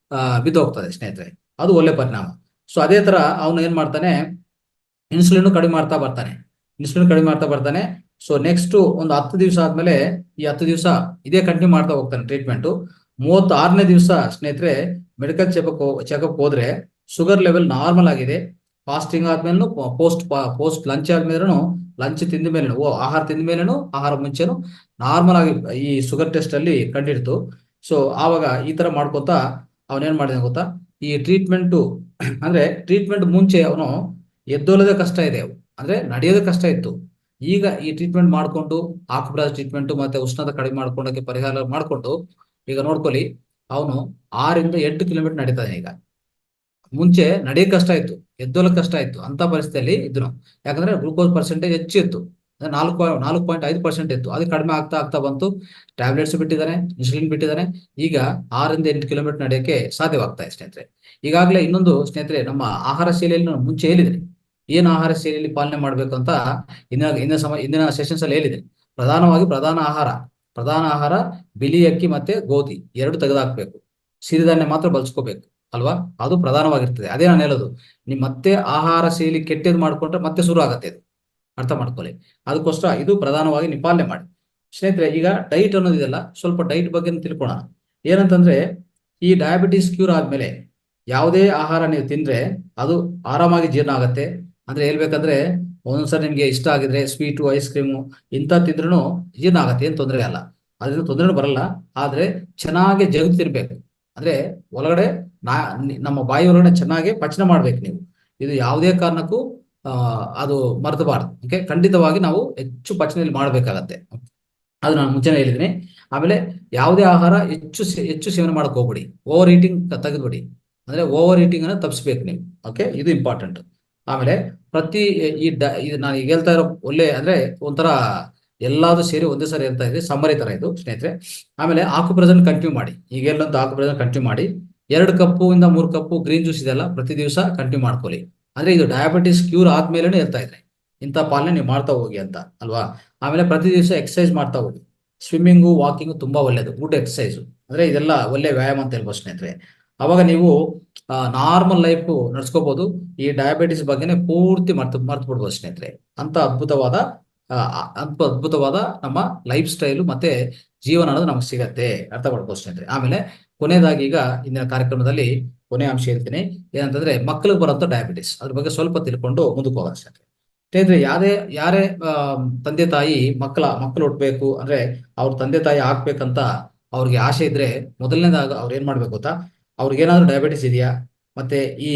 ಬಿದ್ದೋಗ್ತದೆ ಸ್ನೇಹಿತರೆ. ಅದು ಒಳ್ಳೆ ಪರಿಣಾಮ. ಸೊ ಅದೇ ತರ ಅವನು ಏನ್ ಮಾಡ್ತಾನೆ, ಇನ್ಸುಲಿನ್ ಕಡಿಮೆ ಮಾಡ್ತಾ ಬರ್ತಾನೆ, ಇನ್ಸುಲಿನ್ ಕಡಿಮೆ ಮಾಡ್ತಾ ಬರ್ತಾನೆ. ಸೊ ನೆಕ್ಸ್ಟ್ ಒಂದು 10 ದಿವಸ ಆದ್ಮೇಲೆ, ಈ 10 ದಿವಸ ಇದೇ ಕಂಟಿನ್ಯೂ ಮಾಡ್ತಾ ಹೋಗ್ತಾನೆ ಟ್ರೀಟ್ಮೆಂಟ್. 36ನೇ ದಿವಸ ಸ್ನೇಹಿತರೆ ಮೆಡಿಕಲ್ ಚೆಕಪ್ ಹೋದ್ರೆ ಶುಗರ್ ಲೆವೆಲ್ ನಾರ್ಮಲ್ ಆಗಿದೆ. ಫಾಸ್ಟಿಂಗ್ ಆದ್ಮೇಲೆ, ಪೋಸ್ಟ್ ಲಂಚ್ ಆದ್ಮೇಲೆ, ಲಂಚ್ ತಿಂದ ಮೇಲೆ, ಆಹಾರ ತಿಂದ ಮೇಲೇನು, ಆಹಾರ ಮುಂಚೆನು ನಾರ್ಮಲ್ ಆಗಿ ಈ ಶುಗರ್ ಟೆಸ್ಟ್ ಅಲ್ಲಿ ಕಂಡಿಡ್ತು. ಸೊ ಆವಾಗ ಈ ತರ ಮಾಡ್ಕೊತಾ ಅವನೇನ್ ಮಾಡಿದ ಗೊತ್ತಾ, ಈ ಟ್ರೀಟ್ಮೆಂಟ್ ಅಂದ್ರೆ ಟ್ರೀಟ್ಮೆಂಟ್ ಮುಂಚೆ ಅವನು ಎದ್ದೋಲದೇ ಕಷ್ಟ ಇದೆ, ಅಂದ್ರೆ ನಡೆಯೋದೇ ಕಷ್ಟ ಇತ್ತು. ಈಗ ಈ ಟ್ರೀಟ್ಮೆಂಟ್ ಮಾಡ್ಕೊಂಡು, ಆಕುಪ್ರಾಸ್ ಟ್ರೀಟ್ಮೆಂಟ್ ಮತ್ತೆ ಉಷ್ಣತೆ ಕಡಿಮೆ ಮಾಡ್ಕೊಂಡಕ್ಕೆ ಪರಿಹಾರ ಮಾಡ್ಕೊಂಡು, ಈಗ ನೋಡ್ಕೊಳ್ಳಿ, ಅವನು 6 ಇಂದ 8 ಕಿಲೋಮೀಟರ್ ನಡೀತಾನೆ ಈಗ. ಮುಂಚೆ ನಡೆಯಕ್ ಕಷ್ಟ ಇತ್ತು, ಎದ್ದೋಲಕ್ ಕಷ್ಟ ಇತ್ತು, ಅಂತ ಪರಿಸ್ಥಿತಿಯಲ್ಲಿ ಇದ್ರು. ಯಾಕಂದ್ರೆ ಗ್ಲೂಕೋಸ್ ಪರ್ಸೆಂಟೇಜ್ ಹೆಚ್ಚು ಇತ್ತು, 4.5% ಇತ್ತು. ಅದು ಕಡಿಮೆ ಆಗ್ತಾ ಆಗ್ತಾ ಬಂತು. ಟ್ಯಾಬ್ಲೆಟ್ಸ್ ಬಿಟ್ಟಿದ್ದಾನೆ, ಇನ್ಸುಲಿನ್ ಬಿಟ್ಟಿದ್ದಾನೆ. ಈಗ 6 ಇಂದ 8 ಕಿಲೋಮೀಟರ್ ನಡೆಯಕ್ಕೆ ಸಾಧ್ಯವಾಗ್ತಾ ಇದೆ ಸ್ನೇಹಿತರೆ. ಈಗಾಗಲೇ ಇನ್ನೊಂದು ಸ್ನೇಹಿತರೆ, ನಮ್ಮ ಆಹಾರ ಶೈಲಿಯಲ್ಲಿ ನಾನು ಮುಂಚೆ ಹೇಳಿದ್ದೀನಿ, ಏನು ಆಹಾರ ಶೈಲಿಯಲ್ಲಿ ಪಾಲನೆ ಮಾಡ್ಬೇಕು ಅಂತ ಇಂದಿನ ಸೆಷನ್ಸ್ ಅಲ್ಲಿ ಹೇಳಿದ್ದೀನಿ. ಪ್ರಧಾನ ಆಹಾರ ಬಿಳಿ ಅಕ್ಕಿ ಮತ್ತೆ ಗೋಧಿ ಎರಡು ತೆಗೆದಾಕ್ಬೇಕು, ಸಿರಿಧಾನ್ಯ ಮಾತ್ರ ಬಳಸ್ಕೋಬೇಕು ಅಲ್ವಾ. ಅದು ಪ್ರಧಾನವಾಗಿರ್ತದೆ. ಅದೇ ನಾನು ಹೇಳೋದು, ನಿಮ್ ಮತ್ತೆ ಆಹಾರ ಶೈಲಿ ಕೆಟ್ಟದ್ದು ಮಾಡ್ಕೊಂಡ್ರೆ ಮತ್ತೆ ಶುರು ಆಗತ್ತೆ, ಇದು ಅರ್ಥ ಮಾಡ್ಕೊಳ್ಳಿ. ಅದಕ್ಕೋಸ್ಕರ ಇದು ಪ್ರಧಾನವಾಗಿ ನೀವು ಪಾಲನೆ ಮಾಡಿ ಸ್ನೇಹಿತರೆ. ಈಗ ಡೈಟ್ ಅನ್ನೋದಿದೆಲ್ಲ, ಸ್ವಲ್ಪ ಡೈಟ್ ಬಗ್ಗೆ ತಿಳ್ಕೊಳ್ಳೋಣ. ಏನಂತಂದ್ರೆ, ಈ ಡಯಾಬಿಟಿಸ್ ಕ್ಯೂರ್ ಆದ್ಮೇಲೆ ಯಾವುದೇ ಆಹಾರ ನೀವು ತಿಂದ್ರೆ ಅದು ಆರಾಮಾಗಿ ಜೀರ್ಣ ಆಗತ್ತೆ. ಅಂದ್ರೆ ಹೇಳ್ಬೇಕಂದ್ರೆ, ಒಂದೊಂದ್ಸರಿ ನಿಮ್ಗೆ ಇಷ್ಟ ಆಗಿದ್ರೆ ಸ್ವೀಟು, ಐಸ್ ಕ್ರೀಮು ಇಂಥ ತಿಂದ್ರೂ ಜೀರ್ಣ ಆಗತ್ತೆ, ಏನ್ ತೊಂದರೆ ಅಲ್ಲ, ಅದರಿಂದ ತೊಂದರೆನೂ ಬರಲ್ಲ. ಆದ್ರೆ ಚೆನ್ನಾಗಿ ಜಗದು ತಿನ್ಬೇಕು. ಅಂದ್ರೆ ಒಳಗಡೆ ನಮ್ಮ ಬಾಯಿ ಒಳಗಡೆ ಚೆನ್ನಾಗಿ ಪಚನ ಮಾಡ್ಬೇಕು ನೀವು. ಇದು ಯಾವುದೇ ಕಾರಣಕ್ಕೂ ಅದು ಮರೆತಬಾರ್ದು. ಓಕೆ, ಖಂಡಿತವಾಗಿ ನಾವು ಹೆಚ್ಚು ಪಚನೆಯಲ್ಲಿ ಮಾಡ್ಬೇಕಾಗತ್ತೆ, ಅದು ನಾನು ಮುಂಚೆನೆ ಹೇಳಿದ್ದೀನಿ. ಆಮೇಲೆ ಯಾವುದೇ ಆಹಾರ ಹೆಚ್ಚು ಸೇವನೆ ಮಾಡಕ್ ಹೋಗ್ಬಿಡಿ, ಓವರ್ ಈಟಿಂಗ್ ತೆಗೆದ್ಬಿಡಿ. ಅಂದ್ರೆ ಓವರ್ ಈಟಿಂಗ್ ಅನ್ನ ತಪ್ಪಿಸ್ಬೇಕು ನೀವು. ಓಕೆ, ಇದು ಇಂಪಾರ್ಟೆಂಟ್. ಆಮೇಲೆ ಪ್ರತಿ ಇದು ನಾನು ಈಗ ಹೇಳ್ತಾ ಇರೋ ಒಳ್ಳೆ ಅಂದ್ರೆ ಒಂಥರ ಎಲ್ಲಾದ್ರೂ ಸೇರಿ ಒಂದೇ ಸರಿ ಹೇಳ್ತಾ ಇದ್ರಿ, ಸಮ್ಮರಿ ತರ ಇದು ಸ್ನೇಹಿತರೆ. ಆಮೇಲೆ ಆಕುಪ್ರೆಸೆಂಟ್ ಕಂಟಿನ್ಯೂ ಮಾಡಿ, ಈಗ ಎಲ್ಲಂತ ಆಕುಪ್ರೆಸೆಂಟ್ ಕಂಟಿನ್ಯೂ ಮಾಡಿ. 2 ಕಪ್ ಇಂದ 3 ಕಪ್ ಗ್ರೀನ್ ಜ್ಯೂಸ್ ಇದೆಲ್ಲ ಪ್ರತಿ ದಿವಸ ಕಂಟಿನ್ಯೂ ಮಾಡ್ಕೊಳ್ಳಿ. ಅಂದ್ರೆ ಇದು ಡಯಾಬಿಟಿಸ್ ಕ್ಯೂರ್ ಆದ್ಮೇಲೆ ಹೇಳ್ತಾ ಇದ್ರೆ ಇಂಥ ಪಾಲನೆ ನೀವು ಮಾಡ್ತಾ ಹೋಗಿ ಅಂತ ಅಲ್ವಾ. ಆಮೇಲೆ ಪ್ರತಿ ದಿವಸ ಎಕ್ಸರ್ಸೈಸ್ ಮಾಡ್ತಾ ಹೋಗಿ. ಸ್ವಿಮ್ಮಿಂಗು, ವಾಕಿಂಗು ತುಂಬಾ ಒಳ್ಳೇದು, ಗುಡ್ ಎಕ್ಸರ್ಸೈಸ್. ಅಂದ್ರೆ ಇದೆಲ್ಲ ಒಳ್ಳೆ ವ್ಯಾಯಾಮ ಅಂತ ಹೇಳ್ಬೋದು ಸ್ನೇಹಿತರೆ. ಅವಾಗ ನೀವು ನಾರ್ಮಲ್ ಲೈಫ್ ನಡ್ಸ್ಕೋಬಹುದು. ಈ ಡಯಾಬಿಟಿಸ್ ಬಗ್ಗೆನೇ ಪೂರ್ತಿ ಮರ್ತು ಬಿಡ್ಬೋದು ಸ್ನೇಹಿತರೆ. ಅಂತ ಅದ್ಭುತವಾದ ನಮ್ಮ ಲೈಫ್ ಸ್ಟೈಲು ಮತ್ತೆ ಜೀವನ ಅನ್ನೋದು ನಮ್ಗೆ ಸಿಗತ್ತೆ, ಅರ್ಥ ಮಾಡ್ಬೋದು ಸ್ನೇಹಿತರೆ. ಆಮೇಲೆ ಕೊನೆಯದಾಗಿ ಈಗ ಇಂದಿನ ಕಾರ್ಯಕ್ರಮದಲ್ಲಿ ಕೊನೆ ಅಂಶ ಹೇಳ್ತೀನಿ, ಏನಂತಂದ್ರೆ ಮಕ್ಕಳಿಗೆ ಬರುವಂತ ಡಯಾಬಿಟಿಸ್, ಅದ್ರ ಬಗ್ಗೆ ಸ್ವಲ್ಪ ತಿಳ್ಕೊಂಡು ಮುಂದಕ್ಕೆ ಹೋಗೋಣ ಸ್ನೇಹಿತರೆ. ಯಾರೇ ತಂದೆ ತಾಯಿ ಮಕ್ಕಳು ಹುಟ್ಟಬೇಕು ಅಂದ್ರೆ ಅವ್ರ ತಂದೆ ತಾಯಿ ಆಗ್ಬೇಕಂತ ಅವ್ರಿಗೆ ಆಸೆ ಇದ್ರೆ, ಮೊದಲನೇದಾಗ ಅವ್ರು ಏನ್ ಮಾಡ್ಬೇಕು ಗೊತ್ತಾ, ಅವ್ರಿಗೆ ಏನಾದ್ರು ಡಯಾಬಿಟಿಸ್ ಇದೆಯಾ, ಮತ್ತೆ ಈ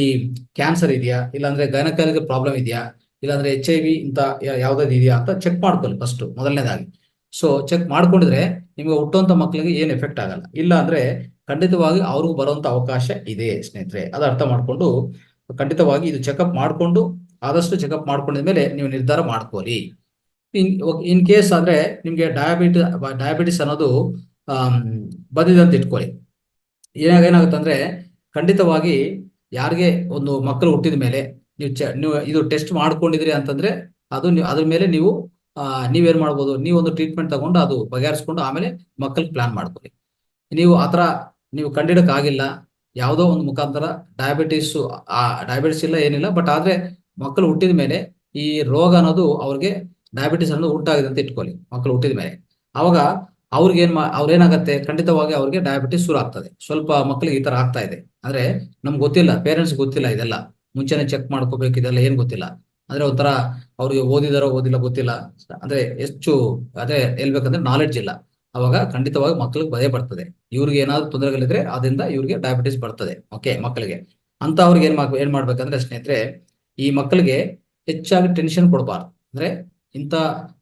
ಕ್ಯಾನ್ಸರ್ ಇದೆಯಾ, ಇಲ್ಲಾಂದ್ರೆ ಗೈನಕಾಲಜಿ ಪ್ರಾಬ್ಲಮ್ ಇದೆಯಾ, ಇಲ್ಲಾಂದ್ರೆ HIV ಇಂತ ಯಾವ್ದಾದ್ರು ಇದೆಯಾ ಅಂತ ಚೆಕ್ ಮಾಡ್ಕೊಳ್ಳಿ ಫಸ್ಟ್ ಮೊದಲನೇದಾಗಿ. ಸೊ ಚೆಕ್ ಮಾಡ್ಕೊಂಡಿದ್ರೆ ನಿಮ್ಗೆ ಹುಟ್ಟುವಂತ ಮಕ್ಕಳಿಗೆ ಏನ್ ಎಫೆಕ್ಟ್ ಆಗಲ್ಲ. ಇಲ್ಲ ಅಂದ್ರೆ ಖಂಡಿತವಾಗಿ ಅವ್ರಿಗೂ ಬರುವಂತ ಅವಕಾಶ ಇದೆ ಸ್ನೇಹಿತರೆ. ಅದು ಅರ್ಥ ಮಾಡ್ಕೊಂಡು ಖಂಡಿತವಾಗಿ ಇದು ಚೆಕಪ್ ಮಾಡ್ಕೊಂಡು, ಆದಷ್ಟು ಚೆಕಪ್ ಮಾಡ್ಕೊಂಡಿದ್ಮೇಲೆ ನೀವು ನಿರ್ಧಾರ ಮಾಡ್ಕೊಳ್ಳಿ. ಇನ್ ಕೇಸ್ ಆದ್ರೆ ನಿಮ್ಗೆ ಡಯಾಬಿಟಿಸ್ ಅನ್ನೋದು ಬಂದಿದೆ ಅಂತ ಇಟ್ಕೊಳ್ಳಿ. ಏನಾಗುತ್ತೆ ಅಂದ್ರೆ, ಖಂಡಿತವಾಗಿ ಯಾರಿಗೆ ಒಂದು ಮಕ್ಕಳು ಹುಟ್ಟಿದ ಮೇಲೆ ನೀವು ಇದು ಟೆಸ್ಟ್ ಮಾಡ್ಕೊಂಡಿದ್ರಿ ಅಂತಂದ್ರೆ, ಅದ್ರ ಮೇಲೆ ನೀವೇನ್ ಮಾಡ್ಬೋದು, ನೀವೊಂದು ಟ್ರೀಟ್ಮೆಂಟ್ ತಗೊಂಡು ಅದು ಬಗೆಹರಿಸ್ಕೊಂಡು ಆಮೇಲೆ ಮಕ್ಕಳಿಗೆ ಪ್ಲಾನ್ ಮಾಡ್ಕೊಳ್ಳಿ. ನೀವು ಆತರ ನೀವು ಕಂಡಿಡಕ್ ಆಗಿಲ್ಲ, ಯಾವುದೋ ಒಂದು ಮುಖಾಂತರ ಡಯಾಬಿಟಿಸ್ ಇಲ್ಲ ಏನಿಲ್ಲ, ಬಟ್ ಆದ್ರೆ ಮಕ್ಕಳು ಹುಟ್ಟಿದ ಮೇಲೆ ಈ ರೋಗ ಅನ್ನೋದು ಅವ್ರಿಗೆ ಡಯಾಬಿಟಿಸ್ ಅನ್ನೋದು ಉಂಟಾಗಿದೆ ಅಂತ ಇಟ್ಕೊಳ್ಳಿ, ಮಕ್ಕಳು ಹುಟ್ಟಿದ ಮೇಲೆ. ಅವಾಗ ಅವ್ರೇನಾಗತ್ತೆ, ಖಂಡಿತವಾಗಿ ಅವ್ರಿಗೆ ಡಯಾಬಿಟಿಸ್ ಶುರು ಆಗ್ತದೆ. ಸ್ವಲ್ಪ ಮಕ್ಕಳಿಗೆ ಈ ತರ ಆಗ್ತಾ ಇದೆ ಅಂದ್ರೆ ನಮ್ಗೆ ಗೊತ್ತಿಲ್ಲ, ಪೇರೆಂಟ್ಸ್ ಗೊತ್ತಿಲ್ಲ, ಇದೆಲ್ಲ ಮುಂಚೆನೆ ಚೆಕ್ ಮಾಡ್ಕೋಬೇಕು, ಇದೆಲ್ಲ ಏನ್ ಗೊತ್ತಿಲ್ಲ. ಅಂದ್ರೆ ಒಂಥರ ಅವ್ರಿಗೆ ಓದಿದಾರೋ ಓದಿಲ್ಲ ಗೊತ್ತಿಲ್ಲ, ಅಂದ್ರೆ ಹೆಚ್ಚು ಅದೇ ಹೇಳ್ಬೇಕಂದ್ರೆ ನಾಲೆಡ್ಜ್ ಇಲ್ಲ. ಅವಾಗ ಖಂಡಿತವಾಗಿ ಮಕ್ಕಳಿಗೆ ಭಯ ಬರ್ತದೆ. ಇವ್ರಿಗೆ ಏನಾದ್ರು ತೊಂದರೆಗಳಿದ್ರೆ ಅದರಿಂದ ಇವ್ರಿಗೆ ಡಯಾಬಿಟಿಸ್ ಬರ್ತದೆ. ಓಕೆ, ಮಕ್ಕಳಿಗೆ ಅಂತ ಅವ್ರಿಗೆ ಏನ್ ಮಾಡ್ಬೇಕಂದ್ರೆ ಸ್ನೇಹಿತರೆ, ಈ ಮಕ್ಕಳಿಗೆ ಹೆಚ್ಚಾಗಿ ಟೆನ್ಷನ್ ಕೊಡಬಾರ್ದು. ಅಂದ್ರೆ ಇಂಥ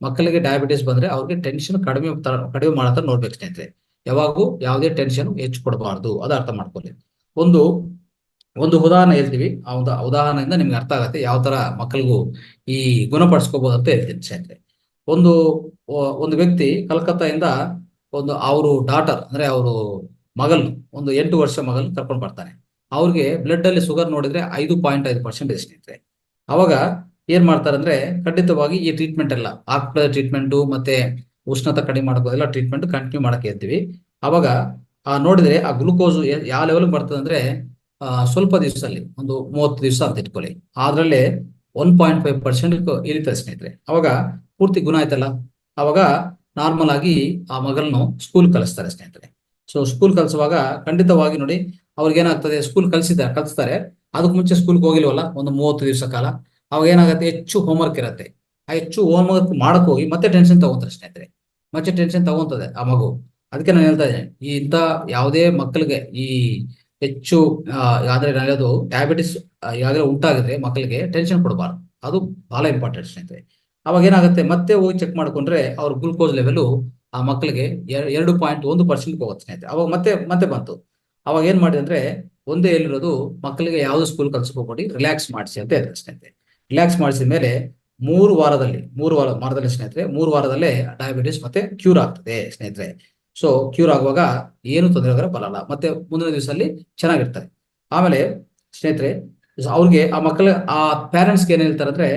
ಮಕ್ಕಳಿಗೆ ಡಯಾಬಿಟಿಸ್ ಬಂದ್ರೆ ಅವ್ರಿಗೆ ಟೆನ್ಷನ್ ಕಡಿಮೆ ಮಾಡತ್ತ ನೋಡ್ಬೇಕು ಸ್ನೇಹಿತರೆ. ಯಾವಾಗೂ ಯಾವುದೇ ಟೆನ್ಷನ್ ಹೆಚ್ಚು ಕೊಡಬಾರ್ದು, ಅದು ಅರ್ಥ ಮಾಡ್ಕೊಳ್ಳಿ. ಒಂದು ಒಂದು ಉದಾಹರಣೆ ಹೇಳ್ತೀವಿ, ಆ ಒಂದು ಉದಾಹರಣೆಯಿಂದ ನಿಮ್ಗೆ ಅರ್ಥ ಆಗತ್ತೆ ಯಾವ ತರ ಮಕ್ಕಳಿಗೂ ಈ ಗುಣಪಡಿಸ್ಕೋಬಹುದು ಅಂತ ಹೇಳ್ತೀನಿ ಸ್ನೇಹಿತರೆ. ಒಂದು ಒಂದು ವ್ಯಕ್ತಿ ಕಲ್ಕತ್ತಾದಿಂದ ಒಂದು ಅವರು ಡಾಟರ್ ಅಂದ್ರೆ ಅವರು ಮಗಲ್ ಒಂದು 8 ವರ್ಷ ಮಗಲ್ ಕರ್ಕೊಂಡು ಬರ್ತಾನೆ. ಅವ್ರಿಗೆ ಬ್ಲಡ್ ಅಲ್ಲಿ ಶುಗರ್ ನೋಡಿದ್ರೆ 5.5% ಇದೆ ಸ್ನೇಹಿತರೆ. ಅವಾಗ ಏನ್ ಮಾಡ್ತಾರೆ ಅಂದ್ರೆ ಖಂಡಿತವಾಗಿ ಈ ಟ್ರೀಟ್ಮೆಂಟ್ ಎಲ್ಲ ಆಕ್ಳ ಟ್ರೀಟ್ಮೆಂಟು ಮತ್ತೆ ಉಷ್ಣತೆ ಕಡಿಮೆ ಮಾಡೋದೆಲ್ಲ ಟ್ರೀಟ್ಮೆಂಟ್ ಕಂಟಿನ್ಯೂ ಮಾಡಕ್ಕೆ ಹೇಳ್ತೀವಿ. ಅವಾಗ ನೋಡಿದ್ರೆ ಆ ಗ್ಲುಕೋಸ್ ಯಾವ ಲೆವೆಲ್ ಬರ್ತದೆ ಅಂದ್ರೆ ಸ್ವಲ್ಪ ದಿವಸದಲ್ಲಿ ಒಂದು 30 ದಿವಸ ಅಂತ ಇಟ್ಕೊಳ್ಳಿ, ಅದ್ರಲ್ಲೇ 1.5% ಇಳಿತಾರೆ ಸ್ನೇಹಿತರೆ. ಅವಾಗ ಪೂರ್ತಿ ಗುಣ ಆಯ್ತಲ್ಲ. ಅವಾಗ ನಾರ್ಮಲ್ ಆಗಿ ಆ ಮಗಳನ್ನ ಸ್ಕೂಲ್ ಕಳಿಸ್ತಾರೆ ಸ್ನೇಹಿತರೆ. ಸೊ ಸ್ಕೂಲ್ ಕಲಿಸುವಾಗ ಖಂಡಿತವಾಗಿ ನೋಡಿ ಅವ್ರಿಗೆ ಏನಾಗ್ತದೆ, ಸ್ಕೂಲ್ ಕಲಿಸ್ತಾರೆ, ಅದಕ್ಕೆ ಮುಂಚೆ ಸ್ಕೂಲ್ಗೆ ಹೋಗಿಲ್ವಲ್ಲ ಒಂದು 30 ದಿವಸ ಕಾಲ. ಅವಾಗ ಏನಾಗುತ್ತೆ, ಹೆಚ್ಚು ಹೋಮ್ವರ್ಕ್ ಇರುತ್ತೆ. ಆ ಹೆಚ್ಚು ಹೋಮ್ವರ್ಕ್ ಮಾಡಕ್ ಹೋಗಿ ಮತ್ತೆ ಟೆನ್ಷನ್ ತಗೊಂತಾರೆ ಸ್ನೇಹಿತರೆ. ಮತ್ತೆ ಟೆನ್ಷನ್ ತಗೊಂತದೆ ಆ ಮಗು. ಅದಕ್ಕೆ ನಾನು ಹೇಳ್ತಾ ಇದ್ದೇನೆ, ಈ ಇಂಥ ಯಾವುದೇ ಮಕ್ಕಳಿಗೆ ಈ ಹೆಚ್ಚು ಆದ್ರೆ ಅದು ಡಯಾಬಿಟಿಸ್ ಈಗಾಗಲೇ ಉಂಟಾಗಿದ್ರೆ ಮಕ್ಕಳಿಗೆ ಟೆನ್ಷನ್ ಕೊಡಬಾರ್ದು. ಅದು ಬಹಳ ಇಂಪಾರ್ಟೆಂಟ್ ಸ್ನೇಹಿತರೆ. ಅವಾಗ ಏನಾಗುತ್ತೆ, ಮತ್ತೆ ಹೋಗಿ ಚೆಕ್ ಮಾಡ್ಕೊಂಡ್ರೆ ಅವ್ರ ಗ್ಲೂಕೋಸ್ ಲೆವೆಲ್ ಆ ಮಕ್ಕಳಿಗೆ 2.1% ಹೋಗುತ್ತೆ ಸ್ನೇಹಿತರೆ. ಅವಾಗ ಮತ್ತೆ ಮತ್ತೆ ಬಂತು. ಅವಾಗ ಏನ್ ಮಾಡಿ ಅಂದ್ರೆ ಒಂದೇ ಹೇಳಿರೋದು, ಮಕ್ಕಳಿಗೆ ಯಾವ್ದು ಸ್ಕೂಲ್ ಕಲ್ಸ್ಕೊಬೇಡಿ, ರಿಲ್ಯಾಕ್ಸ್ ಮಾಡಿಸಿ ಅಂತ ಹೇಳ್ತಾರೆ ಸ್ನೇಹಿತರೆ. ರಿಲ್ಯಾಕ್ಸ್ ಮಾಡಿಸಿದ ಮೇಲೆ 3 ವಾರದಲ್ಲಿ ಸ್ನೇಹಿತರೆ, 3 ವಾರದಲ್ಲೇ ಡಯಾಬಿಟಿಸ್ ಮತ್ತೆ ಕ್ಯೂರ್ ಆಗ್ತದೆ ಸ್ನೇಹಿತರೆ. ಸೊ ಕ್ಯೂರ್ ಆಗುವಾಗ ಏನು ತೊಂದರೆ ಬರಲ್ಲ, ಮತ್ತೆ ಮುಂದಿನ ದಿವಸದಲ್ಲಿ ಚೆನ್ನಾಗಿರ್ತಾರೆ. ಆಮೇಲೆ ಸ್ನೇಹಿತರೆ, ಅವ್ರಿಗೆ ಆ ಮಕ್ಕಳ ಆ ಪೇರೆಂಟ್ಸ್ಗೆ ಏನ್ ಹೇಳ್ತಾರೆ ಅಂದ್ರೆ,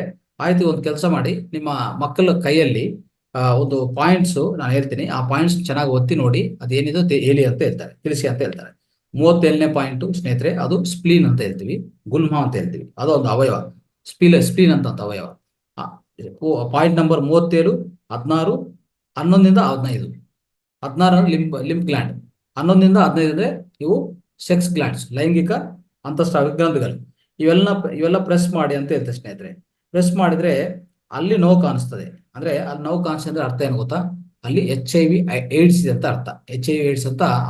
ಆಯ್ತು ಒಂದು ಕೆಲಸ ಮಾಡಿ, ನಿಮ್ಮ ಮಕ್ಕಳ ಕೈಯಲ್ಲಿ ಒಂದು ಪಾಯಿಂಟ್ಸ್ ನಾನು ಹೇಳ್ತೀನಿ, ಆ ಪಾಯಿಂಟ್ಸ್ ಚೆನ್ನಾಗಿ ಒತ್ತಿ ನೋಡಿ, ಅದೇನಿದೆ ಹೇಳಿ ಅಂತ ಹೇಳ್ತಾರೆ, ತಿಳಿಸಿ ಅಂತ ಹೇಳ್ತಾರೆ. 37ನೇ ಪಾಯಿಂಟ್ ಸ್ನೇಹಿತರೆ, ಅದು ಸ್ಪ್ಲೀನ್ ಅಂತ ಹೇಳ್ತೀವಿ, ಗುಲ್ಮ ಅಂತ ಹೇಳ್ತೀವಿ. ಅದು ಒಂದು ಅವಯವ, ಸ್ಪ್ಲೀನ್ ಅಂತ ಅವಯವ. ಪಾಯಿಂಟ್ ನಂಬರ್ 37, 16, 11ರಿಂದ 15. 16 ಲಿಂಪ್ ಗ್ಲ್ಯಾಂಡ್, 11ರಿಂದ 15 ಅಂದ್ರೆ ಇವು ಸೆಕ್ಸ್ ಗ್ಲ್ಯಾಂಡ್ಸ್, ಲೈಂಗಿಕ ಅಂತಸ್ರಾವ ಗ್ರಂಥಿಗಳು. ಇವೆಲ್ಲ ಪ್ರೆಸ್ ಮಾಡಿ ಅಂತ ಹೇಳ್ತಾರೆ ಸ್ನೇಹಿತರೆ. ಪ್ರೆಸ್ ಮಾಡಿದ್ರೆ ಅಲ್ಲಿ ನೋವು ಕಾಣಿಸ್ತದೆ. ಅಂದ್ರೆ ಅಲ್ಲಿ ನೋವು ಕಾಣಿಸ್ತದೆ ಅರ್ಥ ಏನು ಗೊತ್ತಾ, ಅಲ್ಲಿ HIV AIDS ಇದೆ ಅಂತ ಅರ್ಥ. HIV AIDS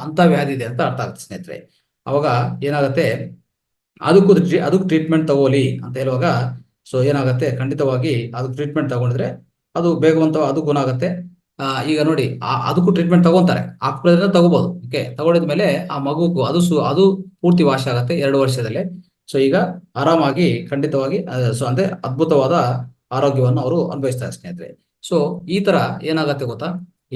ಅಂತ ವ್ಯಾಧಿ ಇದೆ ಅಂತ ಅರ್ಥ ಆಗುತ್ತೆ ಸ್ನೇಹಿತರೆ. ಅವಾಗ ಏನಾಗುತ್ತೆ, ಅದಕ್ಕೂ ಟ್ರೀಟ್ಮೆಂಟ್ ತಗೋಲಿ ಅಂತ ಹೇಳುವಾಗ, ಸೊ ಏನಾಗುತ್ತೆ, ಖಂಡಿತವಾಗಿ ಅದಕ್ಕೆ ಟ್ರೀಟ್ಮೆಂಟ್ ತಗೊಂಡಿದ್ರೆ ಅದು ಬೇಗವಂತ ಅದು ಗುಣ ಆಗುತ್ತೆ. ಈಗ ನೋಡಿ, ಅದಕ್ಕೂ ಟ್ರೀಟ್ಮೆಂಟ್ ತಗೊಂತಾರೆ, ಹಾಕ್ಬಿದ್ರೆ ತಗೋಬಹುದು. ಓಕೆ, ತಗೊಂಡಿದ್ಮೇಲೆ ಆ ಮಗುಗೂ ಅದು ಪೂರ್ತಿ ವಾಶ ಆಗುತ್ತೆ 2 ವರ್ಷದಲ್ಲೇ. ಸೊ ಈಗ ಆರಾಮಾಗಿ ಖಂಡಿತವಾಗಿ ಸೊ ಅಂದ್ರೆ ಅದ್ಭುತವಾದ ಆರೋಗ್ಯವನ್ನು ಅವರು ಅನುಭವಿಸ್ತಾರೆ ಸ್ನೇಹಿತರೆ. ಸೊ ಈ ತರ ಏನಾಗತ್ತೆ ಗೊತ್ತಾ,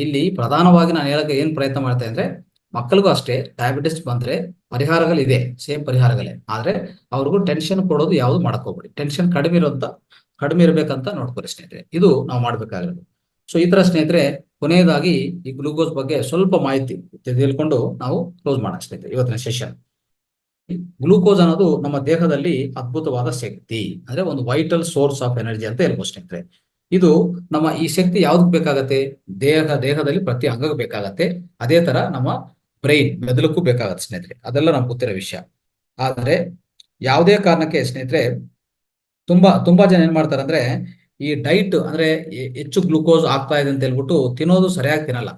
ಇಲ್ಲಿ ಪ್ರಧಾನವಾಗಿ ನಾನು ಹೇಳಕ್ಕೆ ಏನ್ ಪ್ರಯತ್ನ ಮಾಡ್ತೇನೆ ಅಂದ್ರೆ, ಮಕ್ಕಳಿಗೂ ಅಷ್ಟೇ ಡಯಾಬಿಟಿಸ್ ಬಂದ್ರೆ ಪರಿಹಾರಗಳಿದೆ, ಸೇಮ್ ಪರಿಹಾರಗಳೇ. ಆದ್ರೆ ಅವ್ರಿಗೂ ಟೆನ್ಷನ್ ಕೊಡೋದು ಯಾವ್ದು ಮಾಡಕ್ ಹೋಗ್ಬೇಡಿ. ಟೆನ್ಷನ್ ಕಡಿಮೆ ಇರ್ಬೇಕಂತ ನೋಡ್ಕೊರಿ ಸ್ನೇಹಿತರೆ. ಇದು ನಾವು ಮಾಡ್ಬೇಕಾಗಿರೋದು. ಸೊ ಈ ತರ ಸ್ನೇಹಿತರೆ, ಕೊನೆಯದಾಗಿ ಈ ಗ್ಲೂಕೋಸ್ ಬಗ್ಗೆ ಸ್ವಲ್ಪ ಮಾಹಿತಿ ತಿಳ್ಕೊಂಡು ನಾವು ಕ್ಲೋಸ್ ಮಾಡೋಣ ಸ್ನೇಹಿತರೆ ಇವತ್ತಿನ ಸೆಷನ್. ಗ್ಲೂಕೋಸ್ ಅನ್ನೋದು ನಮ್ಮ ದೇಹದಲ್ಲಿ ಅದ್ಭುತವಾದ ಶಕ್ತಿ, ಅಂದ್ರೆ ಒಂದು ವೈಟಲ್ ಸೋರ್ಸ್ ಆಫ್ ಎನರ್ಜಿ ಅಂತ ಹೇಳ್ಬೋದು ಸ್ನೇಹಿತರೆ. ಇದು ನಮ್ಮ ಈ ಶಕ್ತಿ ಯಾವ್ದಕ್ ಬೇಕಾಗತ್ತೆ, ದೇಹದಲ್ಲಿ ಪ್ರತಿ ಅಂಗಕ್ಕೆ ಬೇಕಾಗತ್ತೆ. ಅದೇ ತರ ನಮ್ಮ ಬ್ರೈನ್, ಮೆದುಳಕ್ಕೂ ಬೇಕಾಗತ್ತೆ ಸ್ನೇಹಿತರೆ. ಅದೆಲ್ಲ ನಮ್ಗೆ ಗೊತ್ತಿರೋ ವಿಷಯ. ಆದ್ರೆ ಯಾವುದೇ ಕಾರಣಕ್ಕೆ ಸ್ನೇಹಿತರೆ, ತುಂಬಾ ಜನ ಏನ್ ಮಾಡ್ತಾರೆ ಅಂದ್ರೆ, ಈ ಡೈಟ್ ಅಂದ್ರೆ ಹೆಚ್ಚು ಗ್ಲೂಕೋಸ್ ಆಗ್ತಾ ಇದೆ ಅಂತ ಹೇಳ್ಬಿಟ್ಟು ತಿನ್ನೋದು ಸರಿಯಾಗಿ ತಿನ್ನಲ್ಲ.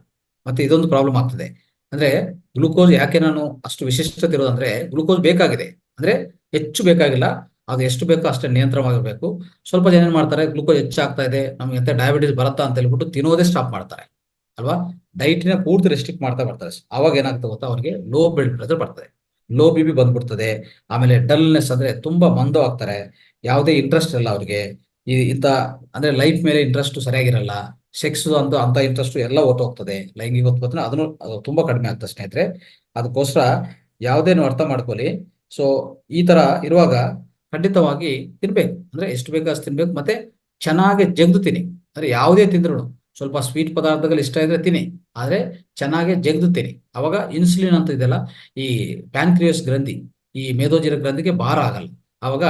ಮತ್ತೆ ಇದೊಂದು ಪ್ರಾಬ್ಲಮ್ ಆಗ್ತದೆ. ಅಂದ್ರೆ ಗ್ಲೂಕೋಸ್ ಯಾಕೆ ನಾನು ಅಷ್ಟು ವಿಶಿಷ್ಟತೆ ಇರೋದಂದ್ರೆ, ಗ್ಲೂಕೋಸ್ ಬೇಕಾಗಿದೆ, ಅಂದ್ರೆ ಹೆಚ್ಚು ಬೇಕಾಗಿಲ್ಲ, ಅದು ಎಷ್ಟು ಬೇಕೋ ಅಷ್ಟೇ ನಿಯಂತ್ರಣವಾಗಿರ್ಬೇಕು. ಸ್ವಲ್ಪ ಜನ ಏನ್ ಮಾಡ್ತಾರೆ, ಗ್ಲೂಕೋಸ್ ಹೆಚ್ಚಾಗ್ತಾ ಇದೆ, ನಮ್ಗೆ ಎಂತ ಡಯಾಬಿಟಿಸ್ ಬರುತ್ತಾ ಅಂತ ಹೇಳ್ಬಿಟ್ಟು ತಿನ್ನೋದೇ ಸ್ಟಾಪ್ ಮಾಡ್ತಾರೆ ಅಲ್ವಾ. ಡೈಟ್ನ ಪೂರ್ತಿ ರೆಸ್ಟ್ರಿಕ್ಟ್ ಮಾಡ್ತಾ ಬರ್ತಾರೆ. ಅವಾಗ ಏನಾಗ್ತದೆ ಗೊತ್ತಾ, ಅವ್ರಿಗೆ ಲೋ ಬ್ಲಡ್ ಪ್ರೆಷರ್ ಬರ್ತದೆ, ಲೋ BP ಬಂದ್ಬಿಡ್ತದೆ. ಆಮೇಲೆ ಡಲ್ನೆಸ್, ಅಂದ್ರೆ ತುಂಬಾ ಮಂದವಾಗ್ತಾರೆ, ಯಾವುದೇ ಇಂಟ್ರೆಸ್ಟ್ ಇಲ್ಲ ಅವ್ರಿಗೆ. ಇಂಥ ಅಂದ್ರೆ ಲೈಫ್ ಮೇಲೆ ಇಂಟ್ರೆಸ್ಟ್ ಸರಿಯಾಗಿರಲ್ಲ, ಸೆಕ್ಸ್ ಅಂತ ಇಂಟ್ರೆಸ್ಟ್ ಎಲ್ಲ ಹೋಗ್ತದೆ, ಲೈಂಗಿಕ ಉತ್ಪನ್ನ ಅದನ್ನು ತುಂಬಾ ಕಡಿಮೆ ಆಗ್ತದೆ ಸ್ನೇಹಿತರೆ. ಅದಕ್ಕೋಸ್ಕರ ಯಾವುದೇನು ಅರ್ಥ ಮಾಡ್ಕೊಳ್ಳಿ. ಸೊ ಈ ತರ ಇರುವಾಗ ಖಂಡಿತವಾಗಿ ತಿನ್ಬೇಕು, ಅಂದ್ರೆ ಎಷ್ಟು ಬೇಕು ಅಷ್ಟು ತಿನ್ಬೇಕು. ಮತ್ತೆ ಚೆನ್ನಾಗಿ ಜಗ್ದು ತಿನ್ನಿ, ಅಂದ್ರೆ ಯಾವುದೇ ತಿಂದ್ರು ಸ್ವಲ್ಪ ಸ್ವೀಟ್ ಪದಾರ್ಥಗಳು ಇಷ್ಟ ಇದ್ರೆ ತಿನ್ನಿ, ಆದ್ರೆ ಚೆನ್ನಾಗಿ ಜಗ್ದು ತಿನ್ನಿ. ಅವಾಗ ಇನ್ಸುಲಿನ್ ಅಂತ ಇದೆಲ್ಲ, ಈ ಪ್ಯಾನ್ಕ್ರಿಯಸ್ ಗ್ರಂಥಿ, ಈ ಮೇದೋಜೀರ ಗ್ರಂಥಿಗೆ ಭಾರ ಆಗಲ್ಲ. ಅವಾಗ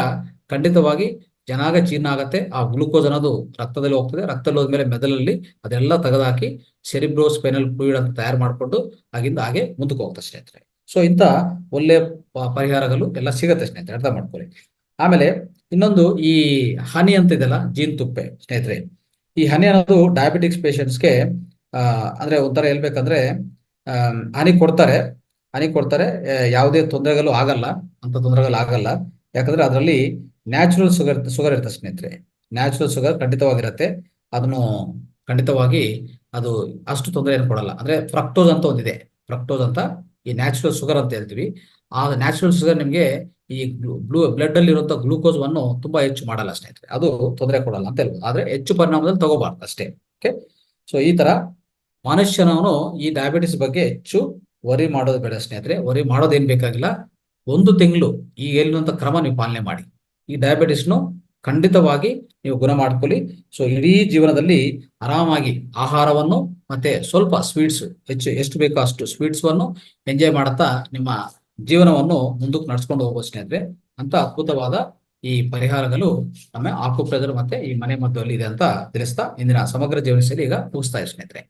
ಖಂಡಿತವಾಗಿ ಚೆನ್ನಾಗಿ ಜೀರ್ಣ ಆಗತ್ತೆ. ಆ ಗ್ಲೂಕೋಸ್ ಅನ್ನೋದು ರಕ್ತದಲ್ಲಿ ಹೋಗ್ತದೆ, ರಕ್ತದಲ್ಲಿ ಹೋದ್ಮೇಲೆ ಮೆದುಳಲ್ಲಿ ಅದೆಲ್ಲ ತೆಗೆದಾಕಿ ಸೆರಿಬ್ರೋ ಸ್ಪೈನಲ್ ಫ್ಲೂಯಿಡ್ ಅಂತ ತಯಾರು ಮಾಡಿಕೊಂಡು ಆಗಿಂದ ಹಾಗೆ ಮುಂದಕ್ಕೆ ಹೋಗ್ತದೆ ಸ್ನೇಹಿತರೆ. ಸೊ ಇಂಥ ಒಳ್ಳೆ ಪರಿಹಾರಗಳು ಎಲ್ಲ ಸಿಗತ್ತೆ ಸ್ನೇಹಿತರೆ, ಅರ್ಥ ಮಾಡ್ಕೊಳ್ಳಿ. ಆಮೇಲೆ ಇನ್ನೊಂದು, ಈ ಹನಿ ಅಂತ ಇದೆಲ್ಲ, ಜೇನುತುಪ್ಪೆ ಸ್ನೇಹಿತರೆ. ಈ ಹನಿ ಅನ್ನೋದು ಡಯಾಬಿಟಿಕ್ಸ್ ಪೇಷಂಟ್ಸ್ಗೆ ಅಂದ್ರೆ ಒಂಥರ ಹೇಳ್ಬೇಕಂದ್ರೆ ಹನಿ ಕೊಡ್ತಾರೆ, ಹನಿ ಕೊಡ್ತಾರೆ, ಯಾವುದೇ ತೊಂದರೆಗಳು ಆಗಲ್ಲ, ಅಂತ ತೊಂದರೆಗಳು ಆಗಲ್ಲ. ಯಾಕಂದ್ರೆ ಅದರಲ್ಲಿ ನ್ಯಾಚುರಲ್ ಶುಗರ್ ಇರುತ್ತೆ ಸ್ನೇಹಿತರೆ. ನ್ಯಾಚುರಲ್ ಶುಗರ್ ಖಂಡಿತವಾಗಿರುತ್ತೆ. ಅದನ್ನು ಖಂಡಿತವಾಗಿ ಅದು ಅಷ್ಟು ತೊಂದರೆ ಏನು ಕೊಡಲ್ಲ. ಅಂದ್ರೆ ಫ್ರಕ್ಟೋಸ್ ಅಂತ ಒಂದಿದೆ, ಫ್ರಕ್ಟೋಸ್ ಅಂತ, ಈ ನ್ಯಾಚುರಲ್ ಶುಗರ್ ಅಂತ ಹೇಳ್ತೀವಿ. ಆ ನ್ಯಾಚುರಲ್ ಶುಗರ್ ನಿಮಗೆ ಈ ಬ್ಲಡ್ ಅಲ್ಲಿ ಇರುವಂತಹ ಗ್ಲೂಕೋಸ್ ವನ್ನು ತುಂಬಾ ಹೆಚ್ಚು ಮಾಡಲ್ಲ ಸ್ನೇಹಿತರೆ. ಅದು ತೊಂದರೆ ಕೊಡಲ್ಲ ಅಂತ ಹೇಳ್ಬೋದು, ಆದ್ರೆ ಹೆಚ್ಚು ಪರಿಣಾಮದಲ್ಲಿ ತಗೋಬಾರ್ದು ಅಷ್ಟೇ. ಓಕೆ. ಸೊ ಈ ತರ ಮನುಷ್ಯನವನು ಈ ಡಯಾಬಿಟಿಸ್ ಬಗ್ಗೆ ಹೆಚ್ಚು ವರಿ ಮಾಡೋದು ಬೇಡ ಸ್ನೇಹಿತರೆ. ವರಿ ಮಾಡೋದೇನ್ ಬೇಕಾಗಿಲ್ಲ. 1 ತಿಂಗಳು ಈ ಹೇಳಿರುವಂತ ಕ್ರಮ ನೀವು ಪಾಲನೆ ಮಾಡಿ, ಈ ಡಯಾಬಿಟಿಸ್ನು ಖಂಡಿತವಾಗಿ ನೀವು ಗುಣ ಮಾಡ್ಕೊಳ್ಳಿ. ಸೊ ಇಡೀ ಜೀವನದಲ್ಲಿ ಆರಾಮಾಗಿ ಆಹಾರವನ್ನು ಮತ್ತೆ ಸ್ವಲ್ಪ ಸ್ವೀಟ್ಸ್, ಎಷ್ಟು ಬೇಕೋ ಅಷ್ಟು ಸ್ವೀಟ್ಸ್ ವನ್ನು ಎಂಜಾಯ್ ಮಾಡುತ್ತಾ ನಿಮ್ಮ ಜೀವನವನ್ನು ಮುಂದಕ್ಕೆ ನಡ್ಸ್ಕೊಂಡು ಹೋಗ್ಬೋದು ಸ್ನೇಹಿತರೆ. ಅಂತ ಅದ್ಭುತವಾದ ಈ ಪರಿಹಾರಗಳು ನಮ್ಮ ಆಕುಪ್ರೆಜರ್ ಮತ್ತೆ ಈ ಮನೆ ಮದ್ದು ಅಲ್ಲಿ ಇದೆ ಅಂತ ತಿಳಿಸ್ತಾ ಇಂದಿನ ಸಮಗ್ರ ಜೀವನ ಶೈಲಿ ಈಗ ಮುಗಿಸ್ತಾ ಇದೆ ಸ್ನೇಹಿತರೆ.